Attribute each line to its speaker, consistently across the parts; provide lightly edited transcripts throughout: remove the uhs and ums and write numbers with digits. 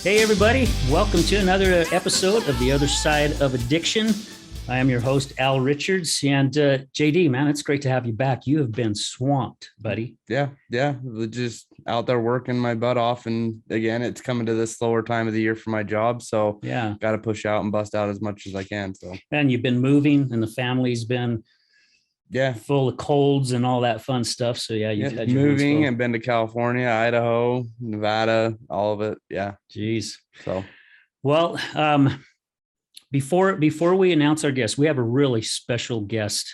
Speaker 1: Hey, everybody. Welcome to another episode of The Other Side of Addiction. I am your host, Al Richards. And JD, man, it's great to have you back. You have been swamped, buddy.
Speaker 2: Yeah. We're just out there working my butt off. And again, it's coming to this slower time of the year for my job. So
Speaker 1: yeah,
Speaker 2: got to push out and bust out as much as I can. So,
Speaker 1: and you've been moving and the family's been full of colds and all that fun stuff. So you've had your
Speaker 2: moving and been to California, Idaho, Nevada, all of it. Yeah.
Speaker 1: Jeez.
Speaker 2: So,
Speaker 1: well, before we announce our guest, we have a really special guest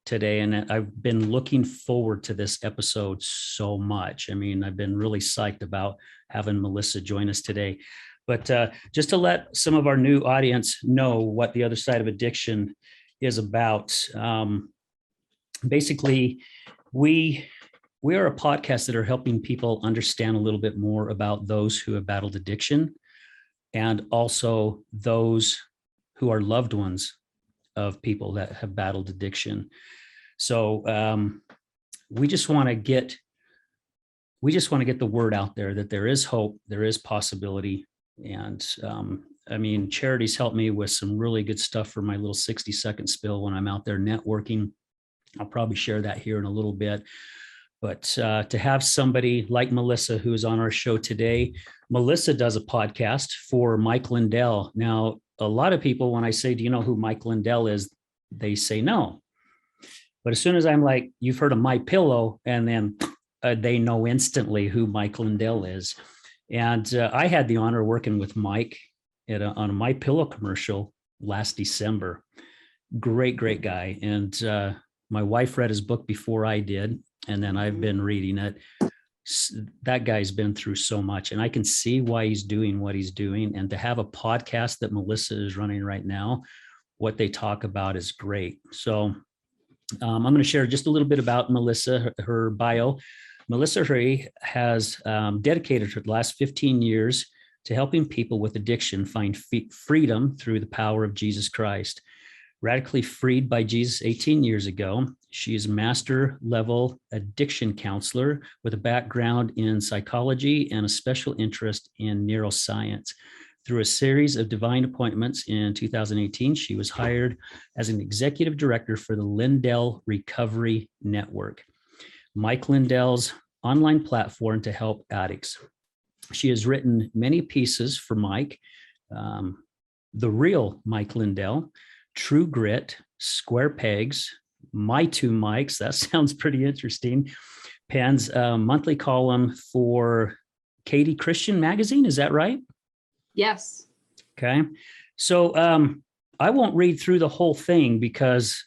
Speaker 1: today, and I've been looking forward to this episode so much. I mean, I've been really psyched about having Melissa join us today. But just to let some of our new audience know what The Other Side of Addiction is about, basically, we are a podcast that are helping people understand a little bit more about those who have battled addiction, and also those who are loved ones of people that have battled addiction. So we just want to get the word out there that there is hope, there is possibility. And I mean, Charity's helped me with some really good stuff for my little 60-second spill when I'm out there networking. I'll probably share that here in a little bit. But to have somebody like Melissa, who is on our show today, Melissa does a podcast for Mike Lindell. Now, a lot of people, when I say, do you know who Mike Lindell is? They say no. But as soon as I'm like, you've heard of My Pillow, and then they know instantly who Mike Lindell is. And I had the honor of working with Mike on a My Pillow commercial last December. Great guy. And my wife read his book before I did, and then I've been reading it. That guy's been through so much, and I can see why he's doing what he's doing. And to have a podcast that Melissa is running right now, what they talk about is great. So I'm going to share just a little bit about Melissa, her bio. Melissa Huray has dedicated her last 15 years to helping people with addiction find freedom through the power of Jesus Christ. Radically freed by Jesus 18 years ago, she is a master level addiction counselor with a background in psychology and a special interest in neuroscience. Through a series of divine appointments in 2018, she was hired as an executive director for the Lindell Recovery Network, Mike Lindell's online platform to help addicts. She has written many pieces for Mike, The Real Mike Lindell, True Grit, Square Pegs, My Two Mikes. That sounds pretty interesting. Pens a monthly column for Katie Christian Magazine. Is that right?
Speaker 3: Yes.
Speaker 1: Okay. So I won't read through the whole thing because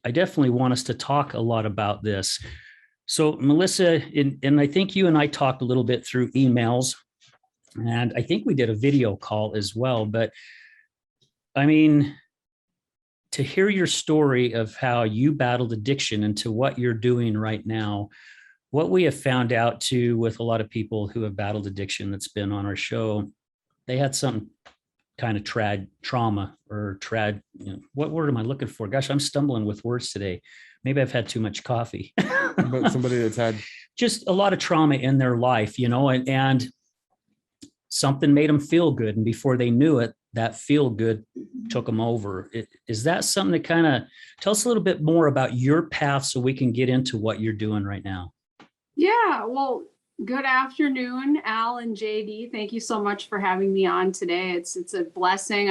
Speaker 1: I definitely want us to talk a lot about this. So Melissa, and I think you and I talked a little bit through emails, and I think we did a video call as well. But I mean, to hear your story of how you battled addiction and to what you're doing right now, what we have found out too with a lot of people who have battled addiction that's been on our show, they had some kind of trauma or what word am I looking for? Gosh, I'm stumbling with words today. Maybe I've had too much coffee.
Speaker 2: But somebody that's had
Speaker 1: just a lot of trauma in their life, and something made them feel good. And before they knew it, that feel good took them over. Is that something that kind of tell us a little bit more about your path so we can get into what you're doing right now?
Speaker 3: Yeah, well, good afternoon, Al and JD. Thank you so much for having me on today. It's a blessing.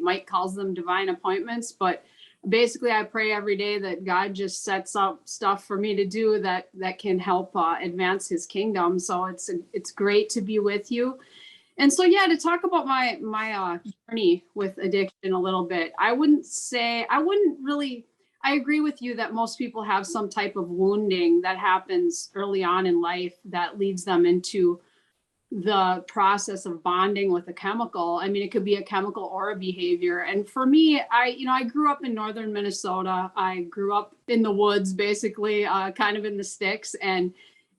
Speaker 3: Mike calls them divine appointments, but basically I pray every day that God just sets up stuff for me to do that can help advance his kingdom. So it's great to be with you. And so, to talk about my journey with addiction a little bit, I agree with you that most people have some type of wounding that happens early on in life that leads them into the process of bonding with a chemical. I mean, it could be a chemical or a behavior. And for me, I grew up in northern Minnesota. I grew up in the woods, basically, kind of in the sticks.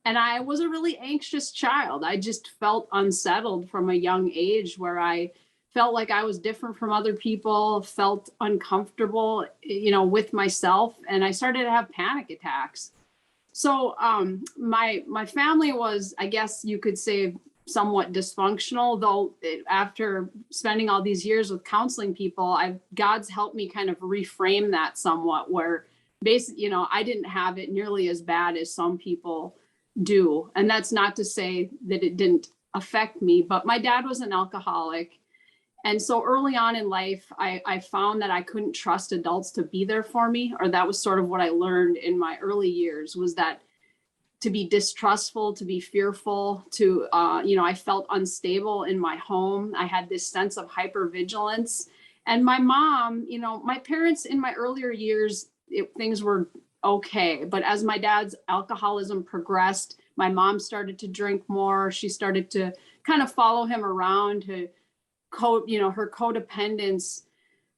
Speaker 3: And I was a really anxious child. I just felt unsettled from a young age where I felt like I was different from other people, felt uncomfortable, with myself. And I started to have panic attacks. So my family was, I guess you could say, somewhat dysfunctional, though after spending all these years with counseling people, God's helped me kind of reframe that somewhat, where basically, I didn't have it nearly as bad as some people do. And that's not to say that it didn't affect me, but my dad was an alcoholic. And so early on in life, I found that I couldn't trust adults to be there for me, or that was sort of what I learned in my early years, was that to be distrustful, to be fearful, I felt unstable in my home. I had this sense of hypervigilance. And my mom, my parents in my earlier years, things were okay. But as my dad's alcoholism progressed, my mom started to drink more. She started to kind of follow him around. Her codependence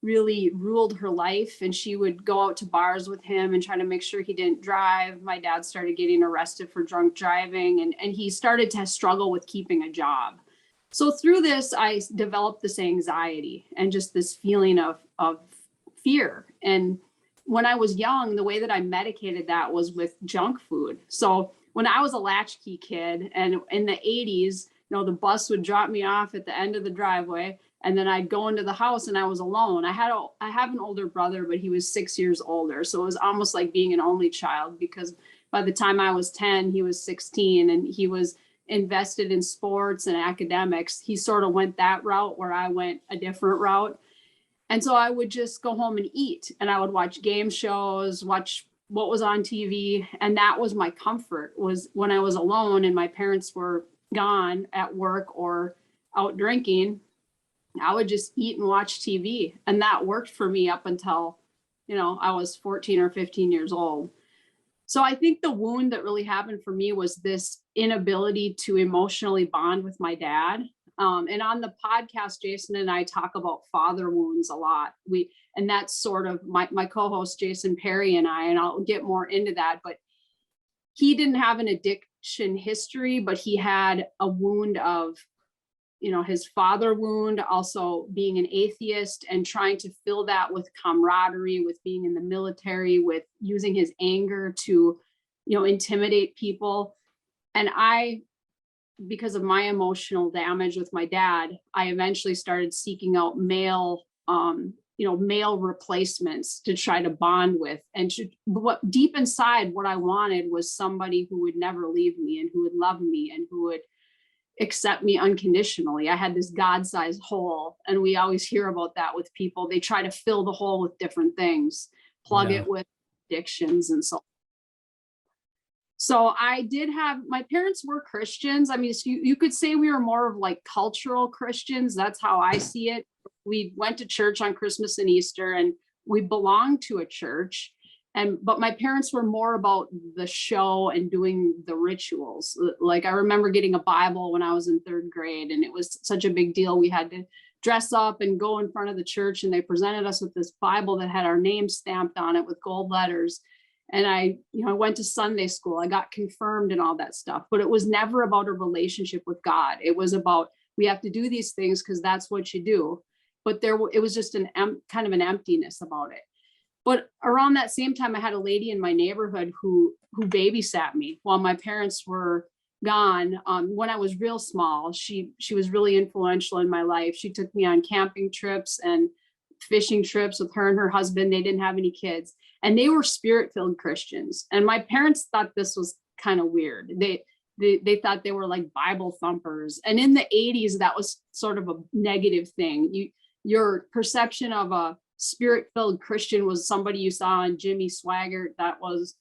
Speaker 3: really ruled her life, and she would go out to bars with him and try to make sure he didn't drive. My dad started getting arrested for drunk driving, and he started to struggle with keeping a job. So through this, I developed this anxiety and just this feeling of fear. And when I was young, the way that I medicated that was with junk food. So when I was a latchkey kid, and in the 80s, the bus would drop me off at the end of the driveway, and then I'd go into the house and I was alone. I have an older brother, but he was 6 years older. So it was almost like being an only child, because by the time I was 10, he was 16, and he was invested in sports and academics. He sort of went that route where I went a different route. And so I would just go home and eat, and I would watch game shows, watch what was on TV. And that was my comfort, was when I was alone and my parents were gone at work or out drinking, I would just eat and watch TV. And that worked for me up until, I was 14 or 15 years old. So I think the wound that really happened for me was this inability to emotionally bond with my dad. And on the podcast, Jason and I talk about father wounds a lot. And that's sort of my co-host, Jason Perry, and I'll get more into that, but he didn't have an addiction history, but he had a wound of, his father wound, also being an atheist and trying to fill that with camaraderie, with being in the military, with using his anger to, intimidate people. And because of my emotional damage with my dad, I eventually started seeking out male replacements to try to bond with. What deep inside, what I wanted was somebody who would never leave me and who would love me and who would accept me unconditionally. I had this God-sized hole, and we always hear about that with people. They try to fill the hole with different things, plug it with addictions and so on. So my parents were Christians. I mean, you could say we were more of like cultural Christians. That's how I see it. We went to church on Christmas and Easter, and we belonged to a church. But my parents were more about the show and doing the rituals. Like I remember getting a Bible when I was in 3rd grade, and it was such a big deal. We had to dress up and go in front of the church, and they presented us with this Bible that had our name stamped on it with gold letters. And I went to Sunday school. I got confirmed and all that stuff, but it was never about a relationship with God. It was about, we have to do these things because that's what you do. But it was just kind of an emptiness about it. But around that same time, I had a lady in my neighborhood who babysat me while my parents were gone. When I was real small, she was really influential in my life. She took me on camping trips and fishing trips with her and her husband. They didn't have any kids, and they were spirit-filled Christians. And my parents thought this was kind of weird. They thought they were like Bible thumpers. And in the 80s, that was sort of a negative thing. Your perception of a spirit-filled Christian was somebody you saw on Jimmy Swaggart that was,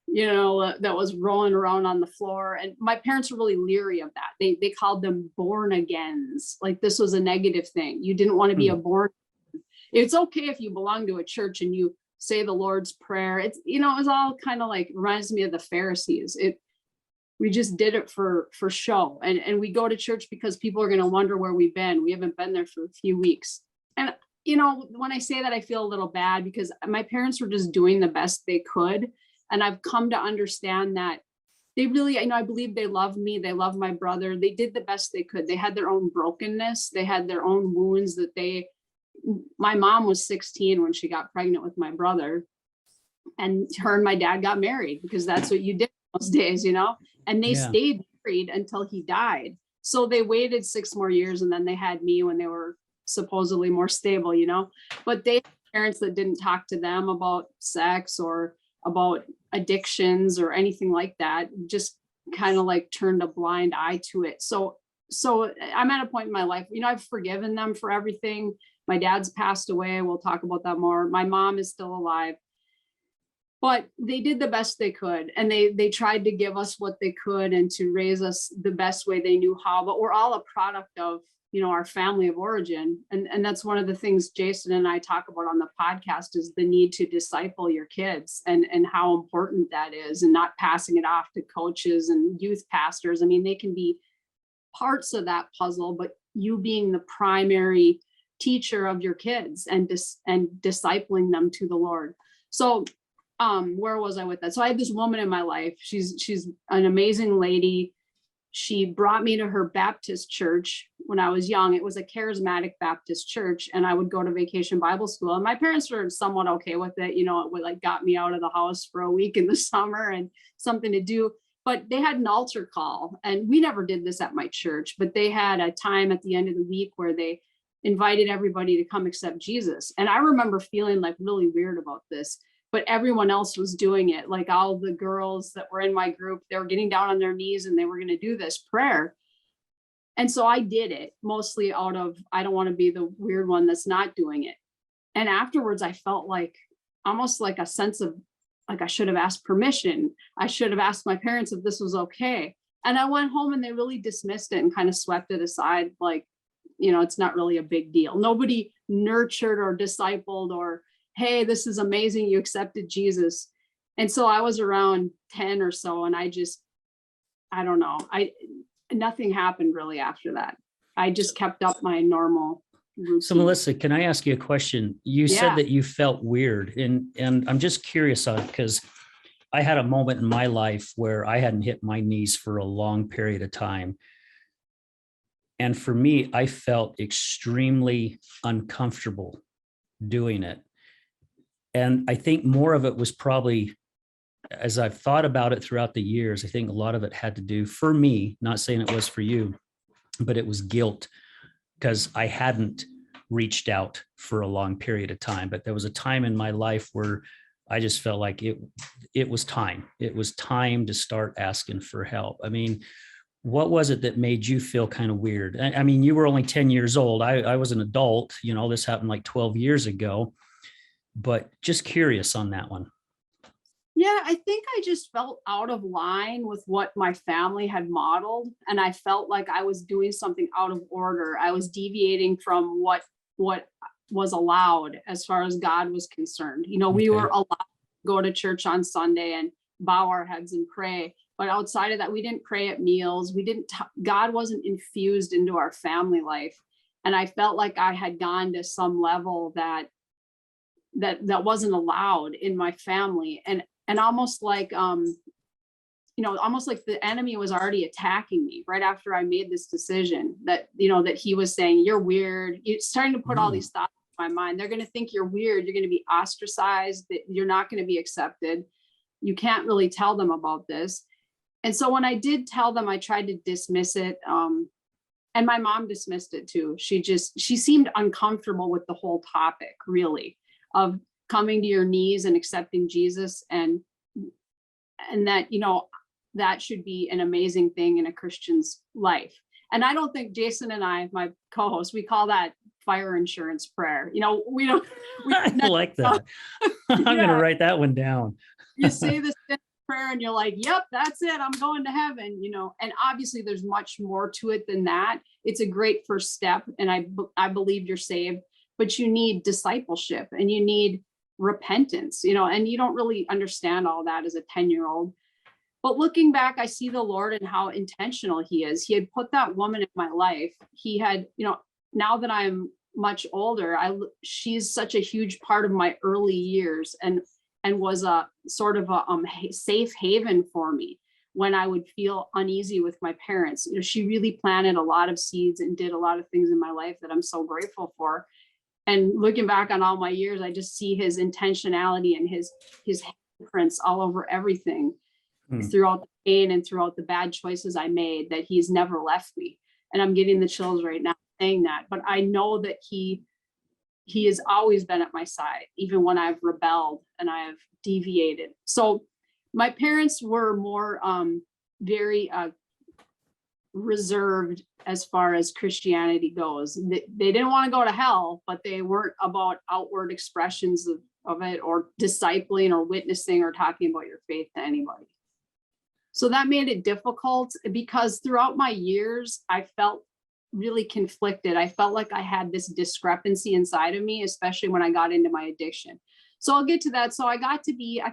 Speaker 3: that was rolling around on the floor. And my parents were really leery of that. They called them born agains. Like this was a negative thing. You didn't want to be a born. It's okay if you belong to a church and you say the Lord's Prayer. It's, it was all kind of like, reminds me of the Pharisees. We just did it for show. And we go to church because people are going to wonder where we've been. We haven't been there for a few weeks. And when I say that, I feel a little bad because my parents were just doing the best they could. And I've come to understand that they really, I believe they love me. They love my brother. They did the best they could. They had their own brokenness. They had their own wounds my mom was 16 when she got pregnant with my brother, and her and my dad got married because that's what you did those days, and they stayed married until he died. So they waited 6 more years, and then they had me when they were supposedly more stable, but they had parents that didn't talk to them about sex or about addictions or anything like that, just kind of like turned a blind eye to it. So I'm at a point in my life, I've forgiven them for everything. My dad's passed away. We'll talk about that more. My mom is still alive. But they did the best they could, and they tried to give us what they could and to raise us the best way they knew how. But we're all a product of, our family of origin. And that's one of the things Jason and I talk about on the podcast is the need to disciple your kids and how important that is, and not passing it off to coaches and youth pastors. I mean, they can be parts of that puzzle, but you being the primary teacher of your kids and discipling them to the Lord. So where was I with that? So I had this woman in my life. She's an amazing lady. She brought me to her Baptist church when I was young. It was a charismatic Baptist church, and I would go to vacation Bible school. And my parents were somewhat okay with it. It would like got me out of the house for a week in the summer and something to do. But they had an altar call, and we never did this at my church, but they had a time at the end of the week where they invited everybody to come accept Jesus. And I remember feeling like really weird about this, but everyone else was doing it. Like all the girls that were in my group, they were getting down on their knees and they were going to do this prayer. And so I did it mostly out of, I don't want to be the weird one that's not doing it. And afterwards, I felt like almost like a sense of like, I should have asked permission. I should have asked my parents if this was okay. And I went home and they really dismissed it and kind of swept it aside. Like, it's not really a big deal. Nobody nurtured or discipled or, hey, this is amazing, you accepted Jesus. And so I was around 10 or so, and I don't know. Nothing happened really after that. I just kept up my normal routine.
Speaker 1: So Melissa, can I ask you a question? You said that you felt weird, and I'm just curious on it because I had a moment in my life where I hadn't hit my knees for a long period of time. And for me, I felt extremely uncomfortable doing it. And I think more of it was probably, as I've thought about it throughout the years, I think a lot of it had to do for me, not saying it was for you, but it was guilt because I hadn't reached out for a long period of time. But there was a time in my life where I just felt like it was time. It was time to start asking for help. I mean, what was it that made you feel kind of weird? I mean, you were only 10 years old. I was an adult, this happened like 12 years ago. But just curious on that one.
Speaker 3: Yeah, I think I just felt out of line with what my family had modeled. And I felt like I was doing something out of order. I was deviating from what was allowed as far as God was concerned. We were allowed to go to church on Sunday and bow our heads and pray. But outside of that, we didn't pray at meals. God wasn't infused into our family life. And I felt like I had gone to some level that wasn't allowed in my family, and almost like almost like the enemy was already attacking me right after I made this decision that that he was saying, you're weird. It's starting to put all these thoughts in my mind. They're going to think you're weird. You're going to be ostracized, that you're not going to be accepted. You can't really tell them about this. And so when I did tell them, I tried to dismiss it. And my mom dismissed it too. She seemed uncomfortable with the whole topic, really, of coming to your knees and accepting Jesus, and that, that should be an amazing thing in a Christian's life. And I don't think Jason and I, my co-host, we call that fire insurance prayer. We don't.
Speaker 1: I like that. I'm going to write that one down.
Speaker 3: You say this prayer and you're like, yep, that's it. I'm going to heaven, and obviously there's much more to it than that. It's a great first step. And I believe you're saved. But you need discipleship and you need repentance, and you don't really understand all that as a 10-year-old. But looking back, I see the Lord and how intentional he is. He had put that woman in my life. He had, now that I'm much older, she's such a huge part of my early years and was a sort of a safe haven for me when I would feel uneasy with my parents. She really planted a lot of seeds and did a lot of things in my life that I'm so grateful for. And looking back on all my years, I just see his intentionality and his handprints all over everything throughout the pain and throughout the bad choices I made, that he's never left me. And I'm getting the chills right now saying that, but I know that he has always been at my side, even when I've rebelled and I have deviated. So my parents were more very reserved as far as Christianity goes. They didn't want to go to hell, but they weren't about outward expressions of it, or discipling or witnessing or talking about your faith to anybody. So that made it difficult, because throughout my years, I felt really conflicted. I felt like I had this discrepancy inside of me, especially when I got into my addiction. So I'll get to that. So I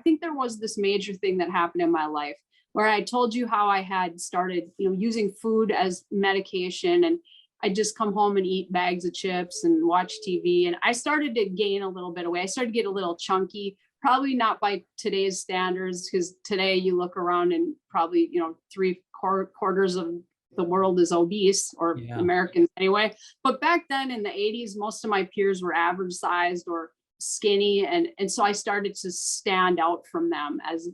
Speaker 3: think there was this major thing that happened in my life where I told you how I had started, using food as medication, and I just come home and eat bags of chips and watch TV. And I started to gain a little bit of weight. I started to get a little chunky, probably not by today's standards, because today you look around and probably, 3/4 of the world is obese, or Americans anyway. But back then in the 80s, most of my peers were average sized or skinny. And so I started to stand out from them as,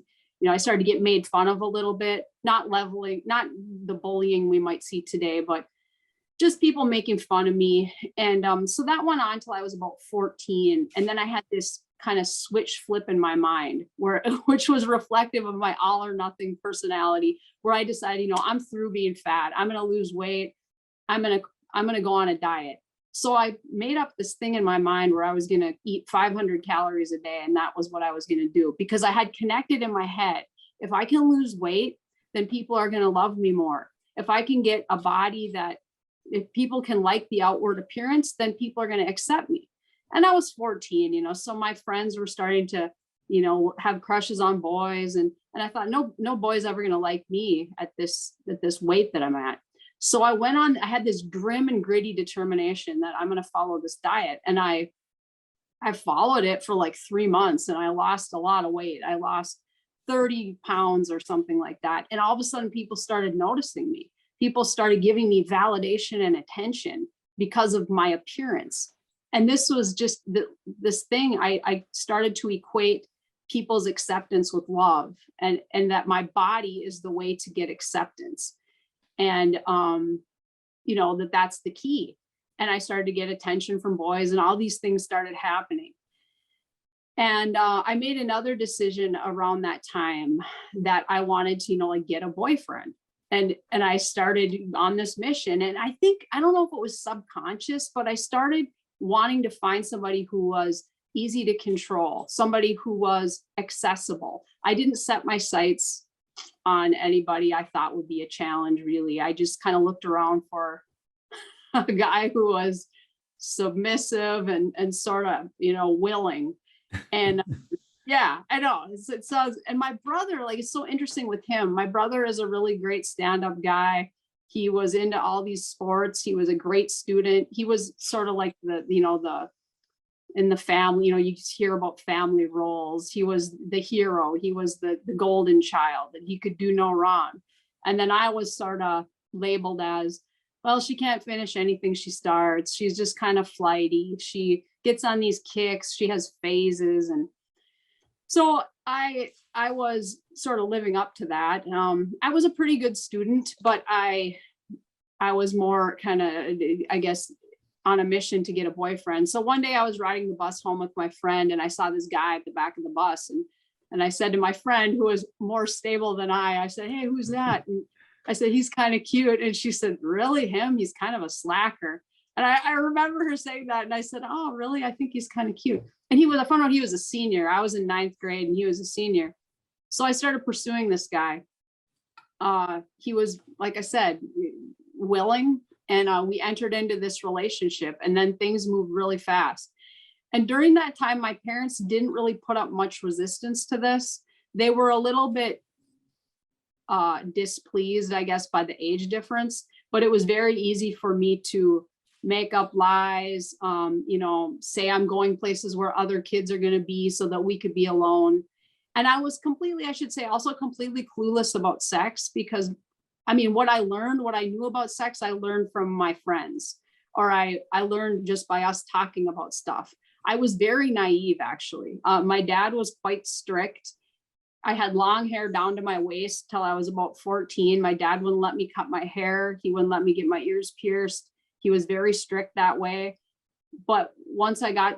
Speaker 3: I started to get made fun of a little bit, not the bullying we might see today, but just people making fun of me. And so that went on till I was about 14. And then I had this kind of switch flip in my mind which was reflective of my all or nothing personality, where I decided, I'm through being fat. I'm going to lose weight. I'm going to go on a diet. So I made up this thing in my mind where I was going to eat 500 calories a day. And that was what I was going to do, because I had connected in my head, if I can lose weight, then people are going to love me more. If I can get a body that, if people can like the outward appearance, then people are going to accept me. And I was 14, so my friends were starting to, have crushes on boys. And I thought, no boy's ever going to like me at this weight that I'm at. So I had this grim and gritty determination that I'm going to follow this diet. And I followed it for like 3 months, and I lost a lot of weight. I lost 30 pounds or something like that. And all of a sudden people started noticing me. People started giving me validation and attention because of my appearance. And this was just this thing. I started to equate people's acceptance with love, and that my body is the way to get acceptance. And, that's the key. And I started to get attention from boys, and all these things started happening. And I made another decision around that time that I wanted to, get a boyfriend. And I started on this mission. And I don't know if it was subconscious, but I started wanting to find somebody who was easy to control, somebody who was accessible. I didn't set my sights on anybody I thought would be a challenge, really. I just kind of looked around for a guy who was submissive and sort of, willing. And yeah, I know. It sounds, and my brother, it's so interesting with him. My brother is a really great stand-up guy. He was into all these sports. He was a great student. He was sort of like in the family, you hear about family roles. He was the hero. He was the golden child, and he could do no wrong. And then I was sort of labeled as, well, she can't finish anything she starts. She's just kind of flighty. She gets on these kicks. She has phases. And so I was sort of living up to that. I was a pretty good student, but I was more kind of, I guess, on a mission to get a boyfriend. So one day I was riding the bus home with my friend, and I saw this guy at the back of the bus. And I said to my friend, who was more stable than I said, "Hey, who's that?" And I said, "He's kind of cute." And she said, "Really, him? He's kind of a slacker." And I remember her saying that. And I said, "Oh, really? I think he's kind of cute." And I found out he was a senior. I was in 9th grade and he was a senior. So I started pursuing this guy. He was, like I said, willing. And we entered into this relationship, and then things moved really fast. And during that time, my parents didn't really put up much resistance to this. They were a little bit displeased, I guess, by the age difference, but it was very easy for me to make up lies, say I'm going places where other kids are going to be so that we could be alone. And I was completely clueless about sex, because what I knew about sex, I learned from my friends, or I learned just by us talking about stuff. I was very naive, actually. My dad was quite strict. I had long hair down to my waist till I was about 14. My dad wouldn't let me cut my hair. He wouldn't let me get my ears pierced. He was very strict that way. But once I got,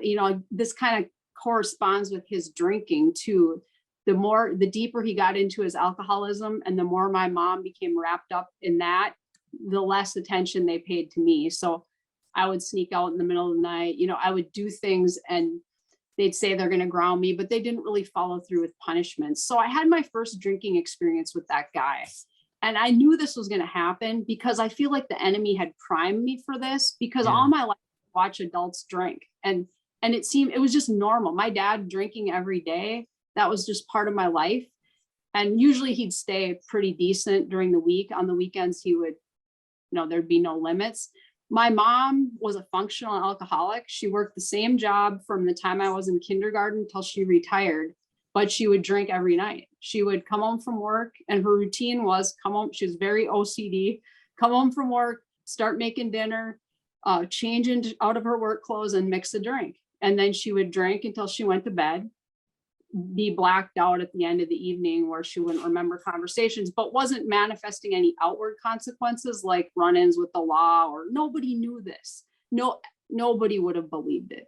Speaker 3: this kind of corresponds with his drinking too. The deeper he got into his alcoholism and the more my mom became wrapped up in that, the less attention they paid to me. So I would sneak out in the middle of the night, I would do things and they'd say they're going to ground me, but they didn't really follow through with punishments. So I had my first drinking experience with that guy. And I knew this was going to happen because I feel like the enemy had primed me for this, because all my life I watch adults drink. And it was just normal. My dad drinking every day, that was just part of my life. And usually he'd stay pretty decent during the week. On the weekends, he would, there'd be no limits. My mom was a functional alcoholic. She worked the same job from the time I was in kindergarten till she retired, but she would drink every night. She would come home from work and her routine was come home. She was very OCD, come home from work, start making dinner, change out of her work clothes and mix a drink. And then she would drink until she went to bed, be blacked out at the end of the evening where she wouldn't remember conversations, but wasn't manifesting any outward consequences like run-ins with the law, or nobody knew this. Nobody would have believed it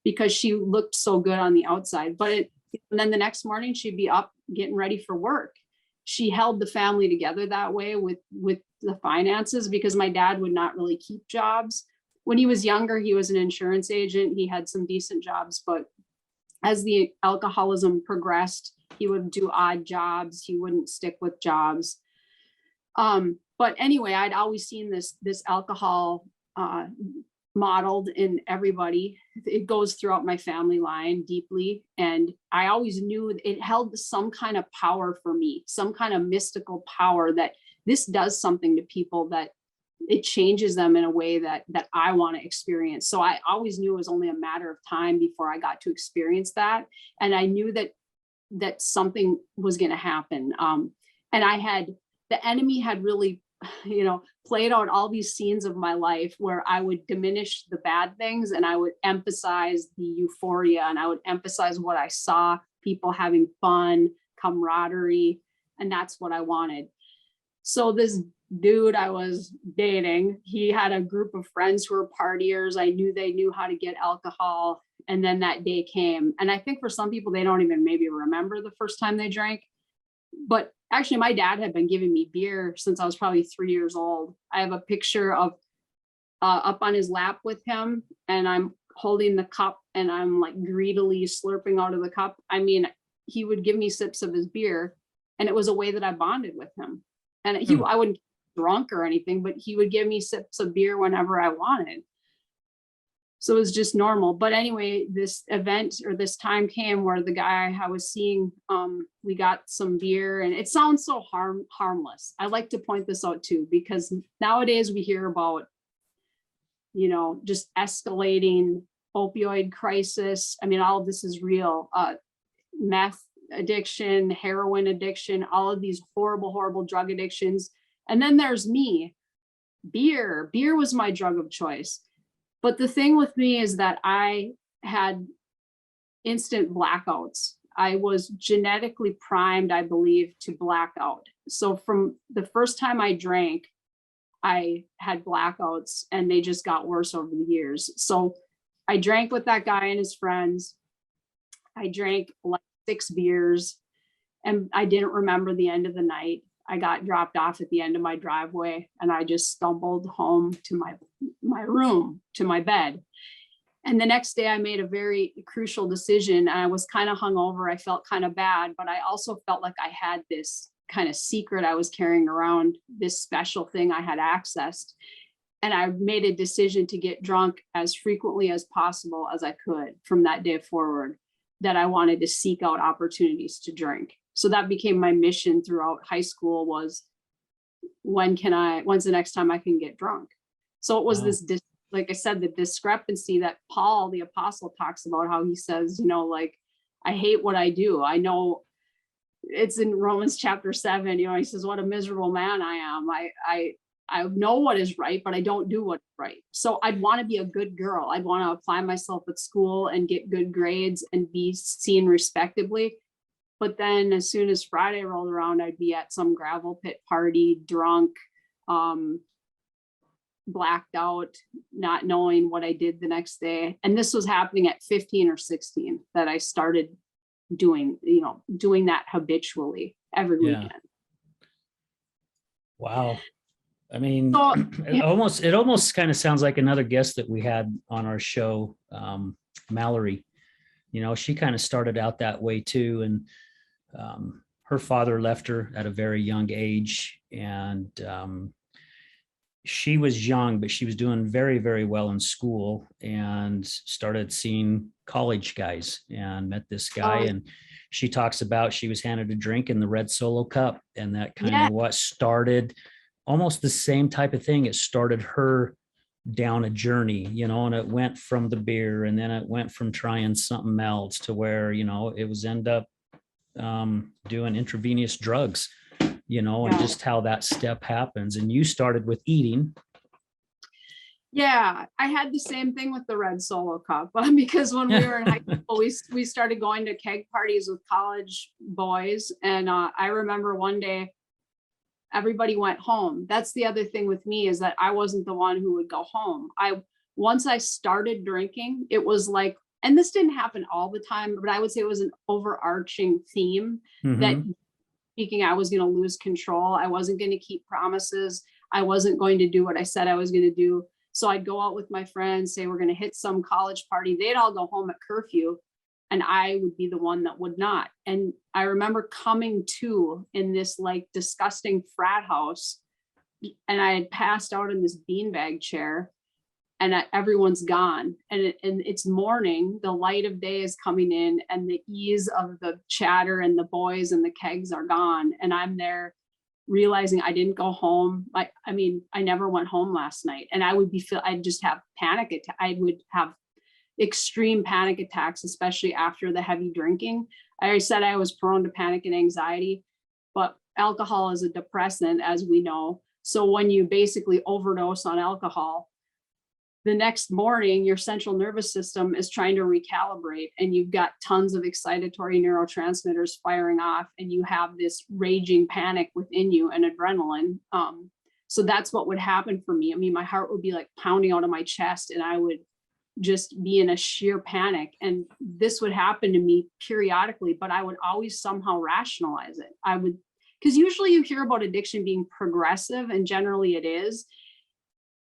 Speaker 3: because she looked so good on the outside. And then the next morning she'd be up getting ready for work. She held the family together that way with the finances, because my dad would not really keep jobs. When he was younger, he was an insurance agent. He had some decent jobs, but as the alcoholism progressed, he would do odd jobs. He wouldn't stick with jobs. But anyway, I'd always seen this alcohol modeled in everybody. It goes throughout my family line deeply. And I always knew it held some kind of power for me, some kind of mystical power that this does something to people, that it changes them in a way that I want to experience. So I always knew it was only a matter of time before I got to experience that. And I knew that something was going to happen. And the enemy had really, played out all these scenes of my life where I would diminish the bad things and I would emphasize the euphoria, and I would emphasize what I saw, people having fun, camaraderie, and that's what I wanted. So this dude I was dating, he had a group of friends who were partiers. I knew they knew how to get alcohol. And then that day came. And I think for some people, they don't even maybe remember the first time they drank. But actually, my dad had been giving me beer since I was probably 3 years old. I have a picture of up on his lap with him, and I'm holding the cup and I'm like greedily slurping out of the cup. I mean, he would give me sips of his beer, and it was a way that I bonded with him. And I wouldn't get drunk or anything, but he would give me sips of beer whenever I wanted. So it was just normal. But anyway, this event or this time came where the guy I was seeing, we got some beer, and it sounds so harmless. I like to point this out too, because nowadays we hear about, just escalating opioid crisis. I mean, all of this is real. Meth addiction, heroin addiction, all of these horrible, horrible drug addictions. And then there's me. Beer was my drug of choice. But the thing with me is that I had instant blackouts. I was genetically primed, I believe, to black out. So from the first time I drank, I had blackouts, and they just got worse over the years. So I drank with that guy and his friends. I drank like 6 beers, and I didn't remember the end of the night. I got dropped off at the end of my driveway, and I just stumbled home to my room, to my bed. And the next day I made a very crucial decision. I was kind of hungover. I felt kind of bad, but I also felt like I had this kind of secret I was carrying around, this special thing I had accessed. And I made a decision to get drunk as frequently as possible as I could from that day forward, that I wanted to seek out opportunities to drink. So that became my mission throughout high school, was when's the next time I can get drunk? So it was this, like I said, the discrepancy that Paul, the apostle, talks about, how he says, like, I hate what I do. I know it's in Romans chapter 7, he says, what a miserable man I am. I know what is right, but I don't do what's right. So I'd want to be a good girl. I'd want to apply myself at school and get good grades and be seen respectably. But then as soon as Friday rolled around, I'd be at some gravel pit party, drunk, blacked out, not knowing what I did the next day. And this was happening at 15 or 16 that I started doing that habitually every
Speaker 1: Yeah.
Speaker 3: weekend.
Speaker 1: Wow. I mean,
Speaker 3: So,
Speaker 1: it almost kind of sounds like another guest that we had on our show, Mallory. She kind of started out that way too. And her father left her at a very young age. And she was young, but she was doing very, very well in school and started seeing college guys and met this guy. And she talks about she was handed a drink in the red Solo cup. And that kind of what started almost the same type of thing. It started her down a journey, and it went from the beer, and then it went from trying something else to where, it was end up doing intravenous drugs, and just how that step happens. And you started with eating.
Speaker 3: Yeah, I had the same thing with the red Solo cup because when we were in high school, we started going to keg parties with college boys. And I remember one day, everybody went home. That's the other thing with me, is that I wasn't the one who would go home. Once I started drinking, it was like, and this didn't happen all the time, but I would say it was an overarching theme that speaking, I was going to lose control. I wasn't going to keep promises. I wasn't going to do what I said I was going to do. So I'd go out with my friends, say we're going to hit some college party. They'd all go home at curfew, and I would be the one that would not. And I remember coming to in this like disgusting frat house, and I had passed out in this beanbag chair, and everyone's gone. And it's morning, the light of day is coming in, and the ease of the chatter and the boys and the kegs are gone. And I'm there realizing I didn't go home. I never went home last night. And I'd just have panic attack. I would have extreme panic attacks, especially after the heavy drinking. I said I was prone to panic and anxiety, but alcohol is a depressant, as we know. So when you basically overdose on alcohol, the next morning, your central nervous system is trying to recalibrate, and you've got tons of excitatory neurotransmitters firing off, and you have this raging panic within you and adrenaline. So that's what would happen for me. I mean, my heart would be like pounding out of my chest, and I would just be in a sheer panic. And this would happen to me periodically, but I would always somehow rationalize it. Because usually you hear about addiction being progressive, and generally it is.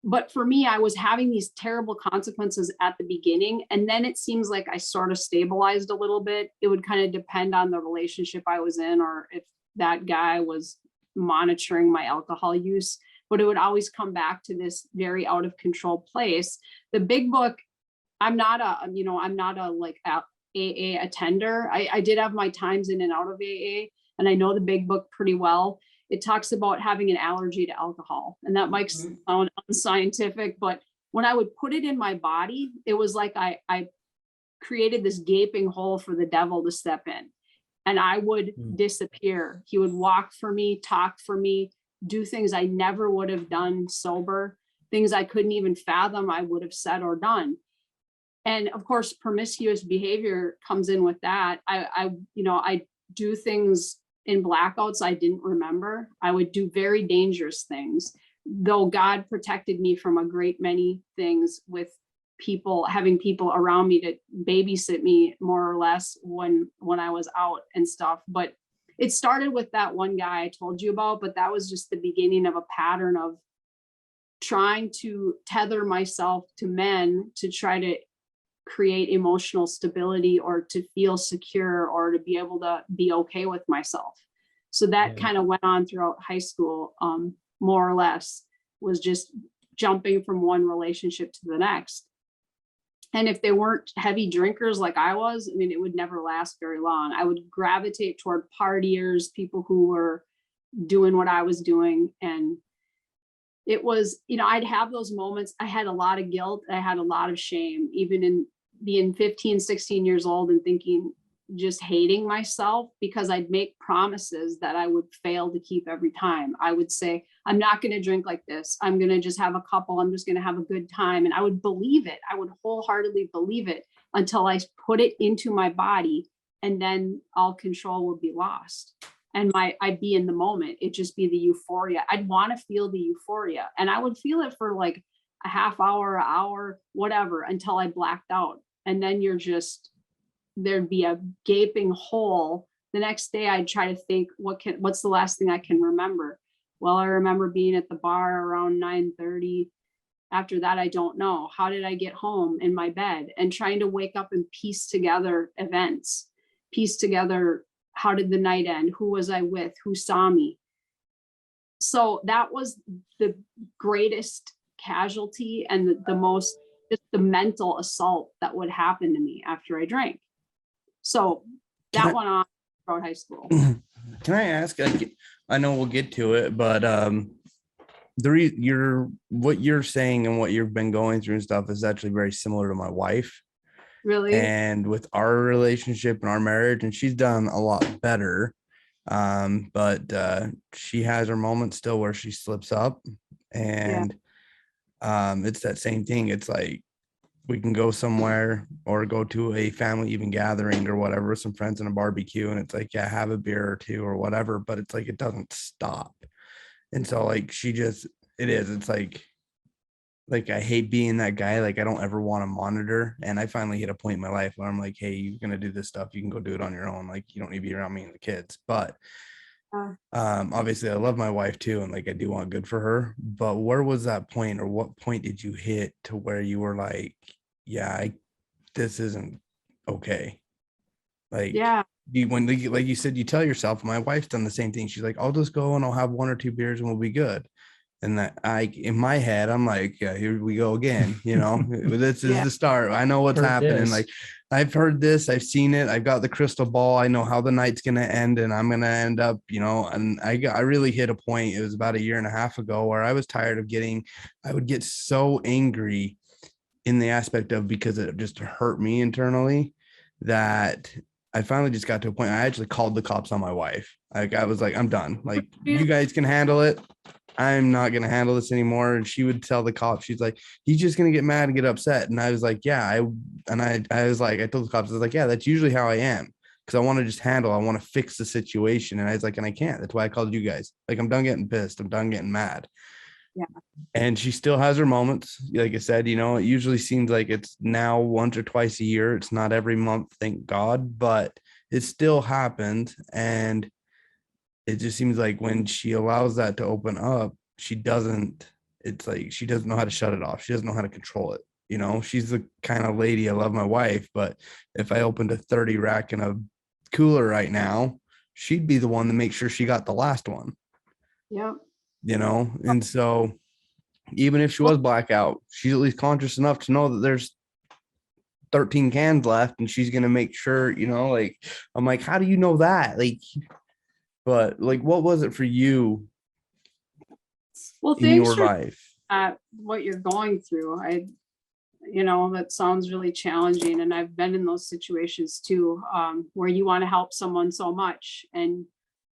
Speaker 3: But for me, I was having these terrible consequences at the beginning. And then it seems like I sort of stabilized a little bit. It would kind of depend on the relationship I was in, or if that guy was monitoring my alcohol use. But it would always come back to this very out of control place. The big book, I'm not a like AA attender. I did have my times in and out of AA, and I know the big book pretty well. It talks about having an allergy to alcohol, and that might sound unscientific, but when I would put it in my body, it was like I created this gaping hole for the devil to step in, and I would disappear. He would walk for me, talk for me, do things I never would have done sober, things I couldn't even fathom I would have said or done. And of course, promiscuous behavior comes in with that. I do things in blackouts I didn't remember. I would do very dangerous things, though God protected me from a great many things with having people around me to babysit me more or less when I was out and stuff. But it started with that one guy I told you about, but that was just the beginning of a pattern of trying to tether myself to men to try to create emotional stability, or to feel secure, or to be able to be okay with myself. So that kind of went on throughout high school, more or less, was just jumping from one relationship to the next. And if they weren't heavy drinkers like I was, I mean, it would never last very long. I would gravitate toward partiers, people who were doing what I was doing. And it was, I'd have those moments. I had a lot of guilt. I had a lot of shame, even in being 15, 16 years old and thinking, just hating myself, because I'd make promises that I would fail to keep every time. I would say, I'm not going to drink like this. I'm going to just have a couple. I'm just going to have a good time. And I would believe it. I would wholeheartedly believe it until I put it into my body and then all control would be lost. And I'd be in the moment. It'd just be the euphoria. I'd want to feel the euphoria. And I would feel it for like a half hour, hour, whatever, until I blacked out. And then there'd be a gaping hole. The next day I'd try to think, what's the last thing I can remember? Well, I remember being at the bar around 9:30. After that, I don't know. How did I get home in my bed? And trying to wake up and piece together events, piece together, how did the night end? Who was I with? Who saw me? So that was the greatest casualty and the most, just the mental assault that would happen to me after I drank. So that went on throughout high school.
Speaker 2: Can I ask, I know we'll get to it, but what you're saying and what you've been going through and stuff is actually very similar to my wife.
Speaker 3: Really?
Speaker 2: And with our relationship and our marriage, and she's done a lot better. But she has her moments still where she slips up, and it's that same thing. It's like we can go somewhere or go to a family even gathering or whatever, some friends in a barbecue, and it's like, yeah, have a beer or two or whatever, but it's like it doesn't stop. And so like it's like I hate being that guy. Like I don't ever want to monitor. And I finally hit a point in my life where I'm like, hey, you're gonna do this stuff, you can go do it on your own. Like you don't need to be around me and the kids. But obviously I love my wife too, and like I do want good for her. But where was that point, or what point did you hit to where you were like, yeah, this isn't okay? Like,
Speaker 3: Yeah.
Speaker 2: Like you said, you tell yourself, my wife's done the same thing. She's like, I'll just go and I'll have 1 or 2 beers and we'll be good. And that in my head, I'm like, yeah, here we go again. You know, this is the start. I know what's happening. Like I've heard this, I've seen it. I've got the crystal ball. I know how the night's going to end, and I'm going to end up, you know, and I really hit a point. It was about 1.5 years ago where I was tired of I would get so angry in the aspect of, because it just hurt me internally, that I finally just got to a point. I actually called the cops on my wife. Like I was like, I'm done. Like you guys can handle it. I'm not going to handle this anymore. And she would tell the cops, she's like, he's just going to get mad and get upset. And I was like, yeah, I was like, I told the cops, I was like, yeah, that's usually how I am. Cause I want to just I want to fix the situation. And I was like, and I can't. That's why I called you guys. Like, I'm done getting pissed. I'm done getting mad.
Speaker 3: Yeah.
Speaker 2: And she still has her moments. Like I said, you know, it usually seems like it's now once or twice a year. It's not every month, thank God, but it still happens. And it just seems like when she allows that to open up, it's like she doesn't know how to shut it off. She doesn't know how to control it. You know, she's the kind of lady, I love my wife, but if I opened a 30 rack in a cooler right now, she'd be the one to make sure she got the last one.
Speaker 3: Yeah.
Speaker 2: You know, and so even if she was blackout, she's at least conscious enough to know that there's 13 cans left, and she's going to make sure, you know, like, I'm like, how do you know that? Like, but like, what was it for you in your life?
Speaker 3: What you're going through. That sounds really challenging. And I've been in those situations too, where you want to help someone so much and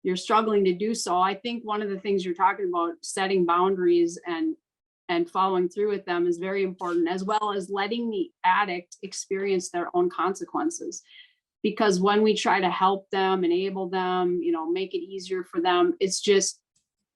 Speaker 3: you're struggling to do so. I think one of the things you're talking about, setting boundaries and following through with them, is very important, as well as letting the addict experience their own consequences. Because when we try to help them, enable them, make it easier for them, it's just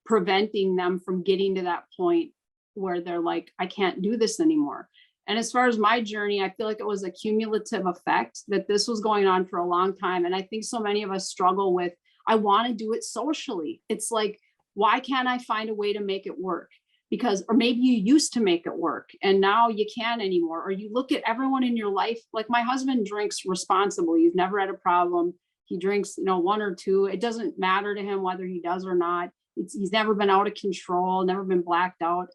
Speaker 3: preventing them from getting to that point where they're like, I can't do this anymore. And as far as my journey, I feel like it was a cumulative effect, that this was going on for a long time. And I think so many of us struggle with, I want to do it socially. It's like, why can't I find a way to make it work? Because, or maybe you used to make it work and now you can't anymore. Or you look at everyone in your life, like my husband drinks responsibly. He's never had a problem. He drinks, 1 or 2. It doesn't matter to him whether he does or not. He's never been out of control, never been blacked out.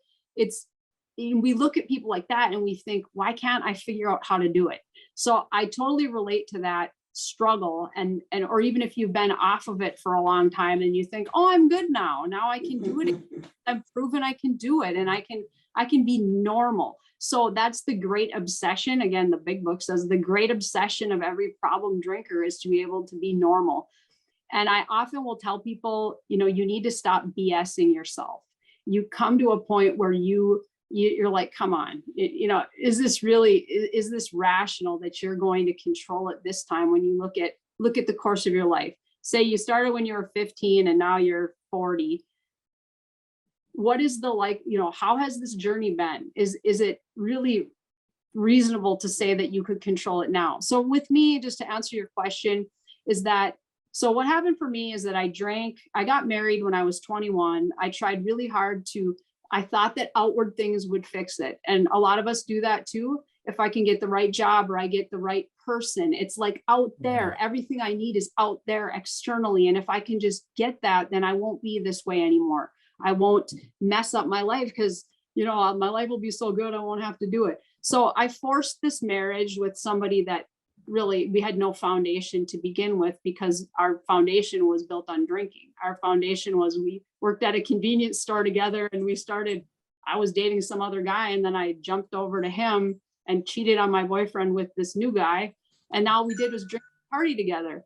Speaker 3: We look at people like that and we think, why can't I figure out how to do it? So I totally relate to that struggle. And or even if you've been off of it for a long time and you think, oh, I'm good now I can do it. I've proven I can do it, and I can be normal. So that's the great obsession. Again, the big book says the great obsession of every problem drinker is to be able to be normal. And I often will tell people, you need to stop BSing yourself. You come to a point where you're like, come on, is this rational that you're going to control it this time? When you look at look at the course of your life. Say you started when you were 15 and now you're 40. What is the how has this journey been? Is it really reasonable to say that you could control it now? So with me, just to answer your question, is that, so what happened for me is that I got married when I was 21. I tried really hard I thought that outward things would fix it. And a lot of us do that too. If I can get the right job or I get the right person, it's like out there, everything I need is out there externally. And if I can just get that, then I won't be this way anymore. I won't mess up my life because, my life will be so good, I won't have to do it. So I forced this marriage with somebody that really, we had no foundation to begin with, because our foundation was built on drinking. Our foundation was, we worked at a convenience store together and I was dating some other guy, and then I jumped over to him and cheated on my boyfriend with this new guy. And all we did was drink and party together.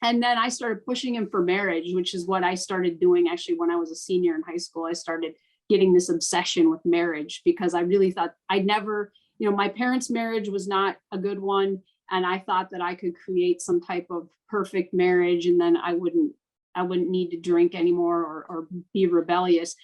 Speaker 3: And then I started pushing him for marriage, which is what I started doing actually when I was a senior in high school. I started getting this obsession with marriage because I really thought my parents' marriage was not a good one. And I thought that I could create some type of perfect marriage, and then I wouldn't need to drink anymore or be rebellious.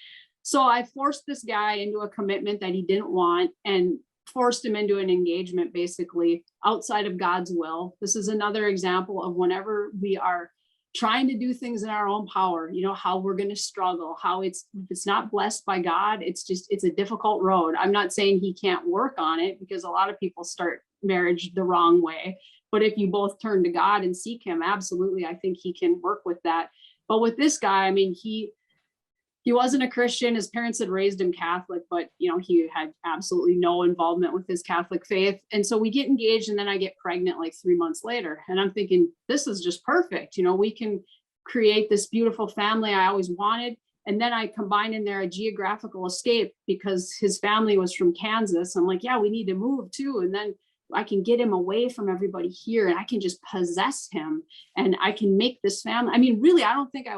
Speaker 3: So I forced this guy into a commitment that he didn't want, and forced him into an engagement basically outside of God's will. This is another example of whenever we are trying to do things in our own power, how we're going to struggle, how if it's not blessed by God, it's a difficult road. I'm not saying he can't work on it, because a lot of people start marriage the wrong way. But if you both turn to God and seek him, absolutely, I think he can work with that. But with this guy, he wasn't a Christian. His parents had raised him Catholic, but he had absolutely no involvement with his Catholic faith. And so we get engaged, and then I get pregnant like 3 months later. And I'm thinking, this is just perfect. We can create this beautiful family I always wanted. And then I combine in there a geographical escape, because his family was from Kansas. I'm like, yeah, we need to move too. And then I can get him away from everybody here, and I can just possess him, and I can make this family. Really, I don't think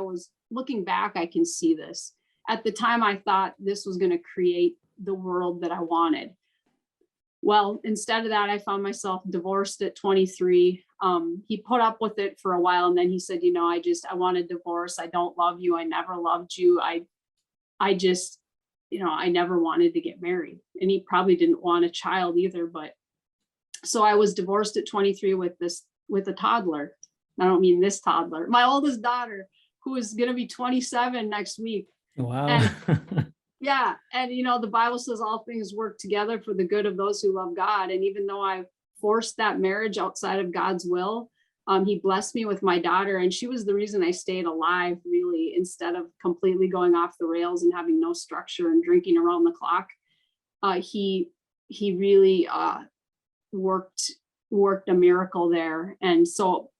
Speaker 3: looking back, I can see this. At the time, I thought this was going to create the world that I wanted. Well, instead of that, I found myself divorced at 23. He put up with it for a while, and then he said, I want a divorce. I don't love you. I never loved you. I just, I never wanted to get married. And he probably didn't want a child either. But so I was divorced at 23 with a toddler. I don't mean this toddler, my oldest daughter, who is going to be 27 next week.
Speaker 1: Wow.
Speaker 3: And, yeah. And, the Bible says all things work together for the good of those who love God. And even though I forced that marriage outside of God's will, he blessed me with my daughter. And she was the reason I stayed alive, really, instead of completely going off the rails and having no structure and drinking around the clock. He really worked a miracle there. And so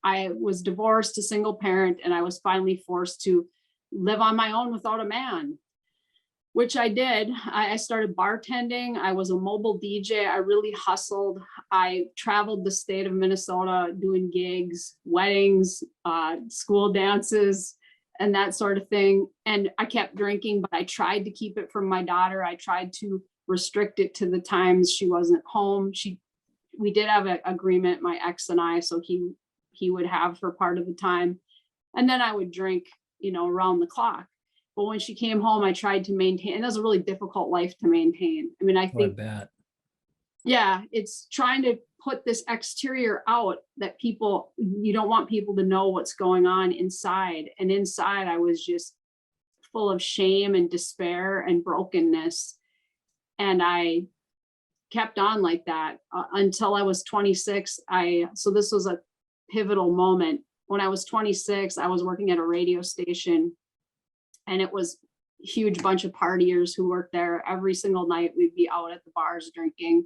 Speaker 3: I was divorced, a single parent, and I was finally forced to live on my own without a man, which I did. I started bartending. I was a mobile DJ. I really hustled. I traveled the state of Minnesota doing gigs, weddings, school dances, and that sort of thing. And I kept drinking, but I tried to keep it from my daughter. I tried to restrict it to the times she wasn't home. We did have an agreement, my ex and I, so he would have her part of the time. And then I would drink, around the clock. But when she came home, I tried to maintain, and that was a really difficult life to maintain. I think, yeah, it's trying to put this exterior out that you don't want people to know what's going on inside. And inside, I was just full of shame and despair and brokenness. And I kept on like that until I was 26. So this was a pivotal moment. When I was 26, I was working at a radio station, and it was a huge bunch of partiers who worked there. Every single night we'd be out at the bars drinking.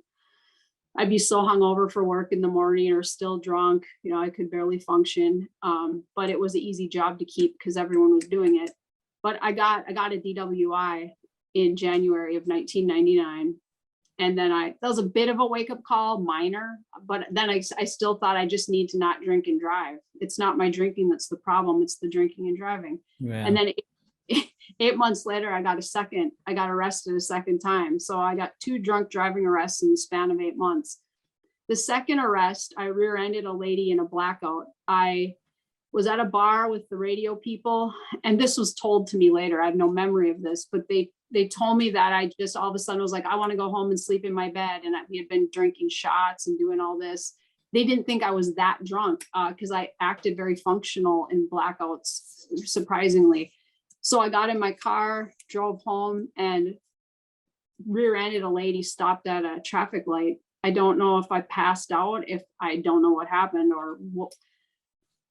Speaker 3: I'd be so hungover for work in the morning, or still drunk. I could barely function. But it was an easy job to keep because everyone was doing it. But I got a DWI in January of 1999. And then that was a bit of a wake up call, minor, but then I still thought I just need to not drink and drive. It's not my drinking that's the problem. It's the drinking and driving. Yeah. And then 8 months later, I got arrested a second time. So I got 2 drunk driving arrests in the span of 8 months. The second arrest, I rear-ended a lady in a blackout. I was at a bar with the radio people, and this was told to me later. I have no memory of this, but they told me that I just all of a sudden was like, I want to go home and sleep in my bed. And we had been drinking shots and doing all this. They didn't think I was that drunk because I acted very functional in blackouts, surprisingly. So I got in my car, drove home, and rear-ended a lady stopped at a traffic light. I don't know if I passed out, if I don't know what happened or what,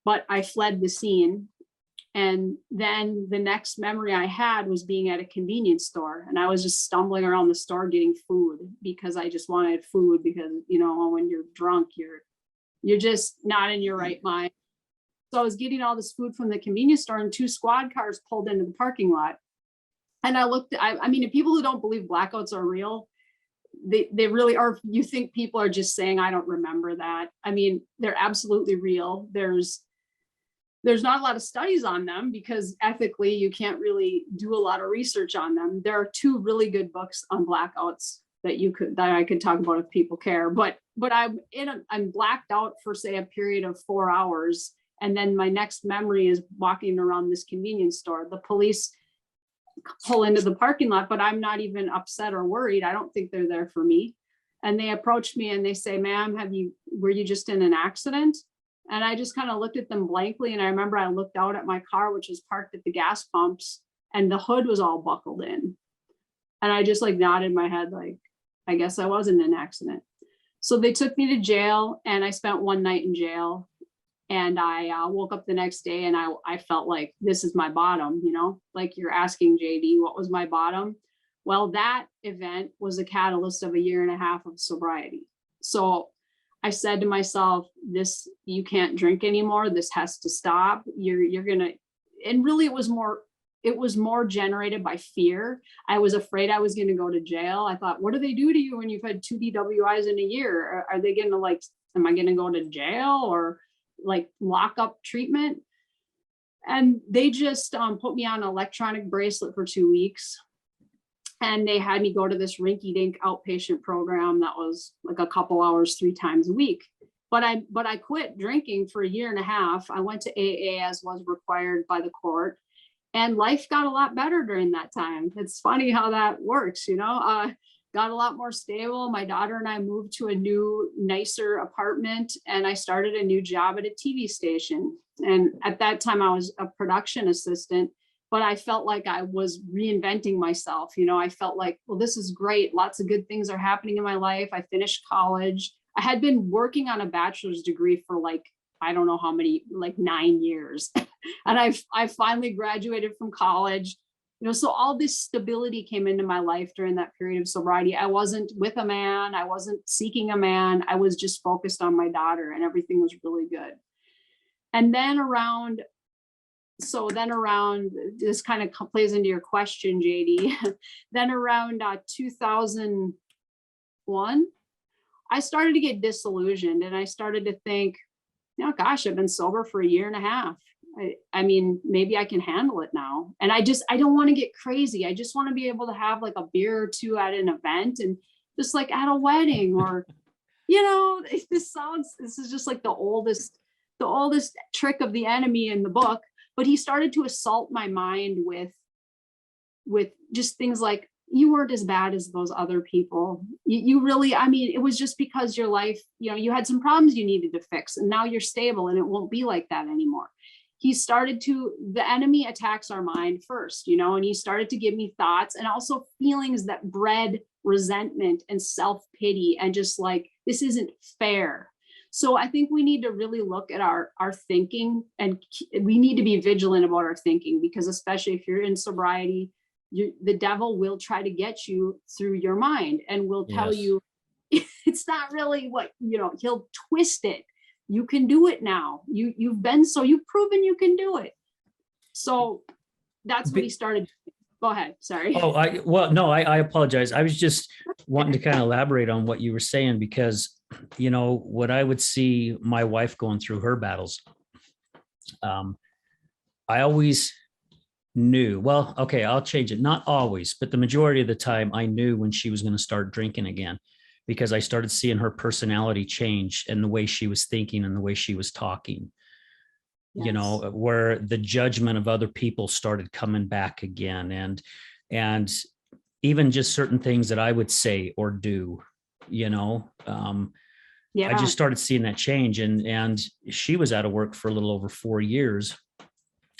Speaker 3: but I fled the scene. And then the next memory I had was being at a convenience store, and I was just stumbling around the store getting food because I just wanted food because, you know, when you're drunk, you're just not in your right mind. So I was getting all this food from the convenience store, and 2 squad cars pulled into the parking lot. And I looked, I mean, if people who don't believe blackouts are real, they really are. You think people are just saying, I don't remember that. I mean, they're absolutely real. There's not a lot of studies on them because ethically you can't really do a lot of research on them. There are 2 really good books on blackouts that I could talk about if people care, but I'm blacked out for say a period of 4 hours. And then my next memory is walking around this convenience store. The police pull into the parking lot, but I'm not even upset or worried. I don't think they're there for me. And they approach me and they say, ma'am, were you just in an accident? And I just kind of looked at them blankly. And I remember I looked out at my car, which was parked at the gas pumps, and the hood was all buckled in. And I just like nodded my head, like, I guess I was in an accident. So they took me to jail, and I spent 1 night in jail. And I woke up the next day, and I felt like this is my bottom, you know, like you're asking JD, what was my bottom? Well, that event was a catalyst of a 1.5 years of sobriety. So I said to myself, you can't drink anymore. This has to stop. You're gonna, and really it was more generated by fear. I was afraid I was going to go to jail. I thought, what do they do to you when you've had 2 DWIs in a year? Are they going to like, am I going to go to jail or like lock up treatment? And they just put me on an electronic bracelet for 2 weeks. And they had me go to this rinky-dink outpatient program that was like a couple hours 3 times a week. But I quit drinking for 1.5 years. I went to AA as was required by the court, and life got a lot better during that time. It's funny how that works, you know. Got a lot more stable. My daughter and I moved to a new, nicer apartment, and I started a new job at a TV station. And at that time I was a production assistant, but I felt like I was reinventing myself. You know, I felt like, well, this is great. Lots of good things are happening in my life. I finished college. I had been working on a bachelor's degree for like, I don't know how many, like 9 years. And I finally graduated from college. You know, so all this stability came into my life during that period of sobriety. I wasn't with a man. I wasn't seeking a man. I was just focused on my daughter, and everything was really good. And then around, this kind of plays into your question, JD. Then around 2001, I started to get disillusioned, and I started to think, oh gosh, I've been sober for 1.5 years. I mean, maybe I can handle it now. And I don't want to get crazy. I just want to be able to have like a beer or 2 at an event, and just like at a wedding, or, you know, this is just like the oldest trick of the enemy in the book. But he started to assault my mind with just things like, you weren't as bad as those other people. You really, I mean, it was just because your life, you know, you had some problems you needed to fix, and now you're stable and it won't be like that anymore. The enemy attacks our mind first, you know, and he started to give me thoughts and also feelings that bred resentment and self-pity, and just like, this isn't fair. So I think we need to really look at our thinking, and we need to be vigilant about our thinking, because especially if you're in sobriety, the devil will try to get you through your mind and will tell you it's not really what, you know, he'll twist it. You can do it now. You've proven you can do it. So that's what he started. Go ahead. Sorry.
Speaker 1: Oh, I apologize. I was just wanting to kind of elaborate on what you were saying, because, you know, what I would see my wife going through her battles, I always knew, well, okay, I'll change it. Not always, but the majority of the time I knew when she was going to start drinking again, because I started seeing her personality change and the way she was thinking and the way she was talking. You know,
Speaker 3: Yes.
Speaker 1: where the judgment of other people started coming back again, and even just certain things that I would say or do, you know, I
Speaker 3: Yeah.
Speaker 1: just started seeing that change. And she was out of work for a little over 4 years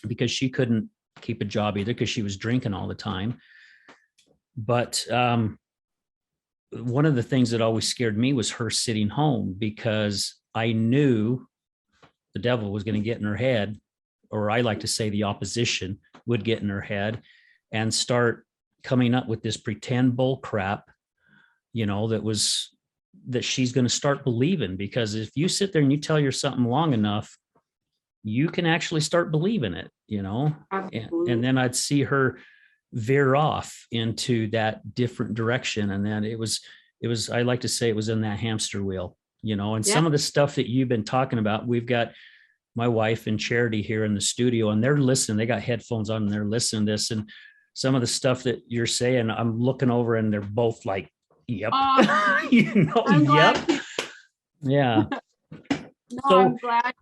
Speaker 1: because she couldn't keep a job either, because she was drinking all the time. But one of the things that always scared me was her sitting home, because I knew the devil was going to get in her head, or I like to say the opposition would get in her head and start coming up with this pretend bull crap, you know, that she's going to start believing. Because if you sit there and you tell her something long enough, you can actually start believing it, you know. And then I'd see her veer off into that different direction. And then it was, I like to say it was in that hamster wheel, you know. And some of the stuff that you've been talking about, we've got my wife and Charity here in the studio, and they're listening. They got headphones on and they're listening to this. And some of the stuff that you're saying, I'm looking over and they're both like, yep. You know, yep. Yeah.
Speaker 3: No, so, I'm glad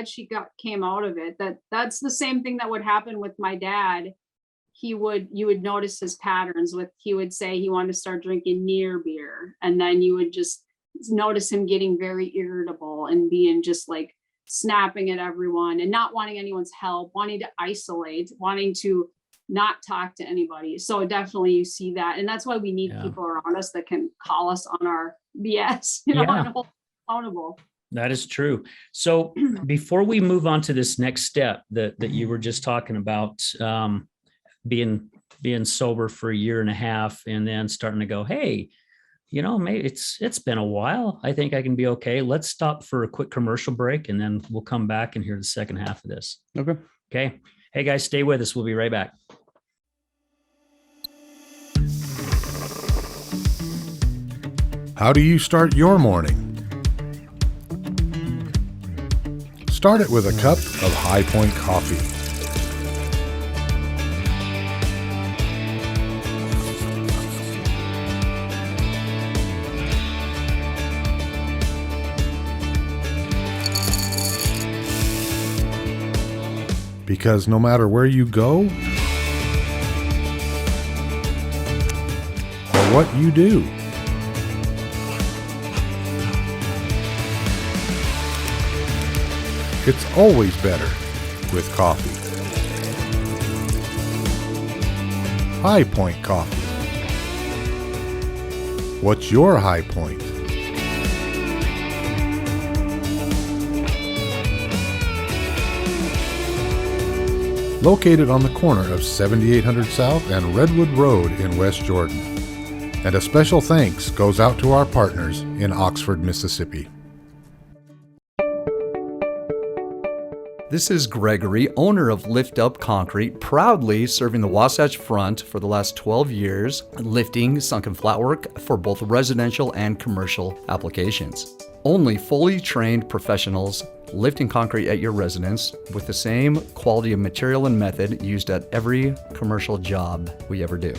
Speaker 3: she came out of it. That's the same thing that would happen with my dad. You would notice his patterns he would say he wanted to start drinking near beer. And then you would just notice him getting very irritable and being just like snapping at everyone and not wanting anyone's help, wanting to isolate, wanting to not talk to anybody. So definitely you see that. And that's why we need people around us that can call us on our BS, you know, and hold accountable.
Speaker 1: That is true. So before we move on to this next step that you were just talking about, being sober for 1.5 years and then starting to go, hey, you know, maybe it's been a while. I think I can be okay. Let's stop for a quick commercial break and then we'll come back and hear the second half of this. Okay. Hey guys, stay with us. We'll be right back.
Speaker 4: How do you start your morning? Start it with a cup of High Point coffee. Because no matter where you go or what you do, it's always better with coffee. High Point coffee. What's your high point? Located on the corner of 7800 South and Redwood Road in West Jordan. And a special thanks goes out to our partners in Oxford, Mississippi.
Speaker 5: This is Gregory, owner of Lift Up Concrete, proudly serving the Wasatch Front for the last 12 years, lifting sunken flatwork for both residential and commercial applications. Only fully trained professionals lifting concrete at your residence with the same quality of material and method used at every commercial job we ever do.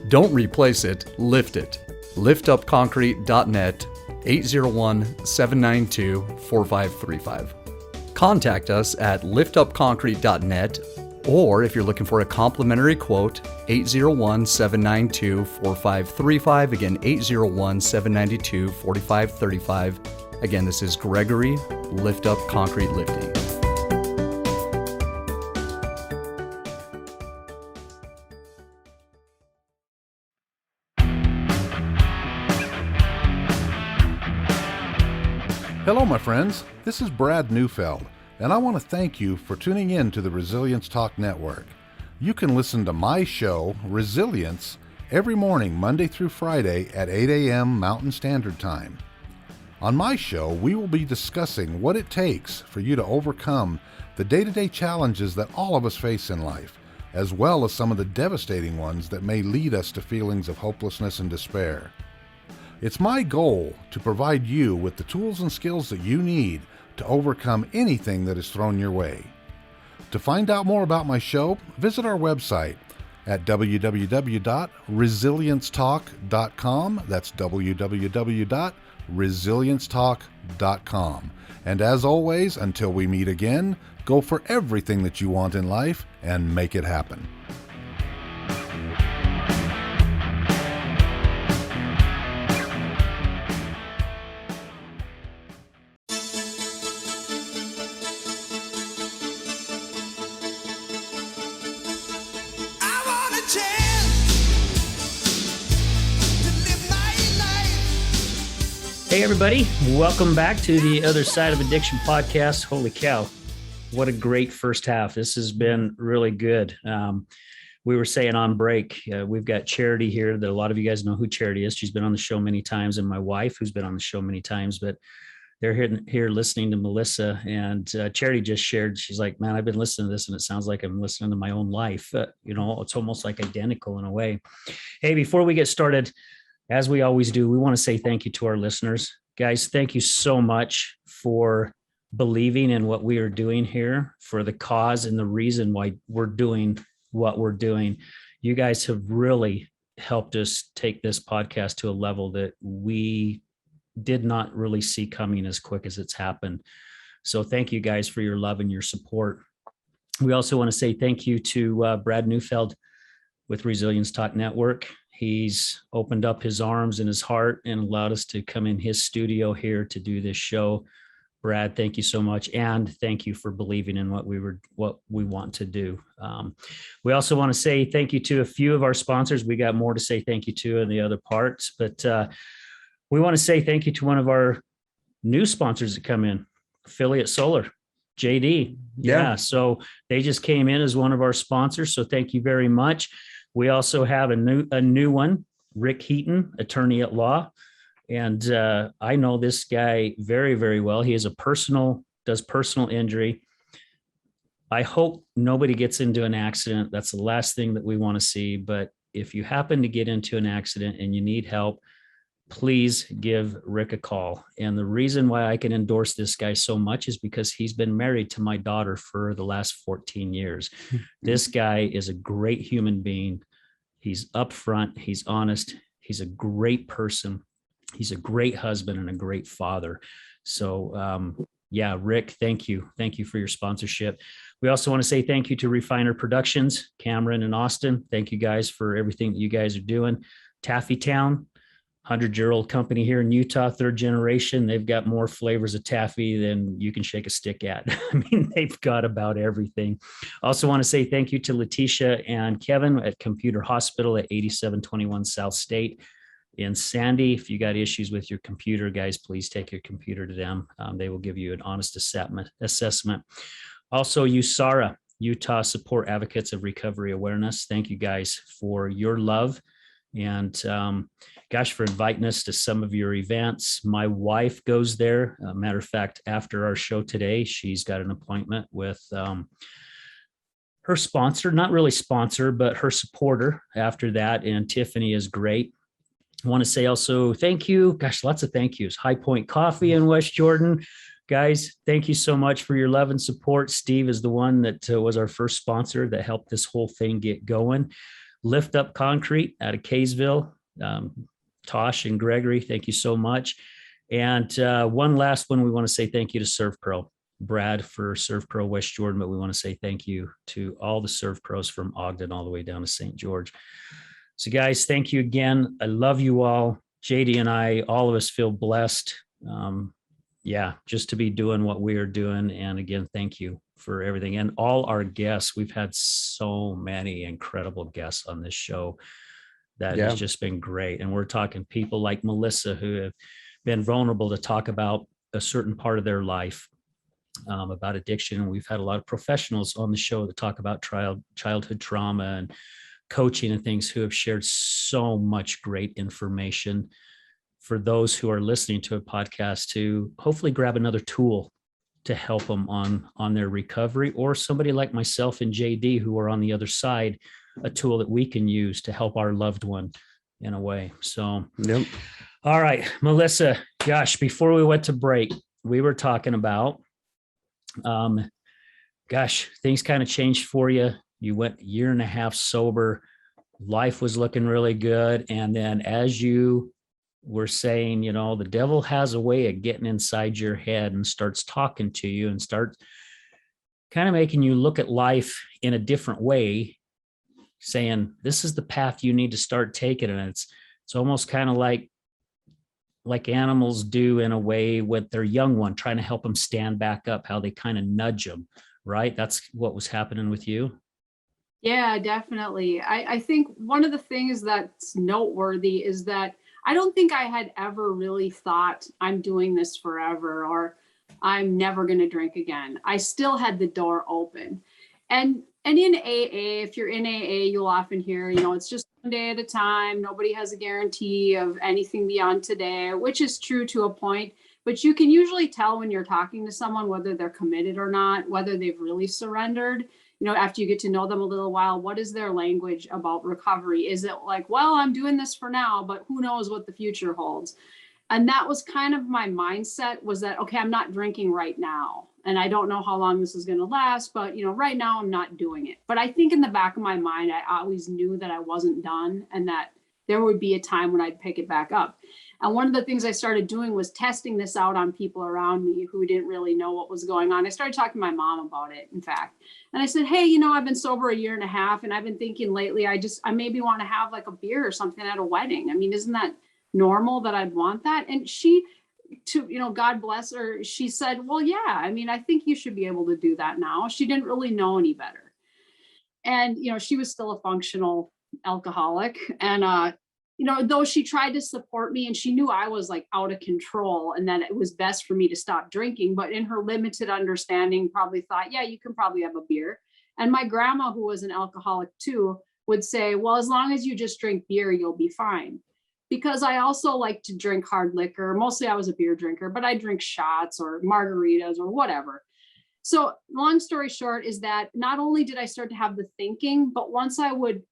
Speaker 5: Don't replace it, lift it. liftupconcrete.net, 801-792-4535. Contact us at liftupconcrete.net, or if you're looking for a complimentary quote, 801-792-4535. Again, 801-792-4535. Again, this is Gregory, Lift Up Concrete Lifting.
Speaker 4: Hello, my friends. This is Brad Neufeld, and I want to thank you for tuning in to the Resilience Talk Network. You can listen to my show, Resilience, every morning, Monday through Friday at 8 a.m. Mountain Standard Time. On my show, we will be discussing what it takes for you to overcome the day-to-day challenges that all of us face in life, as well as some of the devastating ones that may lead us to feelings of hopelessness and despair. It's my goal to provide you with the tools and skills that you need to overcome anything that is thrown your way. To find out more about my show, visit our website, at www.resiliencetalk.com. That's www.resiliencetalk.com. And as always, until we meet again, go for everything that you want in life and make it happen.
Speaker 1: Hey, everybody. Welcome back to the Other Side of Addiction podcast. Holy cow. What a great first half. This has been really good. We were saying on break, we've got Charity here that a lot of you guys know who Charity is. She's been on the show many times, and my wife, who's been on the show many times, but they're here listening to Melissa, and Charity just shared, she's like, man, I've been listening to this and it sounds like I'm listening to my own life. It's almost like identical in a way. Hey, before we get started, as we always do, we want to say thank you to our listeners. Guys, thank you so much for believing in what we are doing here, for the cause and the reason why we're doing what we're doing. You guys have really helped us take this podcast to a level that we did not really see coming as quick as it's happened. So thank you guys for your love and your support. We also want to say thank you to Brad Neufeld with Resilience Talk Network. He's opened up his arms and his heart and allowed us to come in his studio here to do this show. Brad, thank you so much. And thank you for believing in what we want to do. We also want to say thank you to a few of our sponsors. We got more to say thank you to in the other parts, but we want to say thank you to one of our new sponsors that come in, Affiliate Solar, JD. Yeah. So they just came in as one of our sponsors. So thank you very much. We also have a new one, Rick Heaton, attorney at law. And I know this guy very, very well. He does personal injury. I hope nobody gets into an accident. That's the last thing that we want to see. But if you happen to get into an accident and you need help, please give Rick a call. And the reason why I can endorse this guy so much is because he's been married to my daughter for the last 14 years. This guy is a great human being. He's upfront. He's honest. He's a great person. He's a great husband and a great father. So, Rick, thank you. Thank you for your sponsorship. We also want to say thank you to Refiner Productions, Cameron and Austin. Thank you guys for everything that you guys are doing. Taffy Town, 100-year-old company here in Utah, third generation. They've got more flavors of taffy than you can shake a stick at. I mean, they've got about everything. Also want to say thank you to Letitia and Kevin at Computer Hospital at 8721 South State in Sandy. If you got issues with your computer, guys, please take your computer to them. They will give you an honest assessment. Also, USARA, Utah Support Advocates of Recovery Awareness. Thank you guys for your love. And for inviting us to some of your events. My wife goes there. Matter of fact, after our show today, she's got an appointment with her sponsor, not really sponsor, but her supporter after that. And Tiffany is great. I want to say also thank you. Gosh, lots of thank yous. High Point Coffee in West Jordan. Guys, thank you so much for your love and support. Steve is the one that was our first sponsor that helped this whole thing get going. Lift Up Concrete out of Kaysville. Tosh and Gregory, thank you so much. And one last one, we want to say thank you to Serve Pro, Brad for Serve Pro West Jordan, but we want to say thank you to all the Serve Pros from Ogden all the way down to St. George. So guys, thank you again. I love you all. JD and I, all of us feel blessed. Just to be doing what we are doing. And again, thank you for everything. And all our guests, we've had so many incredible guests on this show. That has just been great. And we're talking people like Melissa who have been vulnerable to talk about a certain part of their life, about addiction. And we've had a lot of professionals on the show that talk about childhood trauma and coaching and things who have shared so much great information for those who are listening to a podcast to hopefully grab another tool to help them on their recovery, or somebody like myself and JD who are on the other side, a tool that we can use to help our loved one in a way. So, All right, Melissa, gosh, before we went to break, we were talking about, things kind of changed for you. You went a year and a half sober. life was looking really good. And then as you were saying, the devil has a way of getting inside your head and starts talking to you and starts kind of making you look at life in a different way, saying, this is the path you need to start taking. And it's almost kind of like animals do in a way with their young one, trying to help them stand back up, how they kind of nudge them, right? That's what was happening with you.
Speaker 3: Yeah, definitely. I think one of the things that's noteworthy is that I don't think I had ever really thought I'm doing this forever or I'm never going to drink again. I still had the door open. And in AA, if you're in AA, you'll often hear, it's just one day at a time. Nobody has a guarantee of anything beyond today, which is true to a point. But you can usually tell when you're talking to someone whether they're committed or not, whether they've really surrendered. After you get to know them a little while, what is their language about recovery? Is it like, well, I'm doing this for now, but who knows what the future holds? And that was kind of my mindset, was that, okay, I'm not drinking right now. And I don't know how long this is going to last, but right now I'm not doing it. But I think in the back of my mind, I always knew that I wasn't done and that there would be a time when I'd pick it back up. And one of the things I started doing was testing this out on people around me who didn't really know what was going on. I started talking to my mom about it, in fact. And I said, hey, I've been sober a year and a half, and I've been thinking lately, I maybe want to have like a beer or something at a wedding. I mean, isn't that normal that I'd want that? And she, God bless her, she said, well, yeah, I mean, I think you should be able to do that now. She didn't really know any better. And, she was still a functional alcoholic. And, though she tried to support me and she knew I was like out of control and that it was best for me to stop drinking, but in her limited understanding probably thought, yeah, you can probably have a beer. And my grandma, who was an alcoholic too, would say, well, as long as you just drink beer, you'll be fine. Because I also like to drink hard liquor. Mostly I was a beer drinker, but I drink shots or margaritas or whatever. So long story short is that not only did I start to have the thinking, but once I would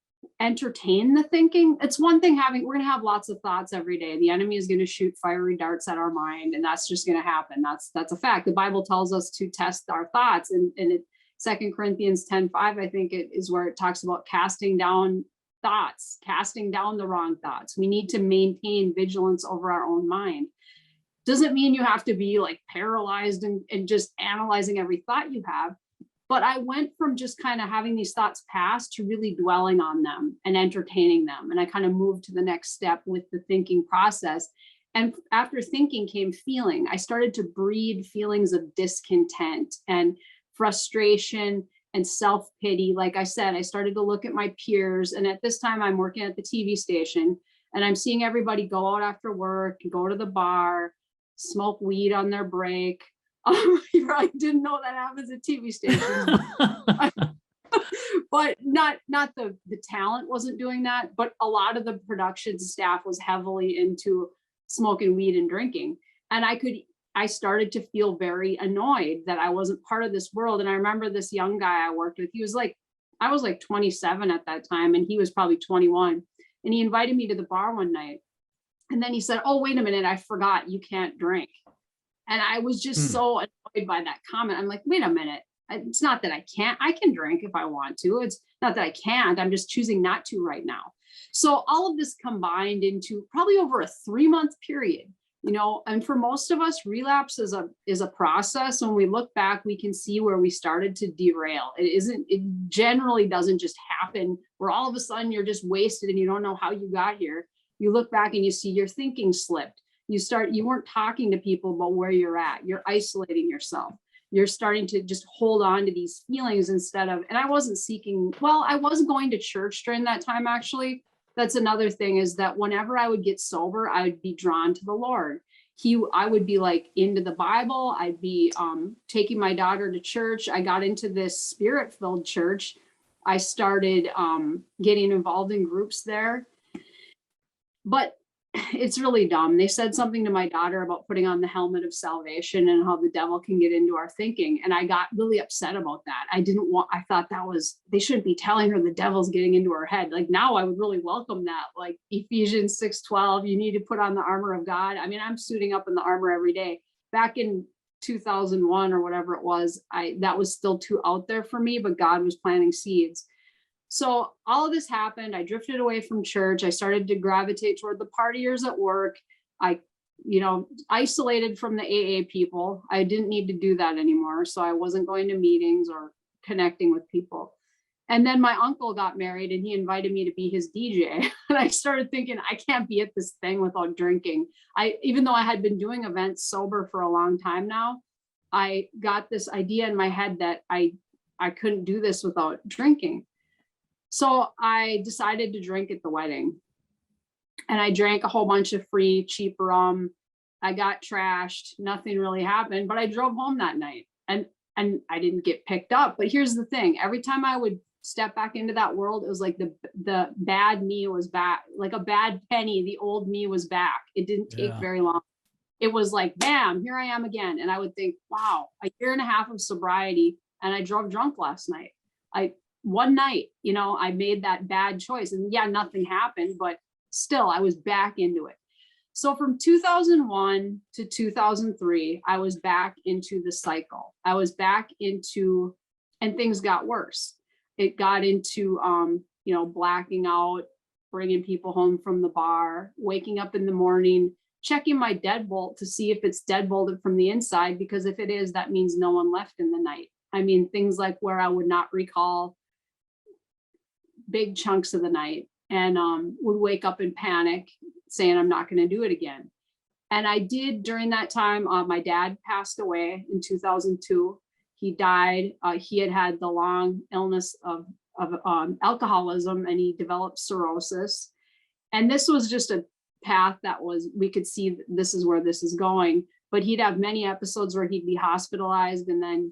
Speaker 3: entertain the thinking, it's one thing we're going to have lots of thoughts every day. The enemy is going to shoot fiery darts at our mind, and that's just going to happen. That's a fact. The Bible tells us to test our thoughts, and it 2 Corinthians 10:5, I think it is where it talks about casting down thoughts, casting down the wrong thoughts. We need to maintain vigilance over our own mind. Doesn't mean you have to be like paralyzed and just analyzing every thought you have. But I went from just kind of having these thoughts pass to really dwelling on them and entertaining them. And I kind of moved to the next step with the thinking process. And after thinking came feeling. I started to breed feelings of discontent and frustration and self-pity. Like I said, I started to look at my peers. And at this time, I'm working at the TV station and I'm seeing everybody go out after work, go to the bar, smoke weed on their break. I didn't know that happens at TV stations. But not the talent wasn't doing that, but a lot of the production staff was heavily into smoking weed and drinking. And I started to feel very annoyed that I wasn't part of this world. And I remember this young guy I worked with, I was like 27 at that time, and he was probably 21. And he invited me to the bar one night. And then he said, oh, wait a minute, I forgot you can't drink. And I was just so annoyed by that comment. I'm like, wait a minute. It's not that I can't. I can drink if I want to. It's not that I can't. I'm just choosing not to right now. So all of this combined into probably over a 3-month period, and for most of us, relapse is a process. When we look back, we can see where we started to derail. It generally doesn't just happen where all of a sudden you're just wasted and you don't know how you got here. You look back and you see your thinking slipped. You weren't talking to people about where you're at. You're isolating yourself. You're starting to just hold on to these feelings instead of, and I wasn't I was going to church during that time, actually. That's another thing, is that whenever I would get sober, I would be drawn to the Lord. I would be like into the Bible. I'd be taking my daughter to church. I got into this spirit-filled church. I started getting involved in groups there. But it's really dumb. They said something to my daughter about putting on the helmet of salvation and how the devil can get into our thinking. And I got really upset about that. I thought they shouldn't be telling her the devil's getting into her head. Like now I would really welcome that. Like Ephesians 6:12, you need to put on the armor of God. I mean, I'm suiting up in the armor every day. Back in 2001 or whatever it was, that was still too out there for me, but God was planting seeds. So all of this happened. I drifted away from church. I started to gravitate toward the partiers at work. I, isolated from the AA people. I didn't need to do that anymore. So I wasn't going to meetings or connecting with people. And then my uncle got married and he invited me to be his DJ. And I started thinking, I can't be at this thing without drinking. Even though I had been doing events sober for a long time now, I got this idea in my head that I couldn't do this without drinking. So I decided to drink at the wedding. And I drank a whole bunch of free, cheap rum. I got trashed. Nothing really happened, but I drove home that night and I didn't get picked up. But here's the thing. Every time I would step back into that world, it was like the bad me was back, like a bad penny. The old me was back. It didn't take very long. It was like, bam, here I am again. And I would think, wow, a year and a half of sobriety. And I drove drunk last night. One night, I made that bad choice and yeah, nothing happened, but still I was back into it. So from 2001 to 2003, I was back into the cycle. I was back into, and things got worse. It got into, blacking out, bringing people home from the bar, waking up in the morning, checking my deadbolt to see if it's deadbolted from the inside, because if it is, that means no one left in the night. I mean, things like where I would not recall big chunks of the night and would wake up in panic saying, I'm not going to do it again. And I did during that time. My dad passed away in 2002. He died. He had the long illness of alcoholism and he developed cirrhosis. And this was just a path that we could see this is where this is going. But he'd have many episodes where he'd be hospitalized and then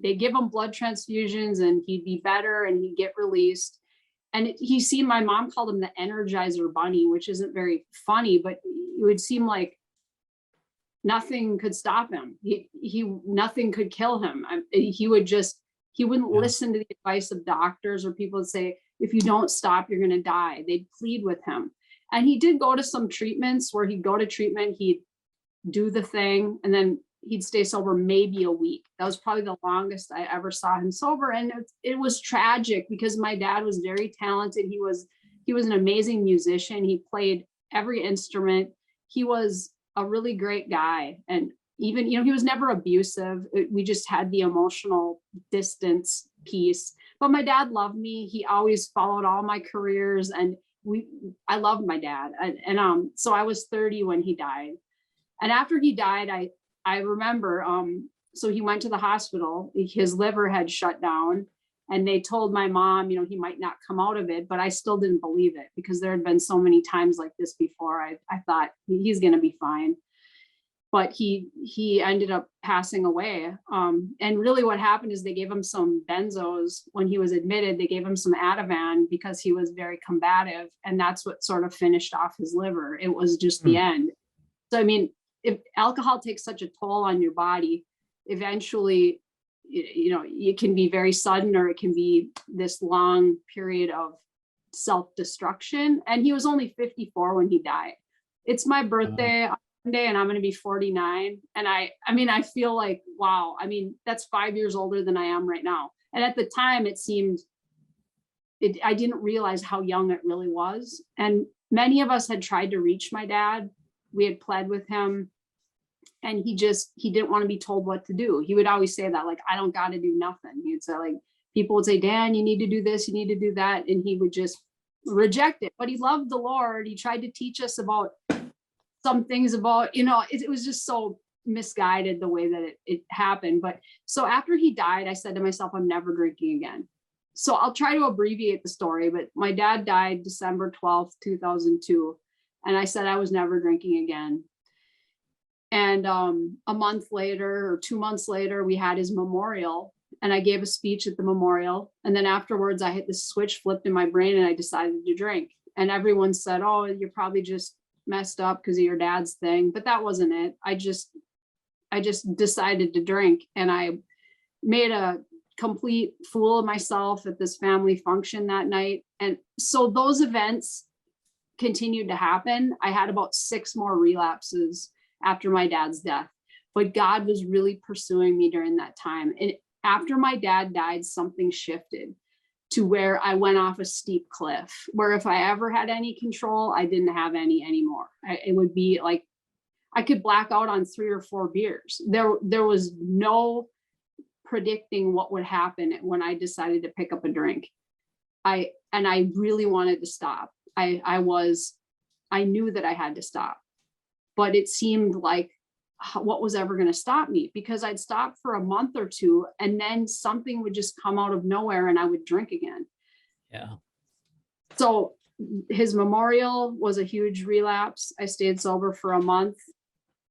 Speaker 3: they'd give him blood transfusions and he'd be better and he'd get released. And my mom called him the Energizer Bunny, which isn't very funny, but it would seem like nothing could stop him. Nothing could kill him. He wouldn't listen to the advice of doctors or people that say, if you don't stop, you're going to die. They'd plead with him. And he did go to some treatments where he'd go to treatment, he'd do the thing, and then he'd stay sober maybe a week. That was probably the longest I ever saw him sober. And it was tragic because my dad was very talented. He was an amazing musician. He played every instrument. He was a really great guy. And even, he was never abusive. We just had the emotional distance piece. But my dad loved me. He always followed all my careers. And I loved my dad. And so I was 30 when he died. And after he died, I remember, so he went to the hospital, his liver had shut down and they told my mom, he might not come out of it, but I still didn't believe it because there had been so many times like this before. I thought he's going to be fine, but he ended up passing away. And really what happened is they gave him some benzos when he was admitted. They gave him some Ativan because he was very combative. And that's what sort of finished off his liver. It was just the end. So, I mean, if alcohol takes such a toll on your body, eventually, it can be very sudden or it can be this long period of self-destruction. And he was only 54 when he died. It's my birthday on Monday and I'm going to be 49. And I feel like, wow, that's 5 years older than I am right now. And at the time it seemed, I didn't realize how young it really was. And many of us had tried to reach my dad. We had pled with him and he didn't want to be told what to do. He would always say that, like, I don't got to do nothing. He'd say, like, people would say, Dan, you need to do this, you need to do that. And he would just reject it. But he loved the Lord. He tried to teach us about some things about, it was just so misguided the way that it happened. But so after he died, I said to myself, I'm never drinking again. So I'll try to abbreviate the story, but my dad died December 12th, 2002. And I said I was never drinking again. And a month later or 2 months later, we had his memorial and I gave a speech at the memorial. And then afterwards I hit the switch, flipped in my brain and I decided to drink. And everyone said, oh, you're probably just messed up because of your dad's thing. But that wasn't it. I just decided to drink and I made a complete fool of myself at this family function that night. And so those events continued to happen. I had about 6 more relapses after my dad's death, but God was really pursuing me during that time. And after my dad died, something shifted. to where I went off a steep cliff, where if I ever had any control, I didn't have any anymore. It would be like I could black out on 3 or 4 beers. There was no predicting what would happen when I decided to pick up a drink. I really wanted to stop. I knew that I had to stop, but it seemed like what was ever going to stop me, because I'd stop for a month or two and then something would just come out of nowhere and I would drink again.
Speaker 1: Yeah.
Speaker 3: So his memorial was a huge relapse. I stayed sober for a month.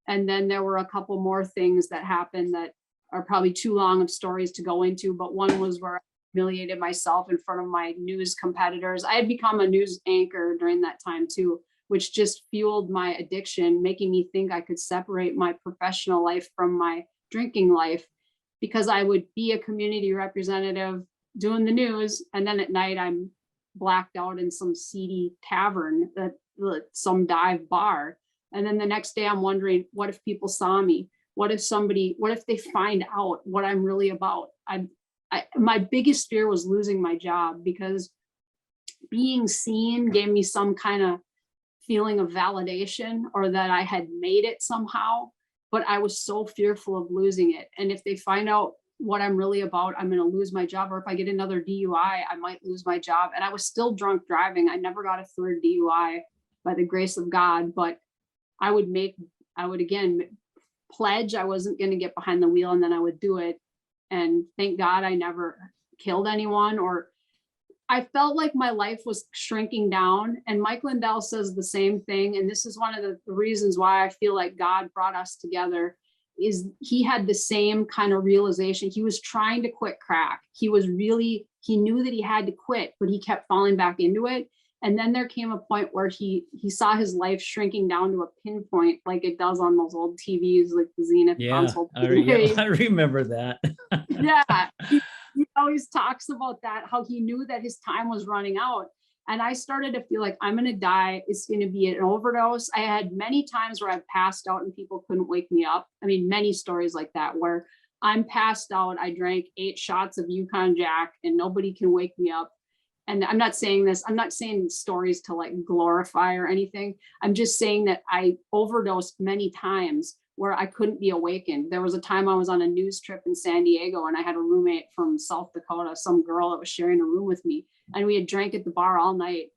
Speaker 3: And then there were a couple more things that happened that are probably too long of stories to go into. But one was where I humiliated myself in front of my news competitors. I had become a news anchor during that time too, which just fueled my addiction, making me think I could separate my professional life from my drinking life, because I would be a community representative doing the news. And then at night I'm blacked out in some seedy tavern, some dive bar. And then the next day I'm wondering, what if people saw me? What if they find out what I'm really about? My biggest fear was losing my job, because being seen gave me some kind of feeling of validation, or that I had made it somehow, but I was so fearful of losing it. And if they find out what I'm really about, I'm going to lose my job. Or if I get another DUI, I might lose my job. And I was still drunk driving. I never got a third DUI by the grace of God, but I would again pledge I wasn't going to get behind the wheel, and then I would do it. And thank God I never killed anyone, or I felt like my life was shrinking down. And Mike Lindell says the same thing. And this is one of the reasons why I feel like God brought us together, is he had the same kind of realization. He was trying to quit crack. He knew that he had to quit, but he kept falling back into it. And then there came a point where he saw his life shrinking down to a pinpoint, like it does on those old TVs, like the Zenith console.
Speaker 1: I remember that.
Speaker 3: Yeah, he always talks about that, how he knew that his time was running out. And I started to feel like I'm going to die. It's going to be an overdose. I had many times where I've passed out and people couldn't wake me up. I mean, many stories like that where I'm passed out. I drank 8 shots of Yukon Jack and nobody can wake me up. And I'm not saying stories to like glorify or anything. I'm just saying that I overdosed many times where I couldn't be awakened. There was a time I was on a news trip in San Diego and I had a roommate from South Dakota, some girl that was sharing a room with me. And we had drank at the bar all night.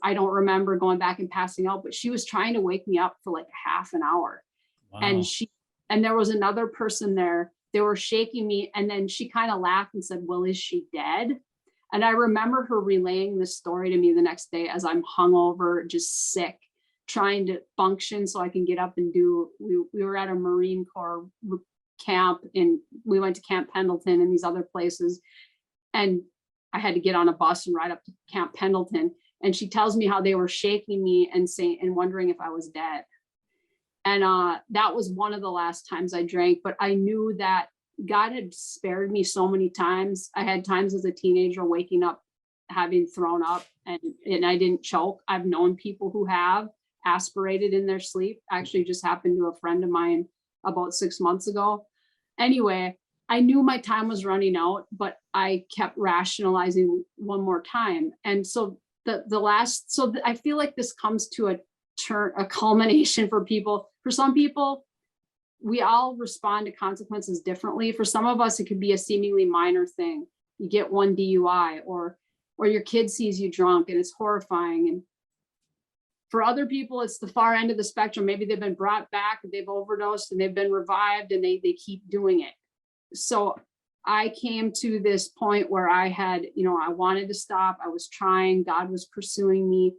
Speaker 3: I don't remember going back and passing out, but she was trying to wake me up for like half an hour. Wow. And there was another person there. They were shaking me. And then she kind of laughed and said, "Well, is she dead?" And I remember her relaying this story to me the next day as I'm hungover, just sick, trying to function so I can get up and we were at a Marine Corps camp and we went to Camp Pendleton and these other places. And I had to get on a bus and ride up to Camp Pendleton. And she tells me how they were shaking me and wondering if I was dead. And that was one of the last times I drank, but I knew that God had spared me so many times. I had times as a teenager waking up, having thrown up and I didn't choke. I've known people who have aspirated in their sleep. Actually just happened to a friend of mine about 6 months ago. Anyway, I knew my time was running out, but I kept rationalizing one more time. And so I feel like this comes to a culmination for people. For some people, we all respond to consequences differently. For some of us, it could be a seemingly minor thing. You get one DUI or your kid sees you drunk and it's horrifying. And for other people, it's the far end of the spectrum. Maybe they've been brought back, they've overdosed and they've been revived and they keep doing it. So I came to this point where I wanted to stop. I was trying, God was pursuing me.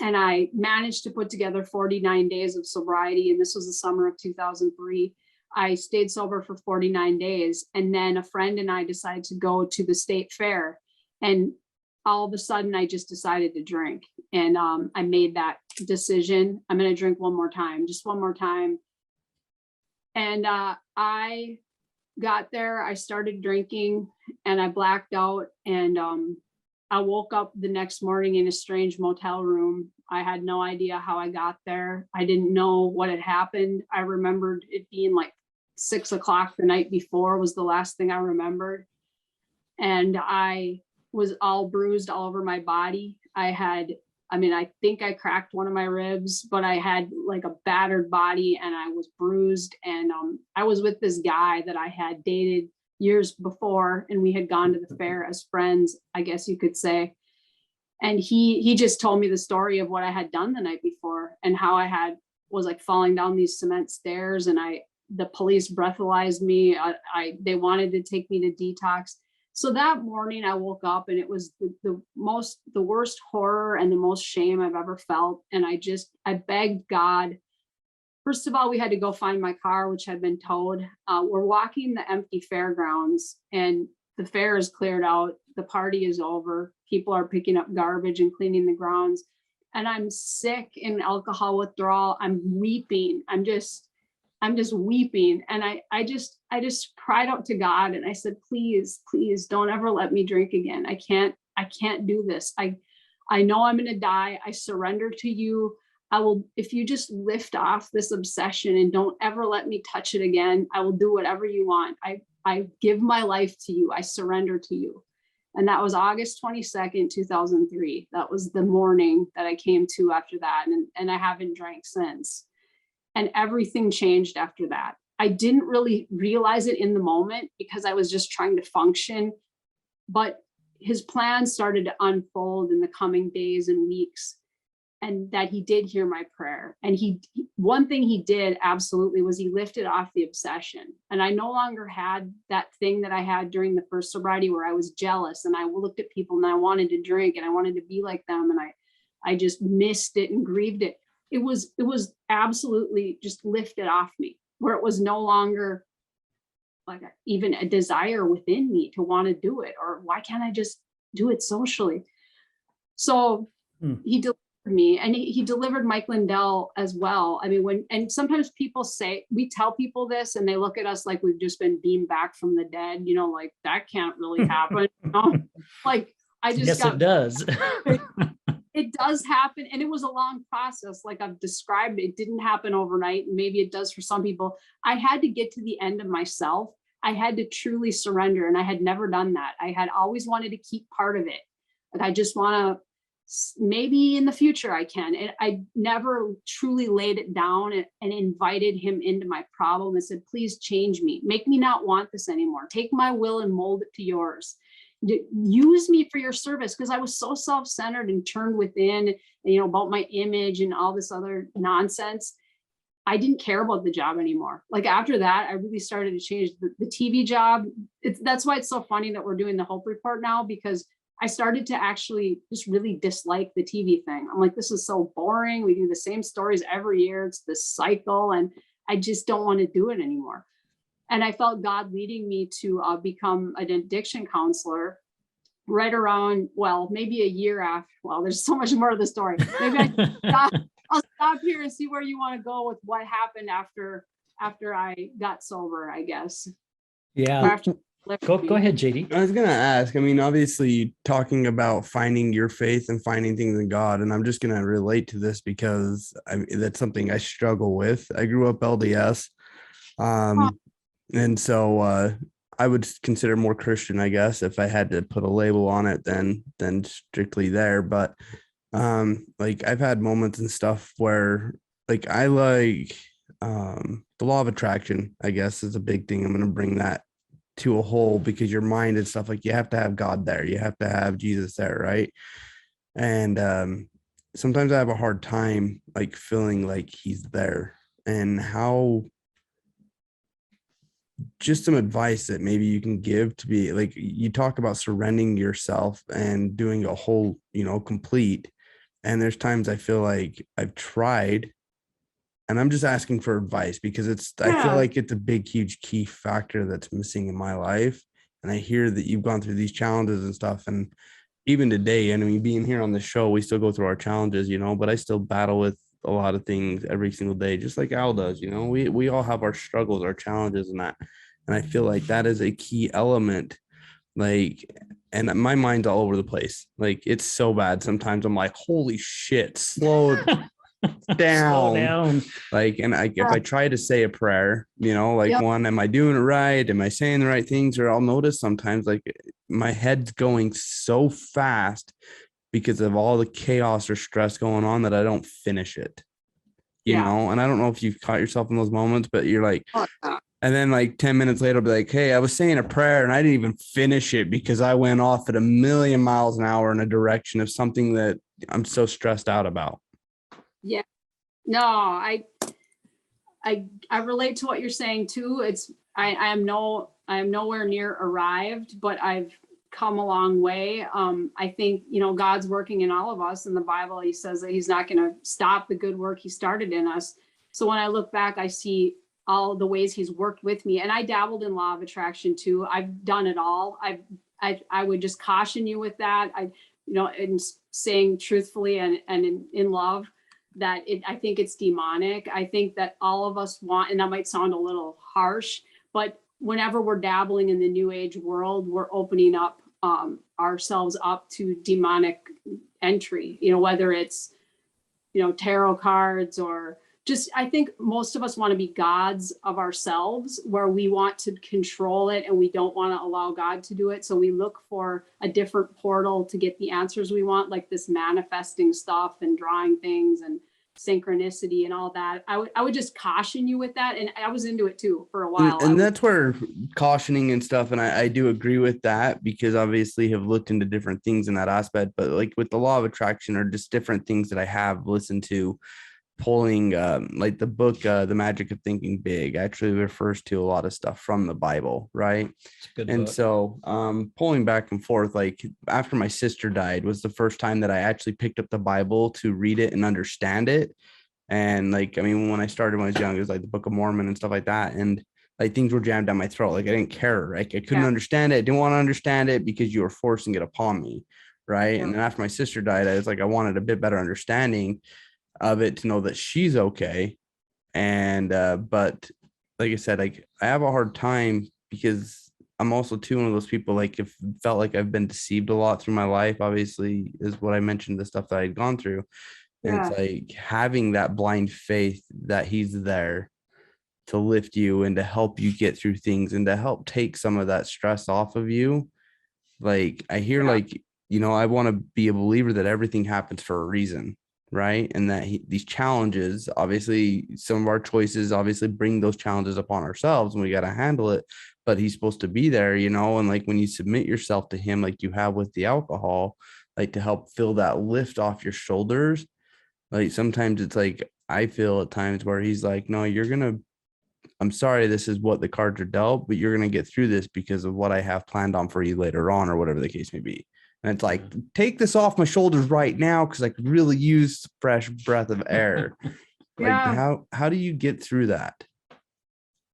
Speaker 3: And I managed to put together 49 days of sobriety. And this was the summer of 2003. I stayed sober for 49 days. And then a friend and I decided to go to the state fair. And all of a sudden, I just decided to drink. And I made that decision. I'm going to drink one more time, just one more time. And I got there, I started drinking and I blacked out. And I woke up the next morning in a strange motel room. I had no idea how I got there. I didn't know what had happened. I remembered it being like 6 o'clock the night before was the last thing I remembered. And I was all bruised all over my body. I think I cracked one of my ribs, but I had like a battered body and I was bruised. And I was with this guy that I had dated years before, and we had gone to the fair as friends, I guess you could say. And he just told me the story of what I had done the night before and how was like falling down these cement stairs, and the police breathalyzed me. They wanted to take me to detox. So that morning I woke up and it was the worst horror and the most shame I've ever felt. And I begged God. First of all, we had to go find my car, which had been towed. We're walking the empty fairgrounds and the fair is cleared out. The party is over. People are picking up garbage and cleaning the grounds. And I'm sick in alcohol withdrawal. I'm weeping. I'm just weeping. And I just cried out to God and I said, please don't ever let me drink again. I can't do this. I know I'm going to die. I surrender to you. I will, if you just lift off this obsession and don't ever let me touch it again, I will do whatever you want. I give my life to you. I surrender to you. And that was August 22nd, 2003. That was the morning that I came to after that. And I haven't drank since. And everything changed after that. I didn't really realize it in the moment because I was just trying to function. But his plan started to unfold in the coming days and weeks. And that he did hear my prayer. And one thing he did absolutely was he lifted off the obsession. And I no longer had that thing that I had during the first sobriety where I was jealous and I looked at people and I wanted to drink and I wanted to be like them. And I just missed it and grieved it. It was absolutely just lifted off me, where it was no longer like even a desire within me to want to do it, or why can't I just do it socially? So he delivered me, and he delivered Mike Lindell as well. I mean, and sometimes people say, we tell people this and they look at us like we've just been beamed back from the dead, like that can't really happen. Like I just
Speaker 1: yes, it does.
Speaker 3: It does happen. And it was a long process. Like I've described, it didn't happen overnight. Maybe it does for some people. I had to get to the end of myself. I had to truly surrender. And I had never done that. I had always wanted to keep part of it. Like I just want to, maybe in the future I can. And I never truly laid it down and invited him into my problem and said, please change me. Make me not want this anymore. Take my will and mold it to yours. Use me for your service, because I was so self-centered and turned within, about my image and all this other nonsense. I didn't care about the job anymore. Like after that, I really started to change the TV job. That's why it's so funny that we're doing the Hope Report now, because I started to actually just really dislike the TV thing. I'm like, this is so boring. We do the same stories every year. It's this cycle, and I just don't want to do it anymore. And I felt God leading me to become an addiction counselor right around, maybe a year after. Well, there's so much more to the story. Maybe I'll stop here and see where you want to go with what happened after I got sober, I guess.
Speaker 1: Yeah. Go ahead, JD.
Speaker 2: I was going to ask, obviously talking about finding your faith and finding things in God, and I'm just going to relate to this because that's something I struggle with. I grew up LDS. And so I would consider more Christian, I guess, if I had to put a label on it than strictly there. But like I've had moments and stuff where like I like the law of attraction, I guess, is a big thing. I'm going to bring that to a whole, because your mind and stuff, like you have to have God there. You have to have Jesus there, right? And sometimes I have a hard time like feeling like he's there. And how, just some advice that maybe you can give to be like, you talk about surrendering yourself and doing a whole, complete. And there's times I feel like I've tried, and I'm just asking for advice because I feel like it's a big, huge key factor that's missing in my life. And I hear that you've gone through these challenges and stuff. And even today, being here on the show, we still go through our challenges, but I still battle with a lot of things every single day, just like Al does. We all have our struggles, our challenges, and that. And I feel like that is a key element. Like, and my mind's all over the place. Like, it's so bad. Sometimes I'm like, holy shit, slow down.
Speaker 1: Slow down.
Speaker 2: Like, and if I try to say a prayer, one, am I doing it right? Am I saying the right things? Or I'll notice sometimes like my head's going so fast because of all the chaos or stress going on that I don't finish it, you know? And I don't know if you've caught yourself in those moments, but you're like, and then like 10 minutes later, I'll be like, hey, I was saying a prayer and I didn't even finish it because I went off at 1,000,000 miles an hour in a direction of something that I'm so stressed out about.
Speaker 3: Yeah. No, I relate to what you're saying too. I am nowhere near arrived, but I've come a long way. I think, God's working in all of us. In the Bible, he says that he's not going to stop the good work he started in us. So when I look back, I see all the ways he's worked with me. And I dabbled in law of attraction too. I've done it all. I would just caution you with that. In saying truthfully and in love, that I think it's demonic. I think that all of us want, and that might sound a little harsh, but whenever we're dabbling in the new age world, we're opening up ourselves up to demonic entry, whether it's, tarot cards or just, I think most of us want to be gods of ourselves, where we want to control it and we don't want to allow God to do it. So we look for a different portal to get the answers we want, like this manifesting stuff and drawing things and synchronicity and all that. I would just caution you with that. And I was into it too for a while.
Speaker 2: And that's where cautioning and stuff. And I do agree with that, because obviously have looked into different things in that aspect, but like with the law of attraction or just different things that I have listened to, pulling like the book The Magic of Thinking Big actually refers to a lot of stuff from the Bible, right? And book. So pulling back and forth, like after my sister died was the first time that I actually picked up the Bible to read it and understand it. And like, I mean, when I started when I was young, it was like the Book of Mormon and stuff like that, and like things were jammed down my throat. Like I didn't care, like I couldn't understand it. I didn't want to understand it because you were forcing it upon me, right? And then after my sister died, I was like, I wanted a bit better understanding of it to know that she's okay. And but like I said, like I have a hard time because I'm also too one of those people, like if felt like I've been deceived a lot through my life, obviously, is what I mentioned, the stuff that I'd gone through. And it's like having that blind faith that he's there to lift you and to help you get through things and to help take some of that stress off of you. Like I hear like, I want to be a believer that everything happens for a reason, right? And that these challenges, obviously some of our choices obviously bring those challenges upon ourselves and we got to handle it, but he's supposed to be there, and like when you submit yourself to him, like you have with the alcohol, like to help fill that lift off your shoulders. Like sometimes it's like, I feel at times where he's like, no, I'm sorry, this is what the cards are dealt, but you're going to get through this because of what I have planned on for you later on, or whatever the case may be. And it's like, take this off my shoulders right now, because I could really use fresh breath of air. Like how do you get through that?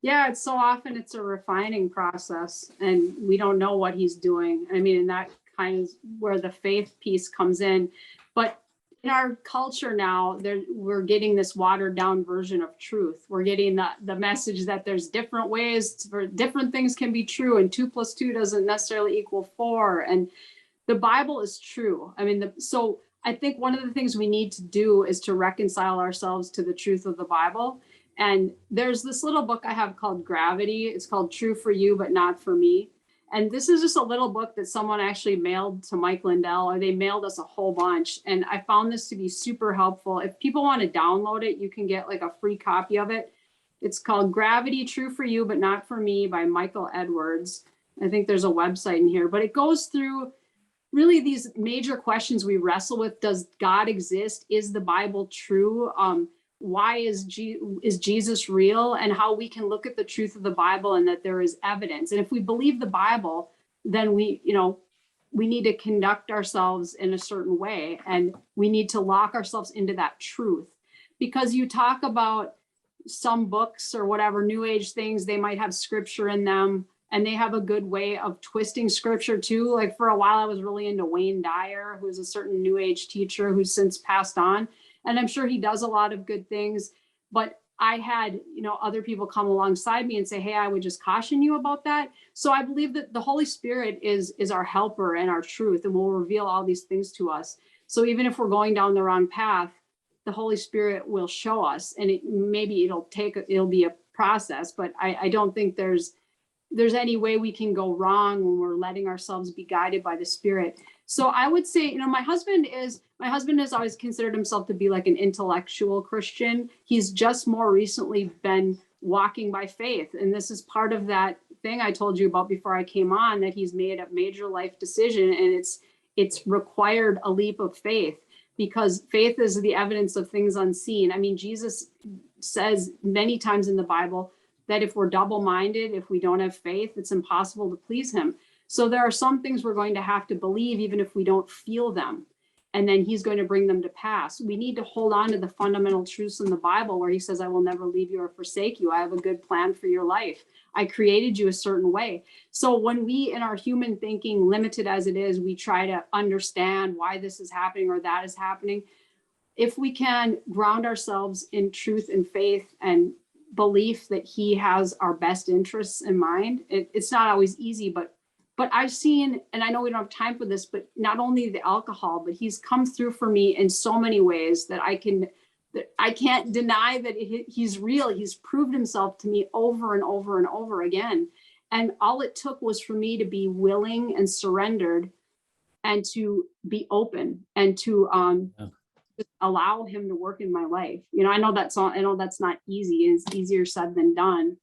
Speaker 3: Yeah, it's so often it's a refining process and we don't know what he's doing. I mean, and that kind of where the faith piece comes in. But in our culture now, we're getting this watered down version of truth. We're getting the message that there's different ways for different things can be true, and 2 + 2 doesn't necessarily equal 4. And the Bible is true. I mean, so I think one of the things we need to do is to reconcile ourselves to the truth of the Bible. And there's this little book I have called Gravity. It's called True for You, but Not for Me. And this is just a little book that someone actually mailed to Mike Lindell, or they mailed us a whole bunch. And I found this to be super helpful. If people want to download it, you can get like a free copy of it. It's called Gravity, True for You, but Not for Me by Michael Edwards. I think there's a website in here, but it goes through really these major questions we wrestle with. Does God exist? Is the Bible true? Why is Jesus real? And how we can look at the truth of the Bible and that there is evidence. And if we believe the Bible, then we need to conduct ourselves in a certain way, and we need to lock ourselves into that truth. Because you talk about some books or whatever, new age things, they might have scripture in them, and they have a good way of twisting scripture too. Like for a while, I was really into Wayne Dyer, who's a certain new age teacher who's since passed on. And I'm sure he does a lot of good things, but I had, other people come alongside me and say, hey, I would just caution you about that. So I believe that the Holy Spirit is our helper and our truth, and will reveal all these things to us. So even if we're going down the wrong path, the Holy Spirit will show us, and it'll be a process, but I don't think there's there's any way we can go wrong when we're letting ourselves be guided by the Spirit. So I would say, my husband has always considered himself to be like an intellectual Christian. He's just more recently been walking by faith. And this is part of that thing I told you about before I came on, that he's made a major life decision, and it's required a leap of faith, because faith is the evidence of things unseen. I mean, Jesus says many times in the Bible that if we're double-minded, if we don't have faith, it's impossible to please him. So there are some things we're going to have to believe, even if we don't feel them. And then he's going to bring them to pass. We need to hold on to the fundamental truths in the Bible where he says, I will never leave you or forsake you. I have a good plan for your life. I created you a certain way. So when we, in our human thinking, limited as it is, we try to understand why this is happening or that is happening. If we can ground ourselves in truth and faith and belief that he has our best interests in mind, it's not always easy, but I've seen, and I know we don't have time for this, but not only the alcohol, but he's come through for me in so many ways that I can't deny that he's real. He's proved himself to me over and over and over again. And all it took was for me to be willing and surrendered and to be open and to just allow him to work in my life. I know that's not easy. It's easier said than done,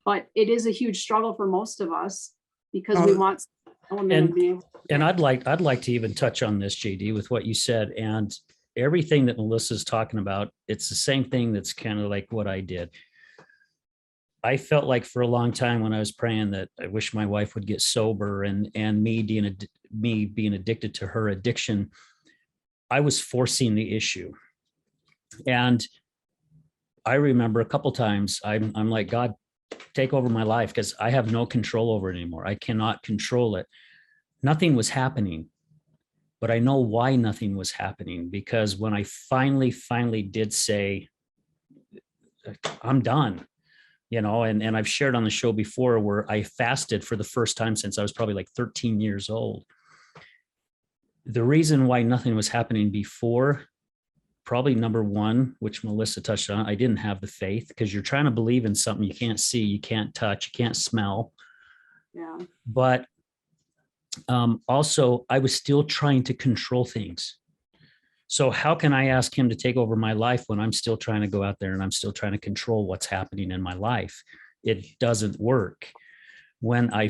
Speaker 3: but it is a huge struggle for most of us, because we want element of being able to.
Speaker 1: And I'd like to even touch on this, JD, with what you said, and everything that Melissa's talking about. It's the same thing that's kind of like what I did. I felt like for a long time when I was praying that I wish my wife would get sober, and me being addicted to her addiction, I was forcing the issue. And I remember a couple times I'm like, God, take over my life, because I have no control over it anymore. I cannot control it. Nothing was happening, but I know why nothing was happening, because when I finally did say, I'm done, and I've shared on the show before where I fasted for the first time since I was probably like 13 years old. The reason why nothing was happening before, probably number one, which Melissa touched on, I didn't have the faith, because you're trying to believe in something you can't see, you can't touch, you can't smell.
Speaker 3: Yeah.
Speaker 1: But also, I was still trying to control things. So how can I ask him to take over my life when I'm still trying to go out there and I'm still trying to control what's happening in my life? It doesn't work. When I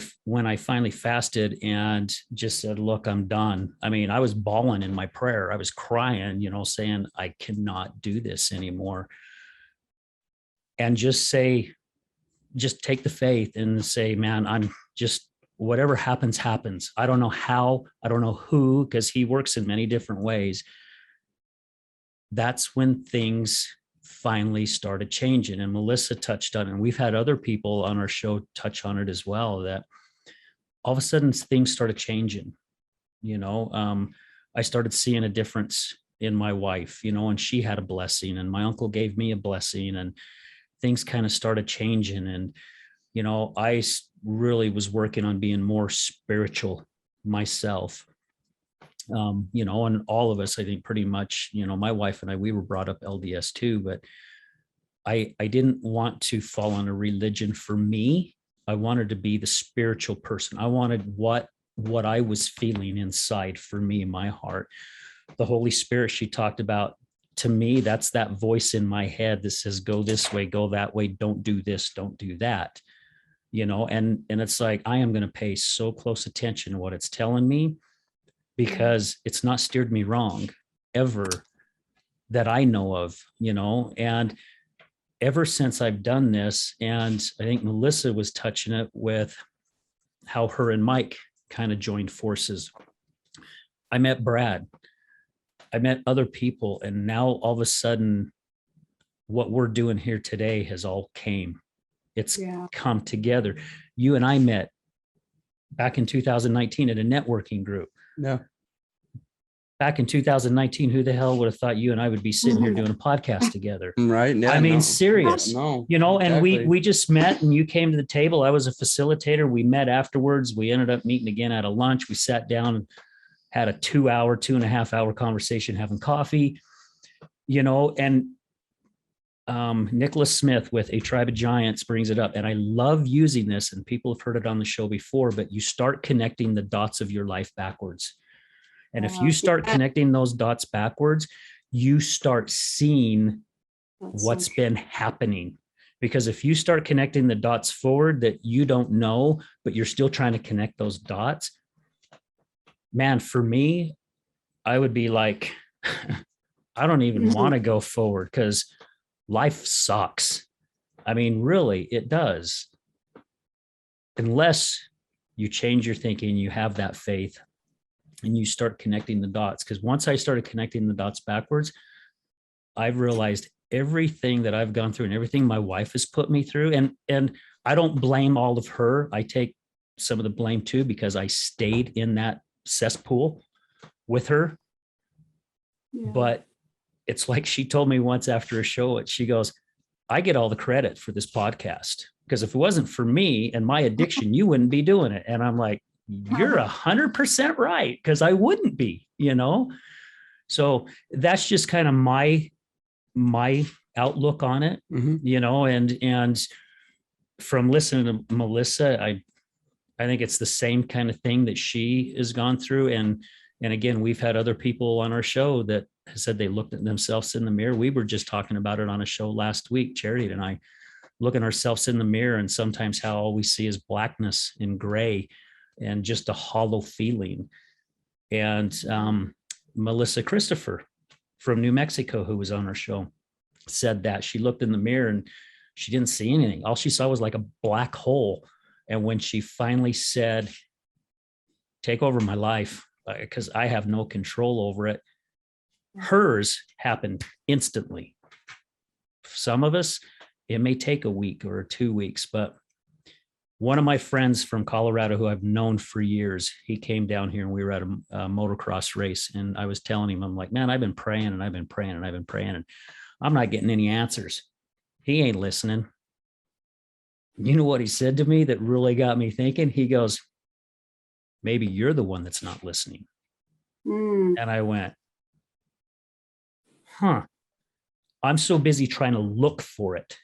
Speaker 1: finally fasted and just said, look, I'm done. I mean, I was bawling in my prayer. I was crying, saying, I cannot do this anymore. And just take the faith and say, man, I'm just, whatever happens, happens. I don't know how, I don't know who, because he works in many different ways. That's when things finally started changing, and Melissa touched on it, and we've had other people on our show touch on it as well, that all of a sudden things started changing. I started seeing a difference in my wife, and she had a blessing, and my uncle gave me a blessing, and things kind of started changing. And I really was working on being more spiritual myself. And all of us, I think pretty much, my wife and I, we were brought up LDS too, but I didn't want to fall on a religion for me. I wanted to be the spiritual person. I wanted what I was feeling inside for me, my heart. The Holy Spirit she talked about, to me, that's that voice in my head that says, go this way, go that way, don't do this, don't do that. And it's like, I am going to pay so close attention to what it's telling me, because it's not steered me wrong ever that I know of, and ever since I've done this, and I think Melissa was touching it with how her and Mike kind of joined forces. I met Brad, I met other people, and now all of a sudden what we're doing here today has all came. It's come together. You and I met back in 2019 at a networking group.
Speaker 2: Yeah.
Speaker 1: Back in 2019, who the hell would have thought you and I would be sitting here doing a podcast together?
Speaker 2: Right. Yeah,
Speaker 1: I mean, serious.
Speaker 2: No.
Speaker 1: And
Speaker 2: Exactly.
Speaker 1: we just met, and you came to the table. I was a facilitator. We met afterwards. We ended up meeting again at a lunch. We sat down and had a 2.5 hour conversation, having coffee, and Nicholas Smith with A Tribe of Giants brings it up, and I love using this, and people have heard it on the show before, but you start connecting the dots of your life backwards. And if you start connecting those dots backwards, you start seeing what's been happening. Because if you start connecting the dots forward that you don't know, but you're still trying to connect those dots, man, for me, I would be like, I don't even want to go forward because life sucks. I mean, really, it does. Unless you change your thinking, you have that faith, and you start connecting the dots. Because once I started connecting the dots backwards, I've realized everything that I've gone through and everything my wife has put me through. And I don't blame all of her. I take some of the blame too, because I stayed in that cesspool with her.
Speaker 3: Yeah.
Speaker 1: But it's like she told me once after a show, she goes, I get all the credit for this podcast, because if it wasn't for me and my addiction, you wouldn't be doing it. And I'm like, you're 100% right, because I wouldn't be, you know? So that's just kind of my outlook on it, you know, and from listening to Melissa, I think it's the same kind of thing that she has gone through. And again, we've had other people on our show that said they looked at themselves in the mirror. We were just talking about it on a show last week, Charity and I, looking ourselves in the mirror, and sometimes how all we see is blackness and gray and just a hollow feeling. And Melissa Christopher from New Mexico, who was on our show, said that she looked in the mirror and she didn't see anything. All she saw was like a black hole. And when she finally said, take over my life, because I have no control over it, hers happened instantly. Some of us, it may take a week or 2 weeks, but one of my friends from Colorado who I've known for years, he came down here and we were at a motocross race, and I was telling him, I'm like, man, I've been praying and I've been praying and I've been praying, and I'm not getting any answers. He ain't listening. You know what he said to me that really got me thinking? He goes, maybe you're the one that's not listening. And I went, I'm so busy trying to look for it.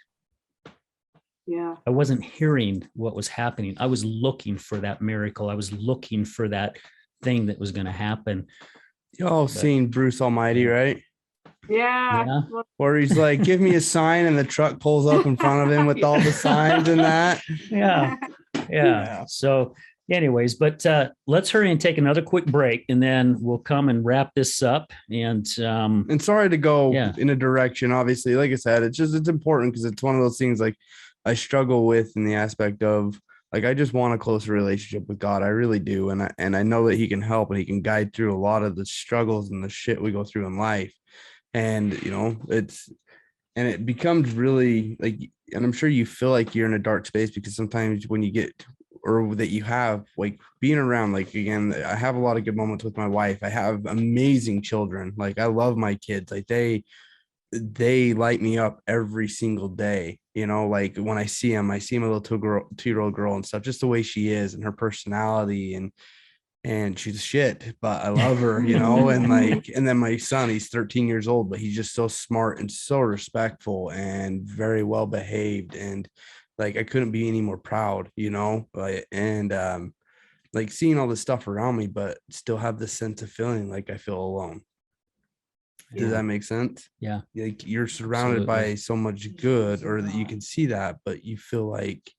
Speaker 3: Yeah.
Speaker 1: I wasn't hearing what was happening. I was looking for that miracle. I was looking for that thing that was going to happen.
Speaker 2: Y'all seen Bruce Almighty, right?
Speaker 3: Yeah.
Speaker 2: Where he's like, give me a sign, and the truck pulls up in front of him with all the signs and that.
Speaker 1: Yeah. So anyways, but let's hurry and take another quick break, and then we'll come and wrap this up. And
Speaker 2: sorry to go in a direction, obviously, like I said, it's important because it's one of those things like I struggle with in the aspect of like, I just want a closer relationship with God. I really do. And I know that he can help and he can guide through a lot of the struggles and the shit we go through in life. And, you know, it becomes really like, and I'm sure you feel like you're in a dark space because sometimes when you get, or that you have like being around, like, again, I have a lot of good moments with my wife. I have amazing children. Like, I love my kids. Like they light me up every single day. You know, like when I see them a little 2-year-old girl and stuff, just the way she is and her personality, and she's shit, but I love her, you know. And like, and then my son, he's 13 years old, but he's just so smart and so respectful and very well behaved. And like, I couldn't be any more proud, you know, and like seeing all this stuff around me, but still have this sense of feeling like I feel alone. Does that make sense?
Speaker 1: Yeah.
Speaker 2: Like you're surrounded by so much good, or that you can see that, but you feel like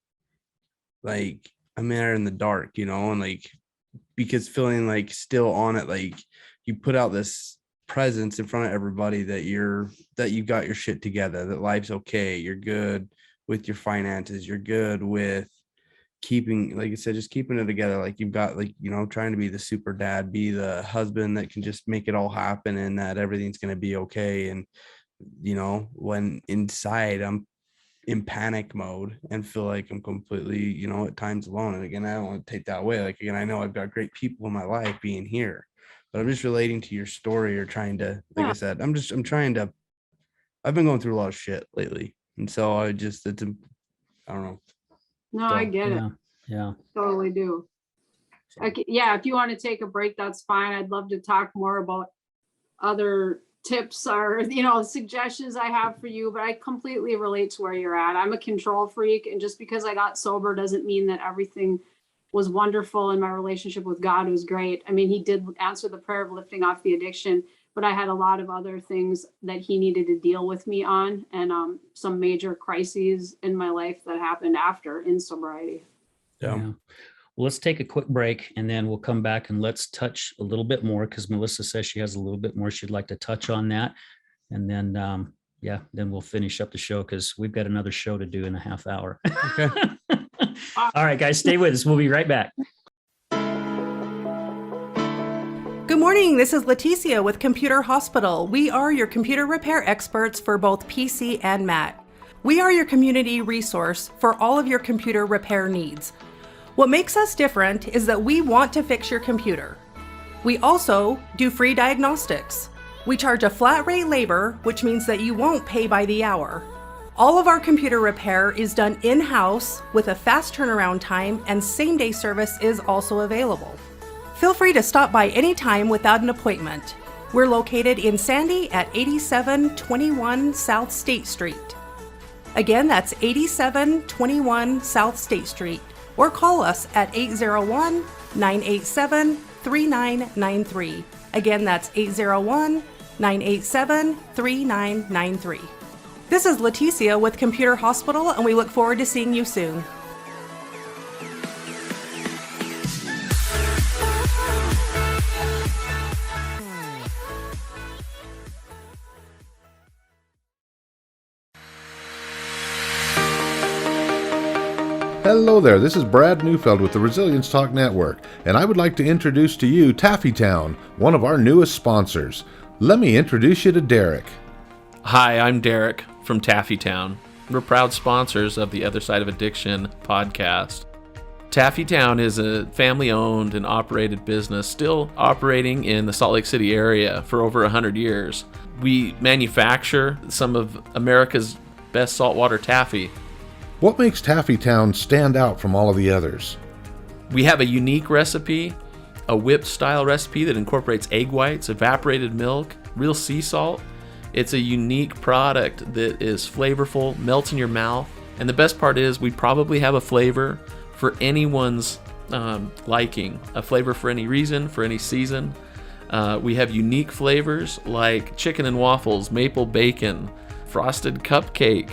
Speaker 2: I'm there in the dark, you know, and like, because feeling like still on it, like you put out this presence in front of everybody that you got your shit together, that life's okay, you're good with your finances, you're good with keeping, like I said, just keeping it together. Like you've got, like, you know, trying to be the super dad, be the husband that can just make it all happen and that everything's going to be okay. And, you know, when inside I'm in panic mode and feel like I'm completely, you know, at times alone. And again, I don't want to take that away. Like, again, I know I've got great people in my life being here, but I'm just relating to your story, or trying to, like I said, I've been going through a lot of shit lately. And so I don't know.
Speaker 3: No, I get it.
Speaker 1: Yeah.
Speaker 3: Totally do. Okay, yeah, if you want to take a break, that's fine. I'd love to talk more about other tips or, suggestions I have for you, but I completely relate to where you're at. I'm a control freak. And just because I got sober doesn't mean that everything was wonderful and my relationship with God was great. I mean, he did answer the prayer of lifting off the addiction, but I had a lot of other things that he needed to deal with me on, and some major crises in my life that happened after in sobriety.
Speaker 2: Yeah.
Speaker 1: Well, let's take a quick break and then we'll come back and let's touch a little bit more, because Melissa says she has a little bit more she'd like to touch on that. And then, then we'll finish up the show because we've got another show to do in a half hour.
Speaker 2: Okay.
Speaker 1: All right, guys, stay with us. We'll be right back.
Speaker 6: Good morning, this is Leticia with Computer Hospital. We are your computer repair experts for both PC and Mac. We are your community resource for all of your computer repair needs. What makes us different is that we want to fix your computer. We also do free diagnostics. We charge a flat rate labor, which means that you won't pay by the hour. All of our computer repair is done in-house with a fast turnaround time, and same-day service is also available. Feel free to stop by anytime without an appointment. We're located in Sandy at 8721 South State Street. Again, that's 8721 South State Street, or call us at 801-987-3993. Again, that's 801-987-3993. This is Leticia with Computer Hospital, and we look forward to seeing you soon.
Speaker 4: Hello there, this is Brad Neufeld with the Resilience Talk Network, and I would like to introduce to you Taffytown, one of our newest sponsors. Let me introduce you to Derek.
Speaker 7: Hi, I'm Derek from Taffytown. We're proud sponsors of the Other Side of Addiction podcast. Taffytown is a family-owned and operated business still operating in the Salt Lake City area for over 100 years. We manufacture some of America's best saltwater taffy.
Speaker 4: What makes Taffytown stand out from all of the others?
Speaker 7: We have a unique recipe, a whipped-style recipe that incorporates egg whites, evaporated milk, real sea salt. It's a unique product that is flavorful, melts in your mouth, and the best part is we probably have a flavor for anyone's liking, a flavor for any reason, for any season. We have unique flavors like chicken and waffles, maple bacon, frosted cupcake.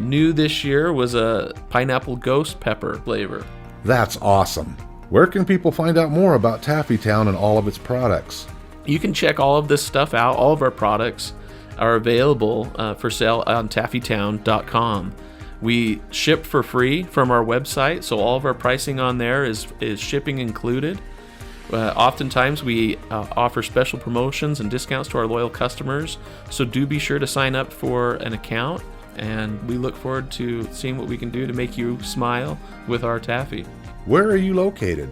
Speaker 7: New this year was a pineapple ghost pepper flavor.
Speaker 4: That's awesome. Where can people find out more about Taffytown and all of its products?
Speaker 7: You can check all of this stuff out. All of our products are available for sale on taffytown.com. We ship for free from our website, so all of our pricing on there is shipping included. Oftentimes we offer special promotions and discounts to our loyal customers, so do be sure to sign up for an account, and we look forward to seeing what we can do to make you smile with our taffy.
Speaker 4: Where are you located?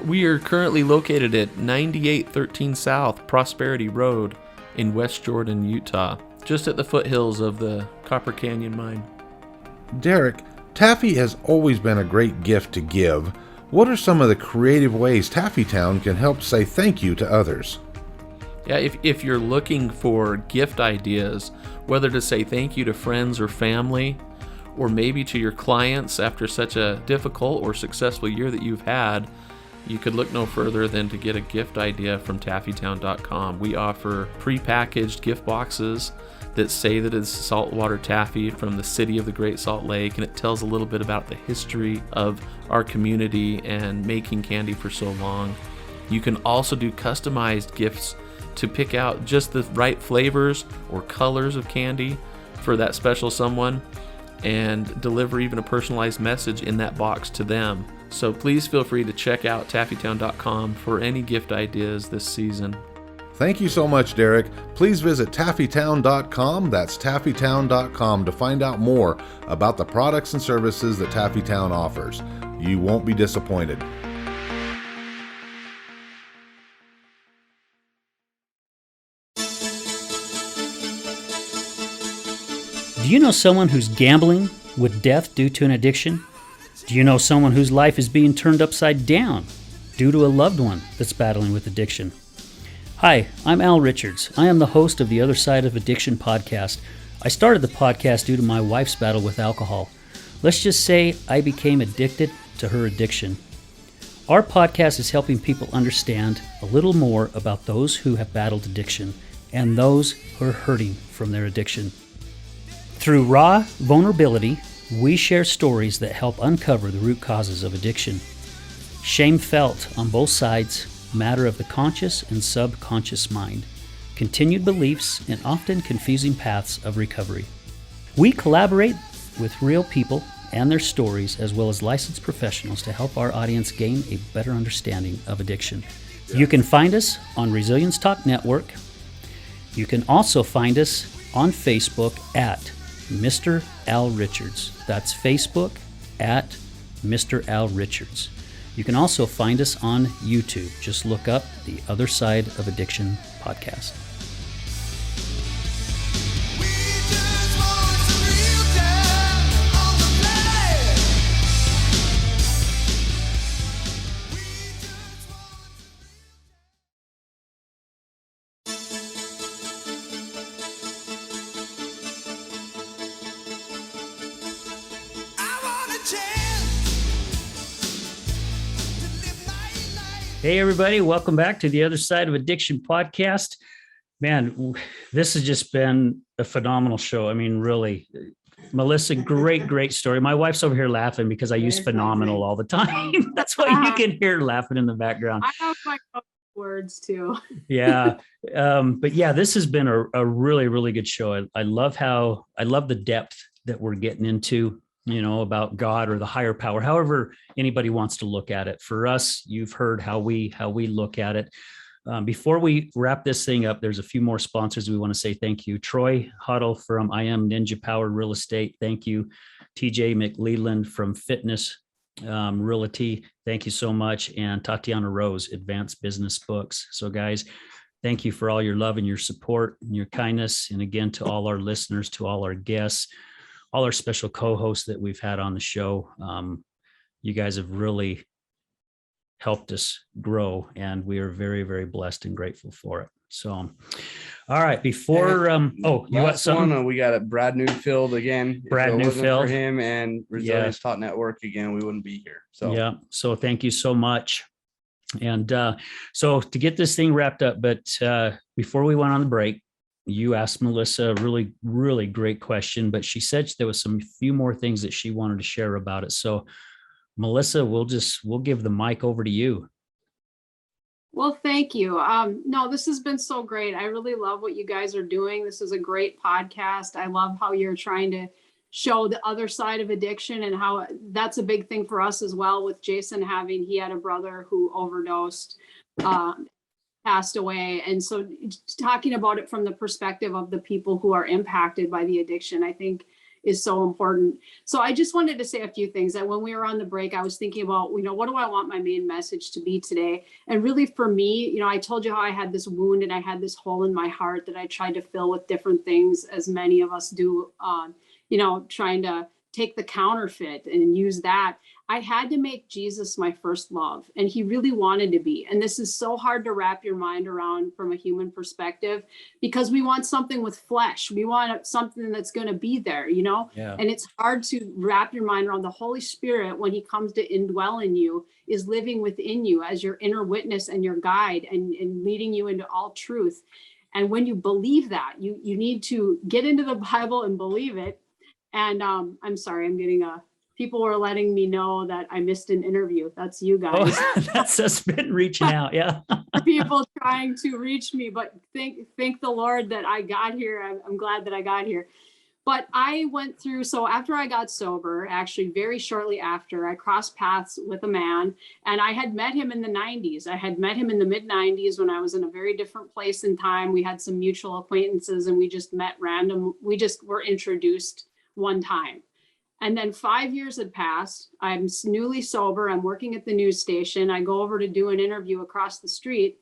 Speaker 7: We are currently located at 9813 South Prosperity Road in West Jordan, Utah, just at the foothills of the Copper Canyon mine.
Speaker 4: Derek, taffy has always been a great gift to give. What are some of the creative ways Taffytown can help say thank you to others?
Speaker 7: Yeah, if you're looking for gift ideas, whether to say thank you to friends or family, or maybe to your clients after such a difficult or successful year that you've had, you could look no further than to get a gift idea from taffytown.com. We offer pre-packaged gift boxes that say that it's saltwater taffy from the city of the Great Salt Lake, and it tells a little bit about the history of our community and making candy for so long. You can also do customized gifts to pick out just the right flavors or colors of candy for that special someone, and deliver even a personalized message in that box to them. So please feel free to check out taffytown.com for any gift ideas this season.
Speaker 4: Thank you so much, Derek. Please visit taffytown.com, that's taffytown.com, to find out more about the products and services that Taffytown offers. You won't be disappointed.
Speaker 1: Do you know someone who's gambling with death due to an addiction? Do you know someone whose life is being turned upside down due to a loved one that's battling with addiction? Hi, I'm Al Richards. I am the host of the Other Side of Addiction podcast. I started the podcast due to my wife's battle with alcohol. Let's just say I became addicted to her addiction. Our podcast is helping people understand a little more about those who have battled addiction and those who are hurting from their addiction. Through raw vulnerability, we share stories that help uncover the root causes of addiction. Shame felt on both sides, matter of the conscious and subconscious mind, continued beliefs, and often confusing paths of recovery. We collaborate with real people and their stories, as well as licensed professionals, to help our audience gain a better understanding of addiction. You can find us on Resilience Talk Network. You can also find us on Facebook at Mr. Al Richards. That's Facebook at Mr. Al Richards. You can also find us on YouTube. Just look up the Other Side of Addiction podcast. Hey, everybody. Welcome back to the Other Side of Addiction podcast. Man, this has just been a phenomenal show. I mean, really, Melissa, great story. My wife's over here laughing because I use phenomenal all the time. That's why you can hear her laughing in the background.
Speaker 3: I have my own words too.
Speaker 1: Yeah. But yeah, this has been a really good show. I love the depth that we're getting into, about God or the higher power, however anybody wants to look at it. For us, you've heard how we look at it. Before we wrap this thing up, there's a few more sponsors we want to say thank you. Troy Huddle from I Am Ninja Power Real Estate. Thank you. TJ McLeland from Fitness Realty. Thank you so much. And Tatiana Rose, Advanced Business Books. So guys, thank you for all your love and your support and your kindness. And again, to all our listeners, to all our guests, all our special co-hosts that we've had on the show. You guys have really helped us grow, and we are very blessed and grateful for it. So, all right, before, you got something?
Speaker 2: We got it. Brad Newfield again.
Speaker 1: Brad Newfield.
Speaker 2: For him and Resilience Talk Network again, we wouldn't be here. So
Speaker 1: yeah. So thank you so much. And so to get this thing wrapped up, but before we went on the break, you asked Melissa a really great question, but she said there was some few more things that she wanted to share about it. So Melissa, we'll give the mic over to you.
Speaker 3: Well, thank you. No, this has been so great. I really love what you guys are doing. This is a great podcast. I love how you're trying to show the other side of addiction, and how that's a big thing for us as well, with Jason he had a brother who overdosed, passed away. And so talking about it from the perspective of the people who are impacted by the addiction, I think is so important. So I just wanted to say a few things. That when we were on the break, I was thinking about, what do I want my main message to be today? And really for me, I told you how I had this wound and I had this hole in my heart that I tried to fill with different things, as many of us do, trying to take the counterfeit and use that. I had to make Jesus my first love, and he really wanted to be. And this is so hard to wrap your mind around from a human perspective, because we want something with flesh. We want something that's going to be there, Yeah. And it's hard to wrap your mind around the Holy Spirit when he comes to indwell in you, is living within you as your inner witness and your guide, and leading you into all truth. And when you believe that, you need to get into the Bible and believe it. And I'm sorry, I'm getting people were letting me know that I missed an interview. That's you guys.
Speaker 1: Oh, that's us been reaching out. Yeah.
Speaker 3: People trying to reach me, but thank the Lord that I got here. I'm glad that I got here. But I went through, so after I got sober, actually very shortly after, I crossed paths with a man, and I had met him in the 90s. I had met him in the mid 90s when I was in a very different place in time. We had some mutual acquaintances, and we just met random. We just were introduced one time. And then 5 years had passed. I'm newly sober. I'm working at the news station. I go over to do an interview across the street,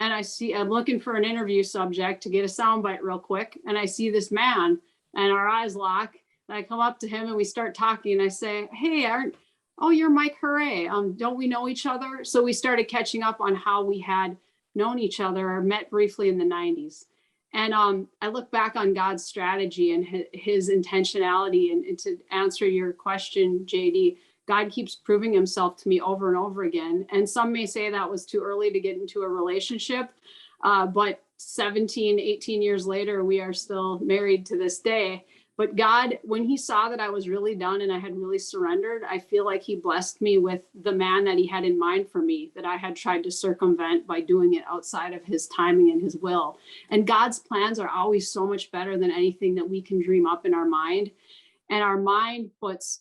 Speaker 3: and I'm looking for an interview subject to get a soundbite real quick. And I see this man, and our eyes lock. And I come up to him and we start talking, and I say, "Hey, you're Mike Huray. Don't we know each other?" So we started catching up on how we had known each other or met briefly in the 90s. And I look back on God's strategy and his intentionality. And to answer your question, JD, God keeps proving himself to me over and over again. And some may say that was too early to get into a relationship. But 17, 18 years later, we are still married to this day. But God, when he saw that I was really done and I had really surrendered, I feel like he blessed me with the man that he had in mind for me, that I had tried to circumvent by doing it outside of his timing and his will. And God's plans are always so much better than anything that we can dream up in our mind. And our mind puts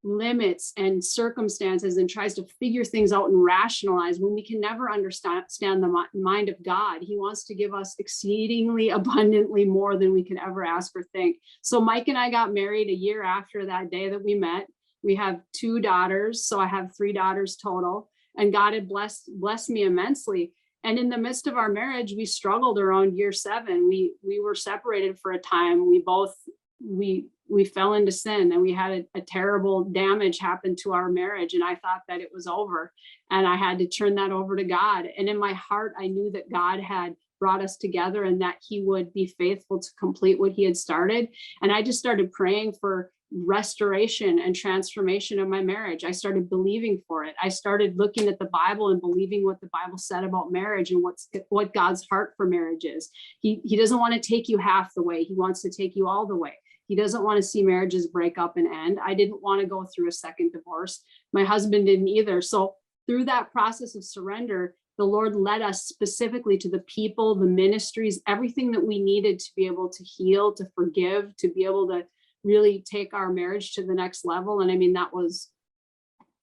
Speaker 3: limits and circumstances and tries to figure things out and rationalize when we can never understand the mind of God. He wants to give us exceedingly abundantly more than we can ever ask or think. So Mike and I got married a year after that day that we met. We have 2 daughters, so I have 3 daughters total, and God had blessed me immensely. And in the midst of our marriage, we struggled around year 7. We were separated for a time. We fell into sin, and we had a terrible damage happen to our marriage. And I thought that it was over, and I had to turn that over to God. And in my heart, I knew that God had brought us together and that he would be faithful to complete what he had started. And I just started praying for restoration and transformation of my marriage. I started believing for it. I started looking at the Bible and believing what the Bible said about marriage and what God's heart for marriage is. He doesn't want to take you half the way. He wants to take you all the way. He doesn't want to see marriages break up and end. I didn't want to go through a second divorce. My husband didn't either. So through that process of surrender, the Lord led us specifically to the people, the ministries, everything that we needed to be able to heal, to forgive, to be able to really take our marriage to the next level. And I mean, that was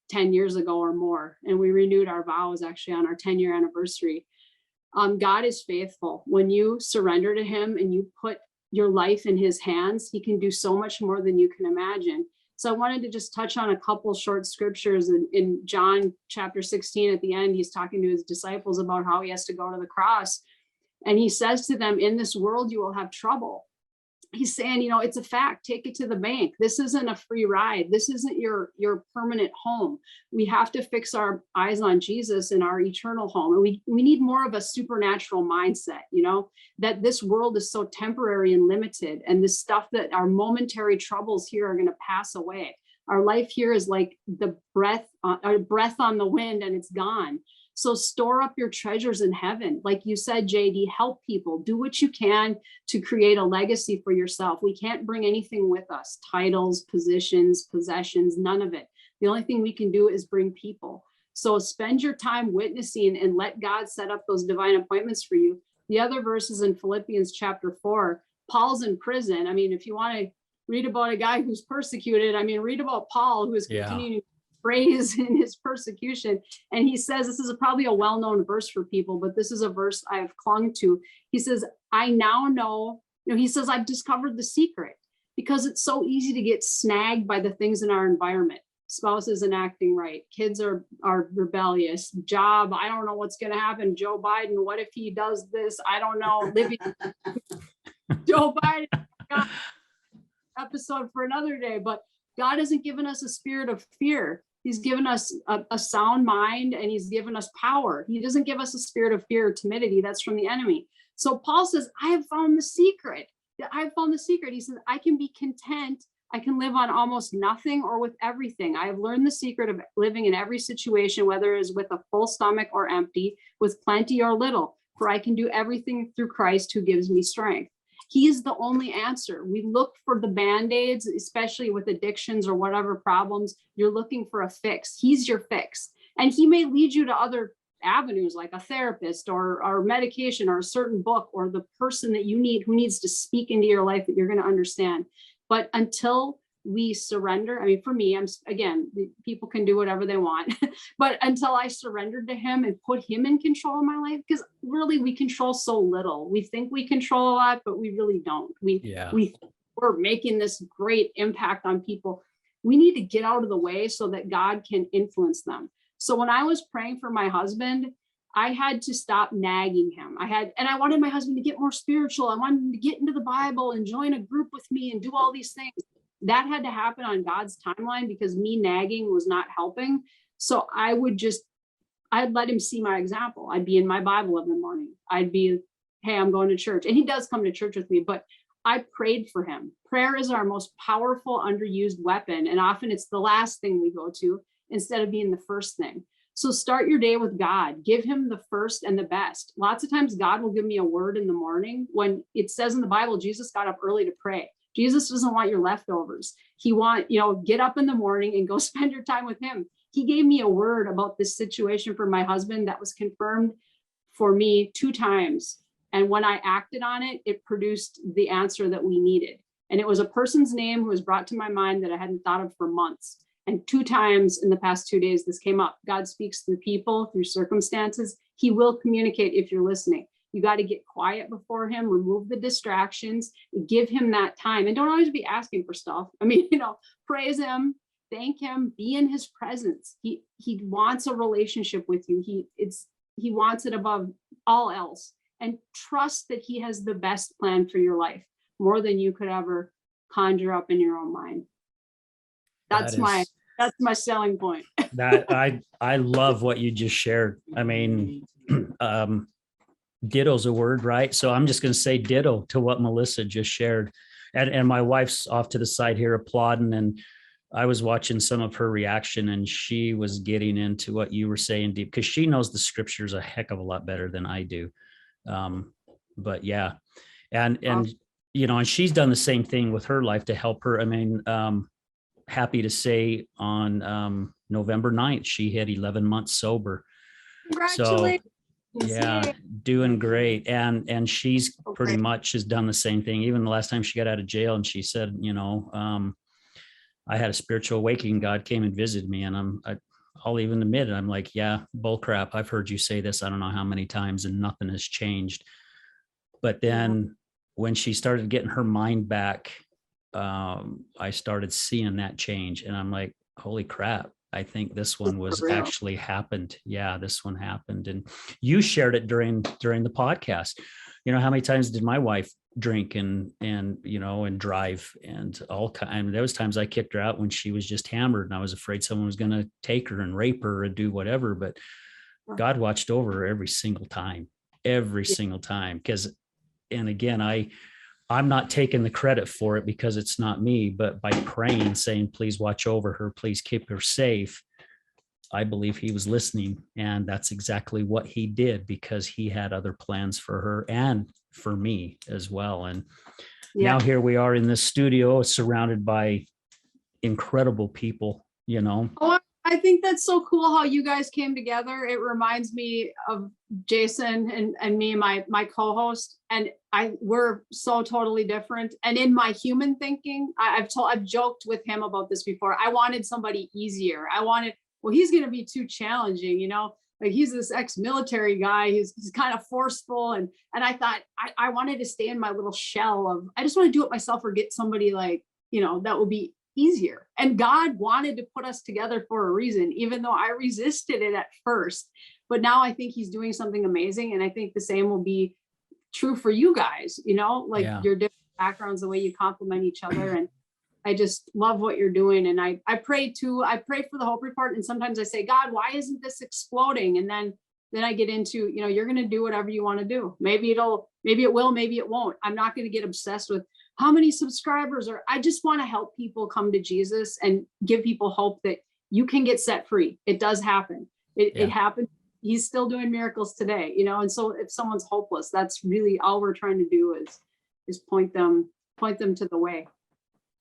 Speaker 3: 10 years ago or more. And we renewed our vows actually on our 10-year anniversary. God is faithful. When you surrender to him and you put your life in his hands, he can do so much more than you can imagine. So I wanted to just touch on a couple short scriptures in John chapter 16. At the end, he's talking to his disciples about how he has to go to the cross. And he says to them, in this world, you will have trouble. He's saying, it's a fact. Take it to the bank. This isn't a free ride. This isn't your permanent home. We have to fix our eyes on Jesus and our eternal home. And we need more of a supernatural mindset, that this world is so temporary and limited. And this stuff that our momentary troubles here are going to pass away. Our life here is like the breath on the wind, and it's gone. So store up your treasures in heaven. Like you said, JD, help people. Do what you can to create a legacy for yourself. We can't bring anything with us, titles, positions, possessions, none of it. The only thing we can do is bring people. So spend your time witnessing and let God set up those divine appointments for you. The other verses in Philippians chapter 4, Paul's in prison. I mean, if you want to read about a guy who's persecuted, read about Paul, who is continuing to praise in his persecution. And he says, this is probably a well-known verse for people, but this is a verse I've clung to. He says, I now know, he says, I've discovered the secret, because it's so easy to get snagged by the things in our environment. Spouse isn't acting right. Kids are rebellious. Job, I don't know what's going to happen. Joe Biden, what if he does this? I don't know. Living Joe Biden, episode for another day. But God hasn't given us a spirit of fear. He's given us a sound mind, and he's given us power. He doesn't give us a spirit of fear or timidity. That's from the enemy. So Paul says, I have found the secret. He says, I can be content. I can live on almost nothing or with everything. I have learned the secret of living in every situation, whether it is with a full stomach or empty, with plenty or little, for I can do everything through Christ who gives me strength. He is the only answer. We look for the band-aids, especially with addictions or whatever problems. You're looking for a fix. He's your fix. And he may lead you to other avenues like a therapist or medication or a certain book or the person that you need who needs to speak into your life that you're going to understand. But until we surrender, for me, people can do whatever they want, but until I surrendered to him and put him in control of my life, because really we control so little. We think we control a lot, but we really don't. We're making this great impact on people. We need to get out of the way so that God can influence them. So when I was praying for my husband, I had to stop nagging him. I wanted my husband to get more spiritual. I wanted him to get into the Bible and join a group with me and do all these things. That had to happen on God's timeline because me nagging was not helping. So I would just I'd let him see my example. I'd be in my Bible every morning. I'd be, hey, I'm going to church. And he does come to church with me, but I prayed for him. Prayer is our most powerful, underused weapon. And often it's the last thing we go to instead of being the first thing. So start your day with God. Give him the first and the best. Lots of times God will give me a word in the morning. When it says in the Bible, Jesus got up early to pray. Jesus doesn't want your leftovers. He get up in the morning and go spend your time with him. He gave me a word about this situation for my husband that was confirmed for me 2 times. And when I acted on it, it produced the answer that we needed. And it was a person's name who was brought to my mind that I hadn't thought of for months. And 2 times in the past 2 days, this came up. God speaks through people, through circumstances. He will communicate if you're listening. You got to get quiet before him, remove the distractions, give him that time. And don't always be asking for stuff. I mean, praise him, thank him, be in his presence. He wants a relationship with you. He wants it above all else. And trust that he has the best plan for your life, more than you could ever conjure up in your own mind. That's my selling point.
Speaker 1: That I love what you just shared. I mean, ditto's a word, right? So I'm just going to say ditto to what Melissa just shared. And my wife's off to the side here applauding, and I was watching some of her reaction, and she was getting into what you were saying deep, because she knows the scriptures a heck of a lot better than I do. But yeah, and and she's done the same thing with her life to help her. I mean, happy to say on November 9th, she hit 11 months sober.
Speaker 3: Congratulations.
Speaker 1: So yeah, doing great. And she's pretty much has done the same thing. Even the last time she got out of jail, and she said, I had a spiritual awakening. God came and visited me, and I'll even admit it. I'm like, yeah, bull crap. I've heard you say this, I don't know how many times, and nothing has changed. But then when she started getting her mind back, I started seeing that change, and I'm like, holy crap. I think this one was actually happened. Yeah, this one happened. And you shared it during the podcast. How many times did my wife drink and drive and all kind? I mean, there was times I kicked her out when she was just hammered, and I was afraid someone was going to take her and rape her or do whatever. But God watched over her every single time. And again, I'm not taking the credit for it because it's not me, but by praying, saying, please watch over her, please keep her safe, I believe he was listening. And that's exactly what he did, because he had other plans for her and for me as well. And now here we are in this studio surrounded by incredible people,
Speaker 3: Oh, I think that's so cool how you guys came together. It reminds me of Jason and me, my co-host, and we're so totally different. And in my human thinking, I've joked with him about this before. I wanted somebody easier. He's going to be too challenging, like he's this ex-military guy. He's kind of forceful. And I thought I wanted to stay in my little shell of, I just want to do it myself or get somebody like, that will be easier. And God wanted to put us together for a reason, even though I resisted it at first. But now I think he's doing something amazing. And I think the same will be true for you guys, your different backgrounds, the way you complement each other. And I just love what you're doing. And I pray too. I pray for the Hope Report. And sometimes I say, God, why isn't this exploding? And then I get into, you're going to do whatever you want to do. Maybe it will, maybe it won't. I'm not going to get obsessed with how many subscribers I just want to help people come to Jesus and give people hope that you can get set free. It does happen. It happened. He's still doing miracles today, and so if someone's hopeless, that's really all we're trying to do is point them to the way.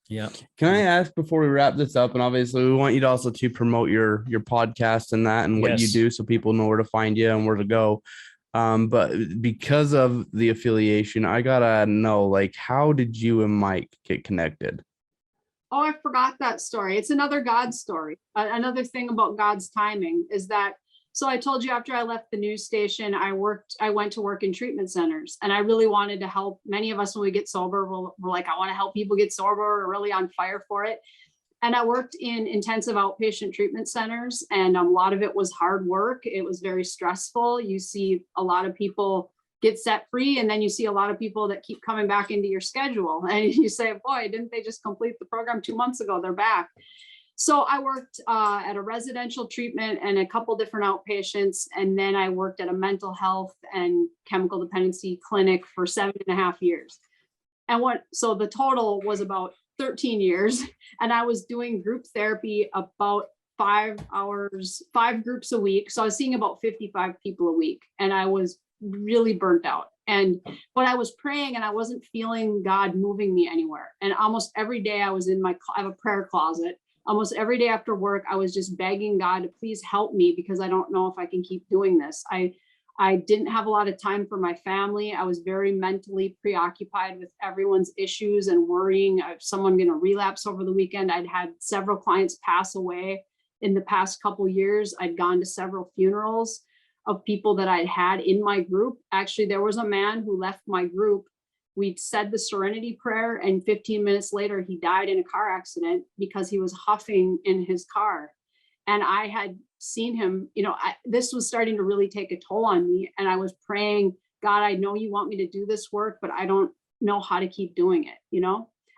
Speaker 1: Yeah.
Speaker 2: Can I ask before we wrap this up? And obviously we want you to also to promote your podcast and that and what you do, so people know where to find you and where to go. But because of the affiliation, I gotta know, like, how did you and Mike get connected?
Speaker 3: Oh, I forgot that story. It's another God story. Another thing about God's timing is that, so I told you after I left the news station, I went to work in treatment centers, and I really wanted to help. Many of us, when we get sober, we're like, I want to help people get sober. We're really on fire for it. And I worked in intensive outpatient treatment centers, and a lot of it was hard work. It was very stressful. You see a lot of people get set free, and then you see a lot of people that keep coming back into your schedule. And you say, boy, didn't they just complete the program 2 months ago? They're back. So I worked at a residential treatment and a couple different outpatients. And then I worked at a mental health and chemical dependency clinic for 7.5 years. And so the total was about 13 years. And I was doing group therapy about 5 hours, 5 groups a week. So I was seeing about 55 people a week, and I was really burnt out. But I was praying and I wasn't feeling God moving me anywhere. And almost every day I was I have a prayer closet. Almost every day after work, I was just begging God to please help me, because I don't know if I can keep doing this. I didn't have a lot of time for my family. I was very mentally preoccupied with everyone's issues and worrying if someone going to relapse over the weekend. I'd had several clients pass away in the past couple of years. I'd gone to several funerals of people that I'd had in my group. Actually, there was a man who left my group. We'd said the Serenity prayer, and 15 minutes later, he died in a car accident because he was huffing in his car. And I had seen him, this was starting to really take a toll on me. And I was praying, God, I know you want me to do this work, but I don't know how to keep doing it,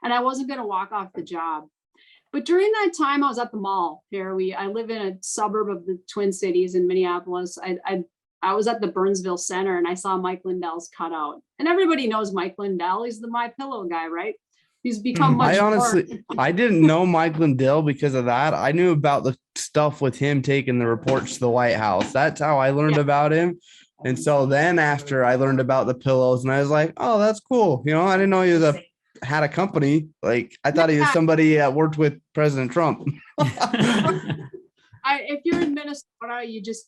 Speaker 3: and I wasn't going to walk off the job. But during that time, I was at the mall here. I live in a suburb of the Twin Cities in Minneapolis. I was at the Burnsville Center, and I saw Mike Lindell's cutout. And everybody knows Mike Lindell. He's the My Pillow guy, right? He's become much
Speaker 2: I didn't know Mike Lindell because of that. I knew about the stuff with him taking the reports to the White House. That's how I learned about him. And so then after I learned about the pillows, and I was like, oh, that's cool. I didn't know he had a company. Like, I thought he was somebody that worked with President Trump.
Speaker 3: If you're in Minnesota,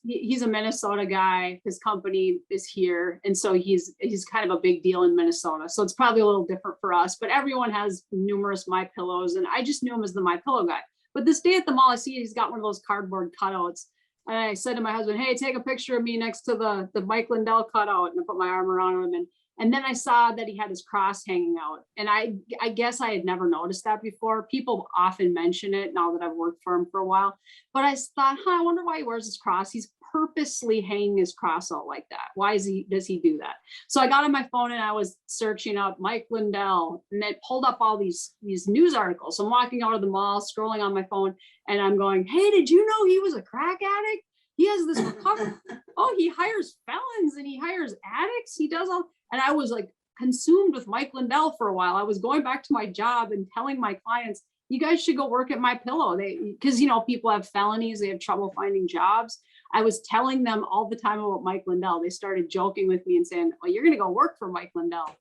Speaker 3: he's a Minnesota guy. His company is here. And so he's kind of a big deal in Minnesota. So it's probably a little different for us, but everyone has numerous My Pillows, and I just knew him as the My Pillow guy. But this day at the mall, I see he's got one of those cardboard cutouts. And I said to my husband, hey, take a picture of me next to the Mike Lindell cutout. And I put my arm around him. And then I saw that he had his cross hanging out. And I guess I had never noticed that before. People often mention it now that I've worked for him for a while. But I thought, I wonder why he wears his cross. He's purposely hanging his cross out like that. Why does he do that? So I got on my phone and I was searching up Mike Lindell, and it pulled up all these news articles. So I'm walking out of the mall, scrolling on my phone, and I'm going, hey, did you know he was a crack addict? He has this recovery. Oh, he hires felons and he hires addicts. He does all. And I was like consumed with Mike Lindell for a while. I was going back to my job and telling my clients, you guys should go work at My Pillow. Because people have felonies, they have trouble finding jobs. I was telling them all the time about Mike Lindell. They started joking with me and saying, well, you're going to go work for Mike Lindell.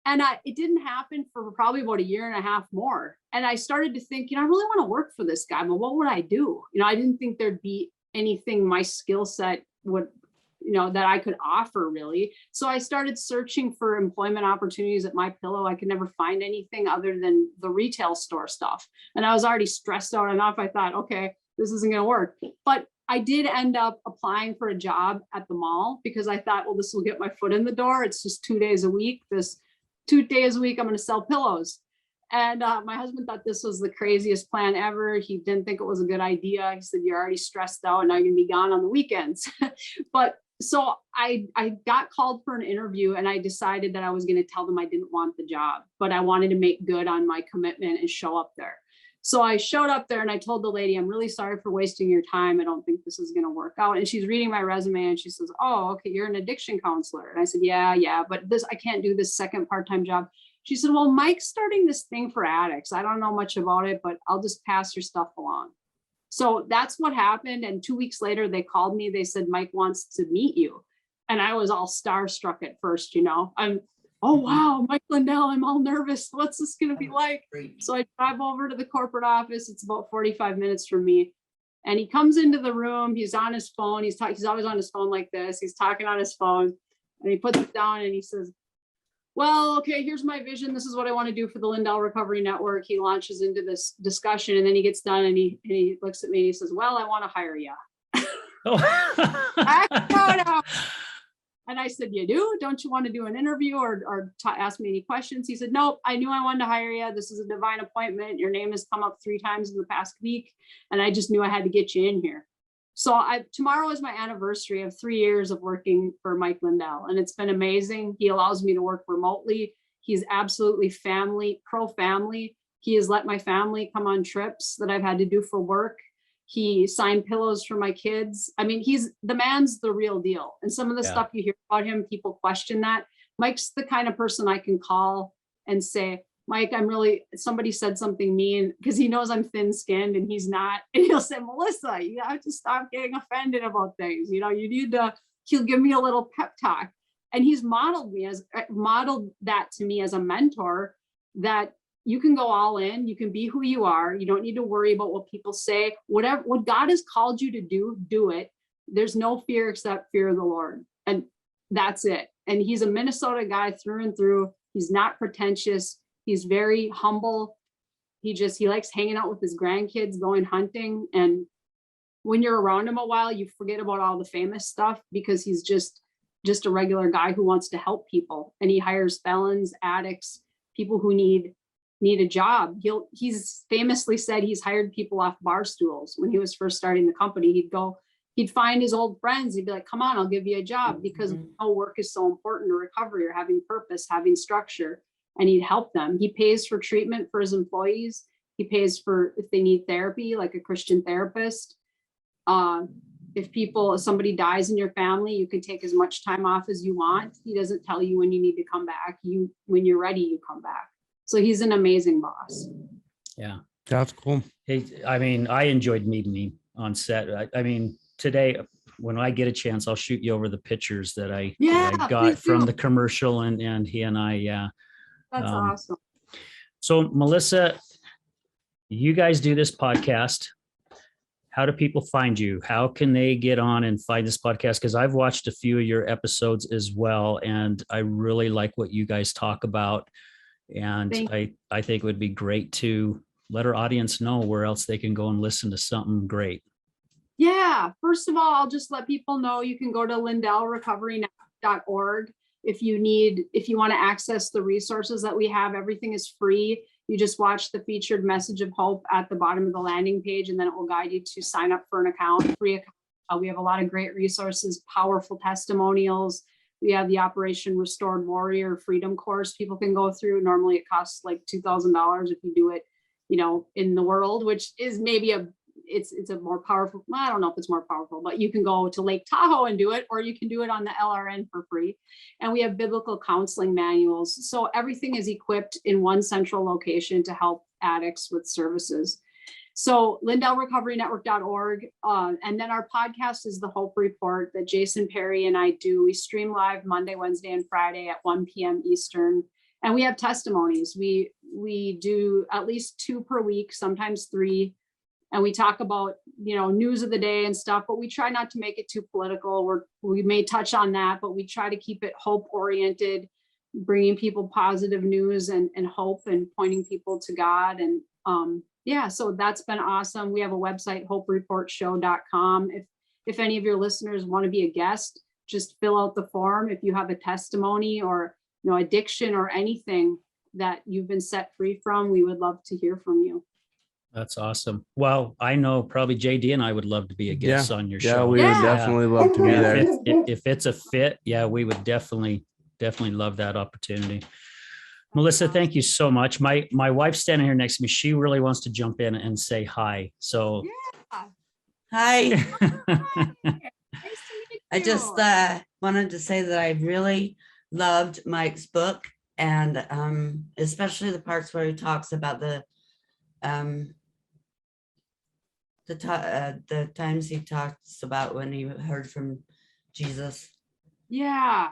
Speaker 3: And it didn't happen for probably about 1.5 years more. And I started to think, I really want to work for this guy, but what would I do? I didn't think there'd be anything my skill set would, that I could offer really. So I started searching for employment opportunities at My Pillow. I could never find anything other than the retail store stuff. And I was already stressed out enough. I thought, okay, this isn't going to work. But I did end up applying for a job at the mall because I thought, well, this will get my foot in the door. It's just 2 days a week. This 2 days a week, I'm going to sell pillows. And my husband thought this was the craziest plan ever. He didn't think it was a good idea. He said, you're already stressed out and now you're going to be gone on the weekends. But so I got called for an interview, and I decided that I was going to tell them I didn't want the job, but I wanted to make good on my commitment and show up there. So I showed up there and I told the lady, I'm really sorry for wasting your time. I don't think this is going to work out. And she's reading my resume and she says, oh, okay, you're an addiction counselor. And I said, yeah, but I can't do this second part-time job. She said, well, Mike's starting this thing for addicts. I don't know much about it, but I'll just pass your stuff along. So that's what happened. And 2 weeks later, they called me. They said, Mike wants to meet you. And I was all starstruck at first, oh, wow, Mike Lindell, I'm all nervous. What's this going to be like? So I drive over to the corporate office. It's about 45 minutes from me. And he comes into the room. He's on his phone. He's always on his phone like this. He's talking on his phone. And he puts it down and he says, well, okay, here's my vision. This is what I want to do for the Lindell Recovery Network. He launches into this discussion and then he gets done and he looks at me and he says, well, I want to hire you. And I said, you do? Don't you want to do an interview or ask me any questions? He said, nope, I knew I wanted to hire you. This is a divine appointment. Your name has come up 3 times in the past week. And I just knew I had to get you in here. So tomorrow is my anniversary of 3 years of working for Mike Lindell. And it's been amazing. He allows me to work remotely. He's absolutely pro-family. He has let my family come on trips that I've had to do for work. He signed pillows for my kids. I mean, the man's the real deal. And some of the stuff you hear about him, people question that. Mike's the kind of person I can call and say, Mike, somebody said something mean, because he knows I'm thin skinned and he's not. And he'll say, Melissa, you have to stop getting offended about things. You need to, he'll give me a little pep talk. And he's modeled that to me as a mentor, that you can go all in, you can be who you are. You don't need to worry about what people say. What God has called you to do it. There's no fear except fear of the Lord. And that's it. And he's a Minnesota guy through and through. He's not pretentious. He's very humble. He likes hanging out with his grandkids, going hunting. And when you're around him a while, you forget about all the famous stuff, because he's just a regular guy who wants to help people. And he hires felons, addicts, people who need a job. He's famously said he's hired people off bar stools. When he was first starting the company, he'd find his old friends. He'd be like, come on, I'll give you a job, because work is so important to recovery, or having purpose, having structure, and he'd help them. He pays for treatment for his employees. He pays for if they need therapy, like a Christian therapist. If somebody dies in your family, you can take as much time off as you want. He doesn't tell you when you need to come back. When you're ready, you come back. So he's an amazing boss.
Speaker 1: Yeah.
Speaker 2: That's cool.
Speaker 1: Hey, I mean, I enjoyed meeting him on set. I mean, today, when I get a chance, I'll shoot you over the pictures that I got from the commercial, and he and I, yeah.
Speaker 3: That's awesome.
Speaker 1: So Melissa, you guys do this podcast. How do people find you? How can they get on and find this podcast? Because I've watched a few of your episodes as well, and I really like what you guys talk about. And I think it would be great to let our audience know where else they can go and listen to something great.
Speaker 3: Yeah. First of all, I'll just let people know you can go to lindellrecoverynetwork.org. If you want to access the resources that we have, everything is free. You just watch the featured message of hope at the bottom of the landing page, and then it will guide you to sign up for an account, free account. We have a lot of great resources, powerful testimonials. We have the Operation Restored Warrior Freedom course people can go through. Normally it costs like $2,000 if you do it, in the world, which is maybe it's a more powerful. Well, I don't know if it's more powerful, but you can go to Lake Tahoe and do it, or you can do it on the LRN for free. And we have biblical counseling manuals. So everything is equipped in one central location to help addicts with services. So lindellrecoverynetwork.org. And then our podcast is the Hope Report that Jason Perry and I do. We stream live Monday, Wednesday, and Friday at 1 p.m. Eastern. And we have testimonies. We do at least 2 per week, sometimes 3. And we talk about, news of the day and stuff, but we try not to make it too political. We may touch on that, but we try to keep it hope oriented, bringing people positive news and hope, and pointing people to God. And so that's been awesome. We have a website, hopereportshow.com. If any of your listeners want to be a guest, just fill out the form. If you have a testimony or addiction or anything that you've been set free from, we would love to hear from you.
Speaker 1: That's awesome. Well, I know probably JD and I would love to be a guest on your show.
Speaker 2: Yeah, we would definitely love to be there.
Speaker 1: If it's a fit, we would definitely love that opportunity. Melissa, thank you so much. My wife's standing here next to me. She really wants to jump in and say hi. So
Speaker 8: hi.
Speaker 3: Nice to meet
Speaker 8: I just wanted to say that I really loved Mike's book, and especially the parts where he talks about the times he talks about when he heard from Jesus.
Speaker 3: Yeah.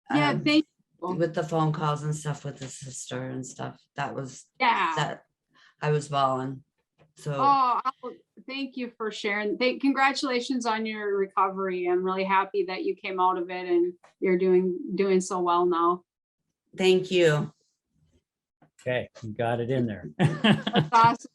Speaker 3: Thank you.
Speaker 8: With the phone calls and stuff with his sister and stuff. That I was bawling. So
Speaker 3: thank you for sharing. Congratulations on your recovery. I'm really happy that you came out of it and you're doing so well now.
Speaker 8: Thank you.
Speaker 1: Okay, you got it in there.
Speaker 3: That's awesome.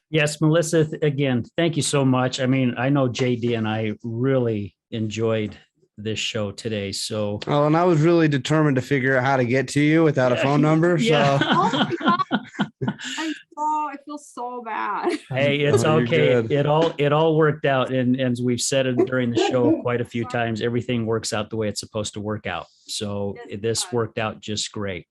Speaker 1: Yes, Melissa, again, thank you so much. I mean, I know JD and I really enjoyed this show today. So
Speaker 2: and I was really determined to figure out how to get to you without a phone number.
Speaker 1: Yeah.
Speaker 2: So
Speaker 3: Oh my God. I feel so bad.
Speaker 1: Hey, it's
Speaker 2: Oh, you're
Speaker 1: okay.
Speaker 2: good.
Speaker 1: It all worked out. And as we've said it during the show quite a few times, everything works out the way it's supposed to work out. So
Speaker 3: Yes, it
Speaker 1: this
Speaker 3: does.
Speaker 1: worked out just great.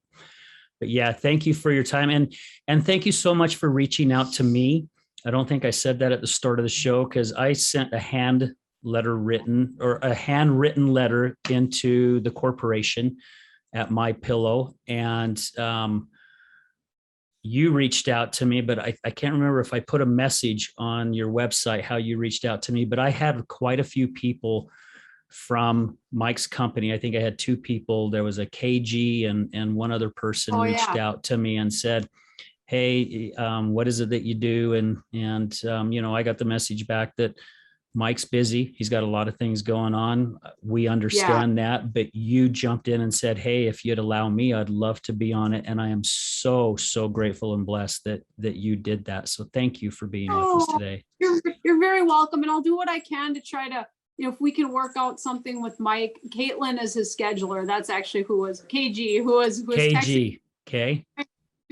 Speaker 1: yeah, thank you for your time. And thank you so much for reaching out to me. I don't think I said that at the start of the show, because I sent a handwritten letter into the corporation at My Pillow, and you reached out to me, but I can't remember if I put a message on your website how you reached out to me, but I had quite a few people from Mike's company. I think I had 2 people. There was a KG and one other person reached out to me and said, hey, what is it that you do? And I got the message back that Mike's busy. He's got a lot of things going on. We understand that, but you jumped in and said, hey, if you'd allow me, I'd love to be on it. And I am so, so grateful and blessed that you did that. So thank you for being with us today.
Speaker 3: You're very welcome. And I'll do what I can to try to, if we can work out something with Mike. Caitlin is his scheduler. That's actually who was KG, who was
Speaker 1: KG. Okay.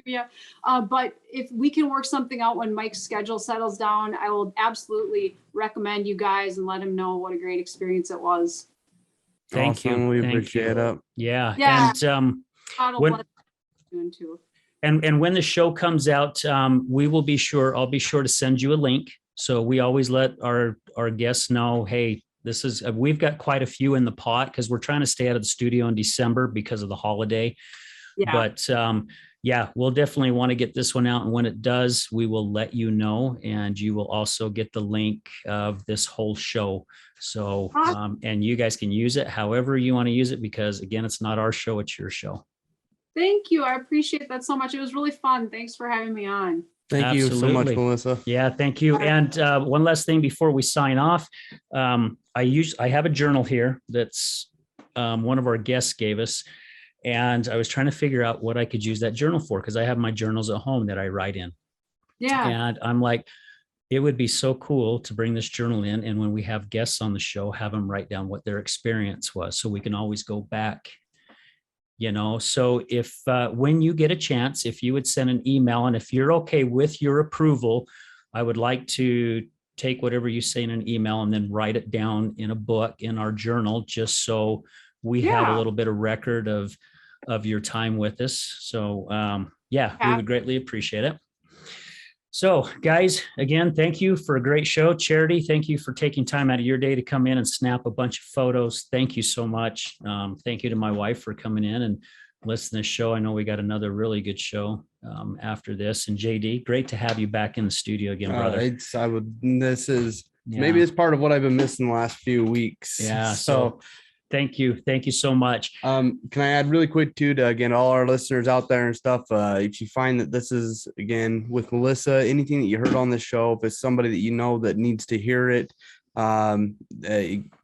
Speaker 3: Yeah. But if we can work something out when Mike's schedule settles down, I will absolutely recommend you guys and let him know what a great experience it was.
Speaker 1: Thank you.
Speaker 2: We
Speaker 1: Thank
Speaker 2: appreciate
Speaker 1: you.
Speaker 2: it.
Speaker 1: Yeah.
Speaker 3: And doing too.
Speaker 1: And when the show comes out, I'll be sure to send you a link. So we always let our guests know, hey, we've got quite a few in the pot, because we're trying to stay out of the studio in December because of the holiday.
Speaker 3: Yeah.
Speaker 1: But we'll definitely want to get this one out. And when it does, we will let you know. And you will also get the link of this whole show. So, and you guys can use it however you want to use it, because again, it's not our show, it's your show.
Speaker 3: Thank you. I appreciate that so much. It was really fun. Thanks for having me on.
Speaker 2: Thank you so much, Melissa.
Speaker 1: Yeah, thank you. And one last thing before we sign off, I have a journal here that's one of our guests gave us, and I was trying to figure out what I could use that journal for, because I have my journals at home that I write in.
Speaker 3: Yeah.
Speaker 1: And I'm like, it would be so cool to bring this journal in, and when we have guests on the show, have them write down what their experience was, so we can always go back. So if when you get a chance, if you would send an email, and if you're okay with your approval, I would like to take whatever you say in an email and then write it down in a book in our journal, just so we have a little bit of record of your time with us. So we would greatly appreciate it. So guys, again, thank you for a great show. Charity, thank you for taking time out of your day to come in and snap a bunch of photos. Thank you so much. Thank you to my wife for coming in and listening to the show. I know we got another really good show after this. And JD, great to have you back in the studio again, brother.
Speaker 2: Maybe it's part of what I've been missing the last few weeks.
Speaker 1: Yeah. So thank you. Thank you so much.
Speaker 2: Can I add really quick too, to again, all our listeners out there and stuff, if you find that this is, again, with Melissa, anything that you heard on this show, if it's somebody that you know that needs to hear it,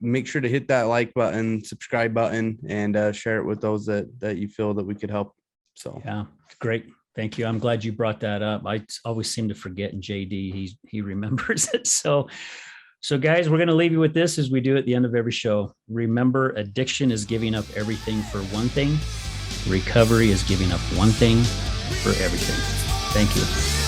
Speaker 2: make sure to hit that like button, subscribe button, and share it with those that you feel that we could help. So
Speaker 1: yeah, great. Thank you. I'm glad you brought that up. I always seem to forget, and JD, he remembers it. So guys, we're going to leave you with this, as we do at the end of every show. Remember, addiction is giving up everything for one thing. Recovery is giving up one thing for everything. Thank you.